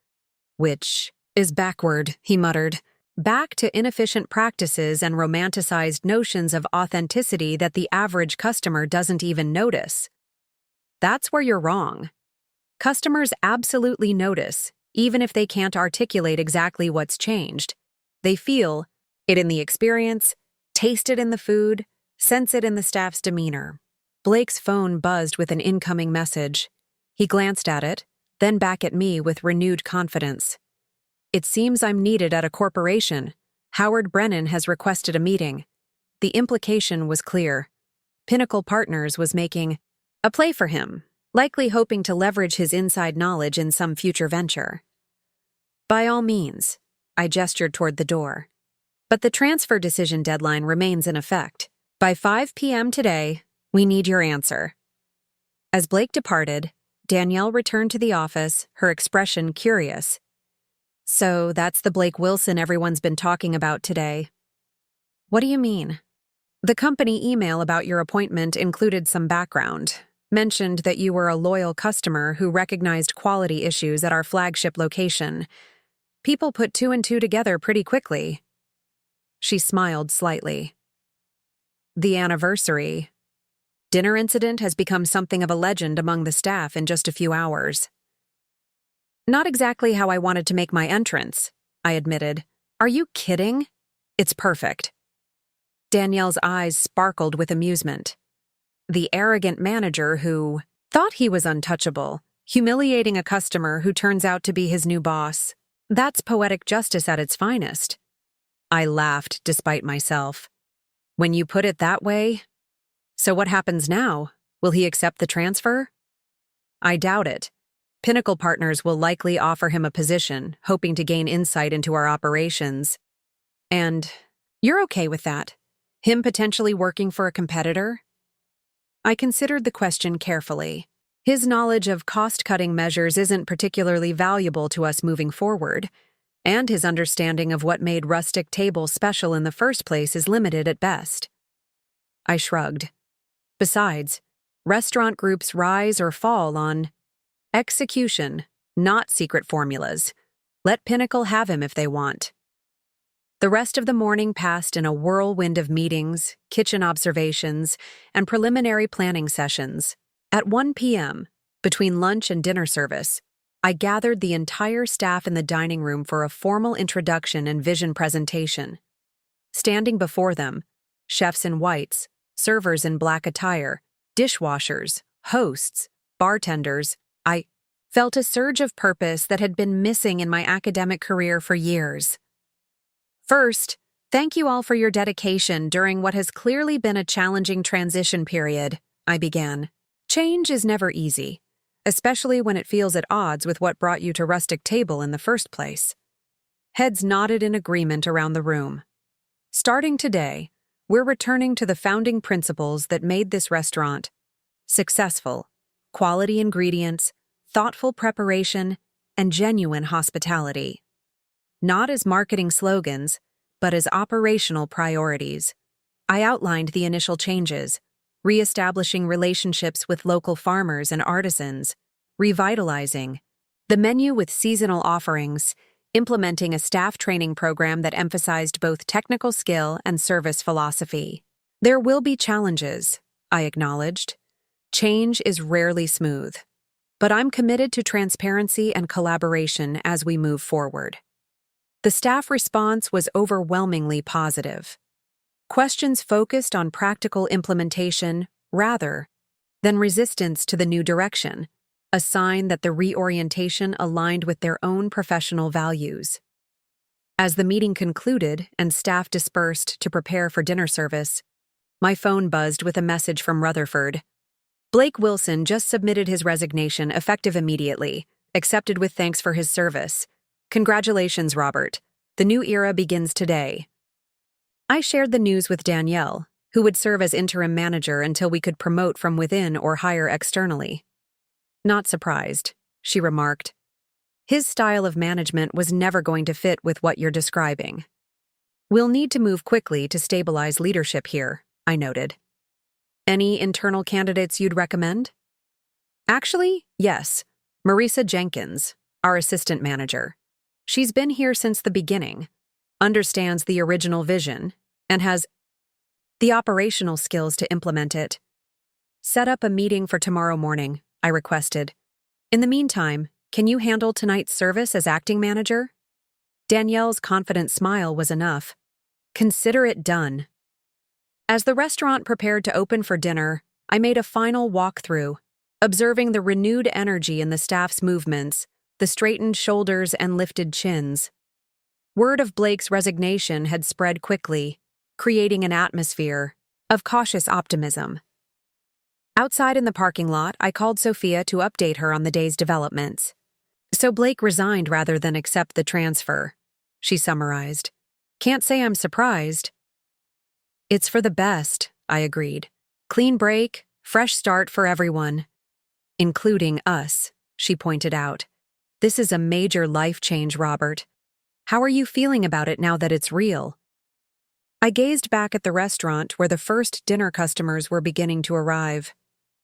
[SPEAKER 1] Which is backward, he muttered, back to inefficient practices and romanticized notions of authenticity that the average customer doesn't even notice. That's where you're wrong. Customers absolutely notice, even if they can't articulate exactly what's changed. They feel it in the experience, taste it in the food, sense it in the staff's demeanor. Blake's phone buzzed with an incoming message. He glanced at it, then back at me with renewed confidence. It seems I'm needed at a corporation. Howard Brennan has requested a meeting. The implication was clear. Pinnacle Partners was making a play for him, likely hoping to leverage his inside knowledge in some future venture. By all means, I gestured toward the door. But the transfer decision deadline remains in effect. By 5 p.m. today, we need your answer. As Blake departed, Danielle returned to the office, her expression curious. So that's the Blake Wilson everyone's been talking about today. What do you mean? The company email about your appointment included some background. Mentioned that you were a loyal customer who recognized quality issues at our flagship location. People put two and two together pretty quickly. She smiled slightly. The anniversary. Dinner incident has become something of a legend among the staff in just a few hours. Not exactly how I wanted to make my entrance, I admitted. Are you kidding? It's perfect. Danielle's eyes sparkled with amusement. The arrogant manager who thought he was untouchable, humiliating a customer who turns out to be his new boss. That's poetic justice at its finest. I laughed despite myself. When you put it that way? So what happens now? Will he accept the transfer? I doubt it. Pinnacle Partners will likely offer him a position, hoping to gain insight into our operations. And you're okay with that? Him potentially working for a competitor? I considered the question carefully. His knowledge of cost-cutting measures isn't particularly valuable to us moving forward, and his understanding of what made Rustic Table special in the first place is limited at best. I shrugged. Besides, restaurant groups rise or fall on execution, not secret formulas. Let Pinnacle have him if they want. The rest of the morning passed in a whirlwind of meetings, kitchen observations, and preliminary planning sessions. At 1 p.m., between lunch and dinner service, I gathered the entire staff in the dining room for a formal introduction and vision presentation. Standing before them, chefs in whites, servers in black attire, dishwashers, hosts, bartenders, I felt a surge of purpose that had been missing in my academic career for years. First, thank you all for your dedication during what has clearly been a challenging transition period, I began. Change is never easy, especially when it feels at odds with what brought you to Rustic Table in the first place. Heads nodded in agreement around the room. Starting today, we're returning to the founding principles that made this restaurant successful: quality ingredients, thoughtful preparation, and genuine hospitality. Not as marketing slogans, but as operational priorities. I outlined the initial changes: re-establishing relationships with local farmers and artisans, revitalizing the menu with seasonal offerings, implementing a staff training program that emphasized both technical skill and service philosophy. There will be challenges, I acknowledged. Change is rarely smooth, but I'm committed to transparency and collaboration as we move forward. The staff response was overwhelmingly positive. Questions focused on practical implementation rather than resistance to the new direction, a sign that the reorientation aligned with their own professional values. As the meeting concluded and staff dispersed to prepare for dinner service, my phone buzzed with a message from Rutherford. Blake Wilson just submitted his resignation, effective immediately, accepted with thanks for his service. Congratulations, Robert. The new era begins today. I shared the news with Danielle, who would serve as interim manager until we could promote from within or hire externally. Not surprised, she remarked. His style of management was never going to fit with what you're describing. We'll need to move quickly to stabilize leadership here, I noted. Any internal candidates you'd recommend? Actually, yes. Marisa Jenkins, our assistant manager. She's been here since the beginning, understands the original vision, and has the operational skills to implement it. Set up a meeting for tomorrow morning, I requested. In the meantime, can you handle tonight's service as acting manager? Danielle's confident smile was enough. Consider it done. As the restaurant prepared to open for dinner, I made a final walkthrough, observing the renewed energy in the staff's movements, the straightened shoulders and lifted chins. Word of Blake's resignation had spread quickly, creating an atmosphere of cautious optimism. Outside in the parking lot, I called Sophia to update her on the day's developments. So Blake resigned rather than accept the transfer, she summarized. Can't say I'm surprised. It's for the best, I agreed. Clean break, fresh start for everyone. Including us, she pointed out. This is a major life change, Robert. How are you feeling about it now that it's real? I gazed back at the restaurant where the first dinner customers were beginning to arrive.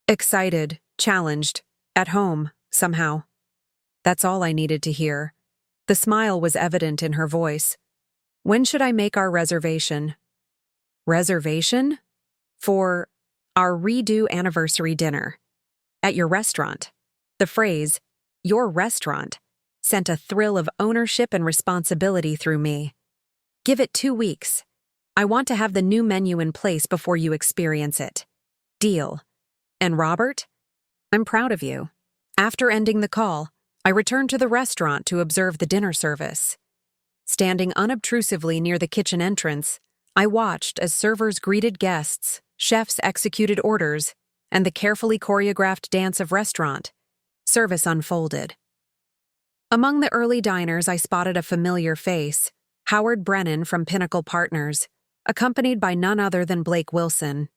[SPEAKER 1] Excited, challenged, at home, somehow. That's all I needed to hear. The smile was evident in her voice. When should I make our reservation? Reservation? For our redo anniversary dinner. At your restaurant. The phrase, your restaurant, sent a thrill of ownership and responsibility through me. Give it 2 weeks. I want to have the new menu in place before you experience it. Deal. And Robert? I'm proud of you. After ending the call, I returned to the restaurant to observe the dinner service. Standing unobtrusively near the kitchen entrance, I watched as servers greeted guests, chefs executed orders, and the carefully choreographed dance of restaurant service unfolded. Among the early diners, I spotted a familiar face, Howard Brennan from Pinnacle Partners, accompanied by none other than Blake Wilson.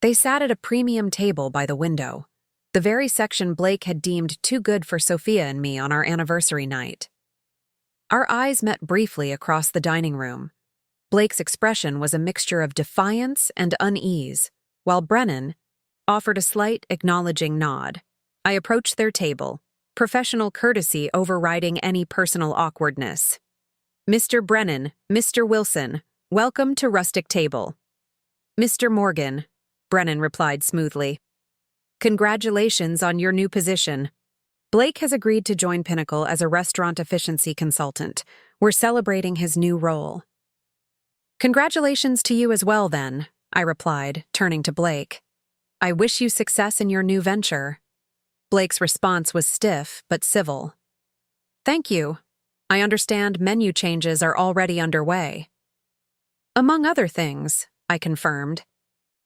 [SPEAKER 1] They sat at a premium table by the window, the very section Blake had deemed too good for Sophia and me on our anniversary night. Our eyes met briefly across the dining room. Blake's expression was a mixture of defiance and unease, while Brennan offered a slight, acknowledging nod. I approached their table, professional courtesy overriding any personal awkwardness. Mr. Brennan, Mr. Wilson, welcome to Rustic Table. Mr. Morgan, Brennan replied smoothly. Congratulations on your new position. Blake has agreed to join Pinnacle as a restaurant efficiency consultant. We're celebrating his new role. Congratulations to you as well, then, I replied, turning to Blake. I wish you success in your new venture. Blake's response was stiff but civil. Thank you. I understand menu changes are already underway. Among other things, I confirmed,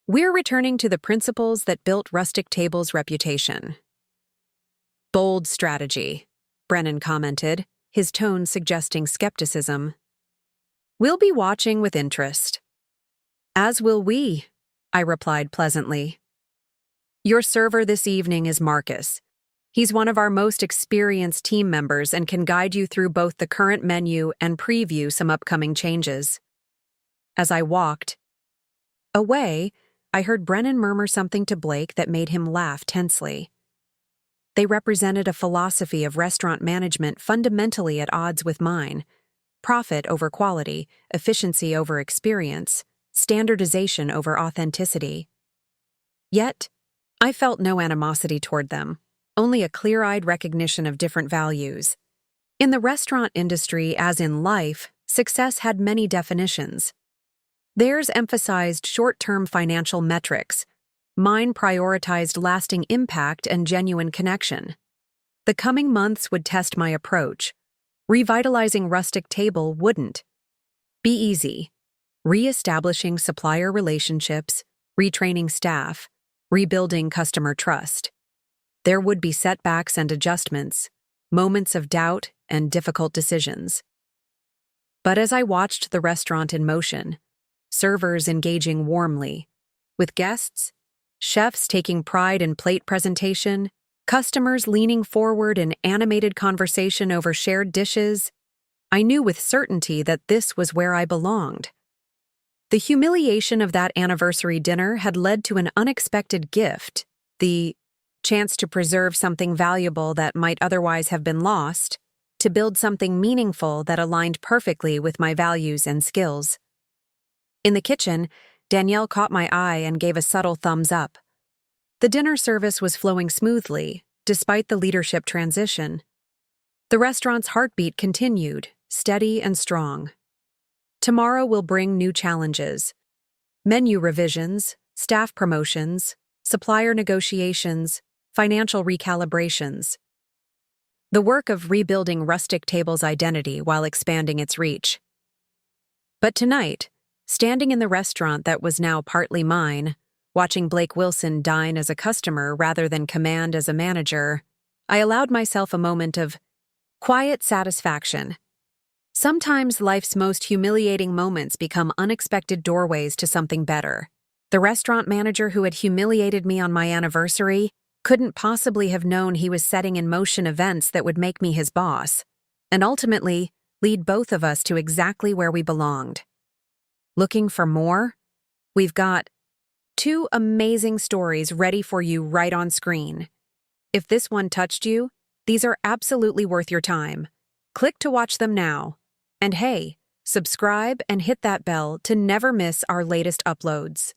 [SPEAKER 1] we're returning to the principles that built Rustic Table's reputation. Bold strategy, Brennan commented, his tone suggesting skepticism. "We'll be watching with interest." "As will we," I replied pleasantly. "Your server this evening is Marcus. He's one of our most experienced team members and can guide you through both the current menu and preview some upcoming changes." As I walked away, I heard Brennan murmur something to Blake that made him laugh tensely. They represented a philosophy of restaurant management fundamentally at odds with mine: profit over quality, efficiency over experience, standardization over authenticity. Yet, I felt no animosity toward them, only a clear-eyed recognition of different values. In the restaurant industry, as in life, success had many definitions. Theirs emphasized short-term financial metrics. Mine prioritized lasting impact and genuine connection. The coming months would test my approach. Revitalizing Rustic Table wouldn't. Be easy. Re-establishing supplier relationships, retraining staff, rebuilding customer trust. There would be setbacks and adjustments, moments of doubt and difficult decisions. But as I watched the restaurant in motion, servers engaging warmly, with guests, chefs taking pride in plate presentation, customers leaning forward in animated conversation over shared dishes, I knew with certainty that this was where I belonged. The humiliation of that anniversary dinner had led to an unexpected gift, the chance to preserve something valuable that might otherwise have been lost, to build something meaningful that aligned perfectly with my values and skills. In the kitchen, Danielle caught my eye and gave a subtle thumbs up. The dinner service was flowing smoothly, despite the leadership transition. The restaurant's heartbeat continued, steady and strong. Tomorrow will bring new challenges: menu revisions, staff promotions, supplier negotiations, financial recalibrations. The work of rebuilding Rustic Table's identity while expanding its reach. But tonight, standing in the restaurant that was now partly mine, watching Blake Wilson dine as a customer rather than command as a manager, I allowed myself a moment of quiet satisfaction. Sometimes life's most humiliating moments become unexpected doorways to something better. The restaurant manager who had humiliated me on my anniversary couldn't possibly have known he was setting in motion events that would make me his boss, and ultimately lead both of us to exactly where we belonged. Looking for more? We've got 2 amazing stories ready for you right on screen. If this one touched you, these are absolutely worth your time. Click to watch them now. And hey, subscribe and hit that bell to never miss our latest uploads.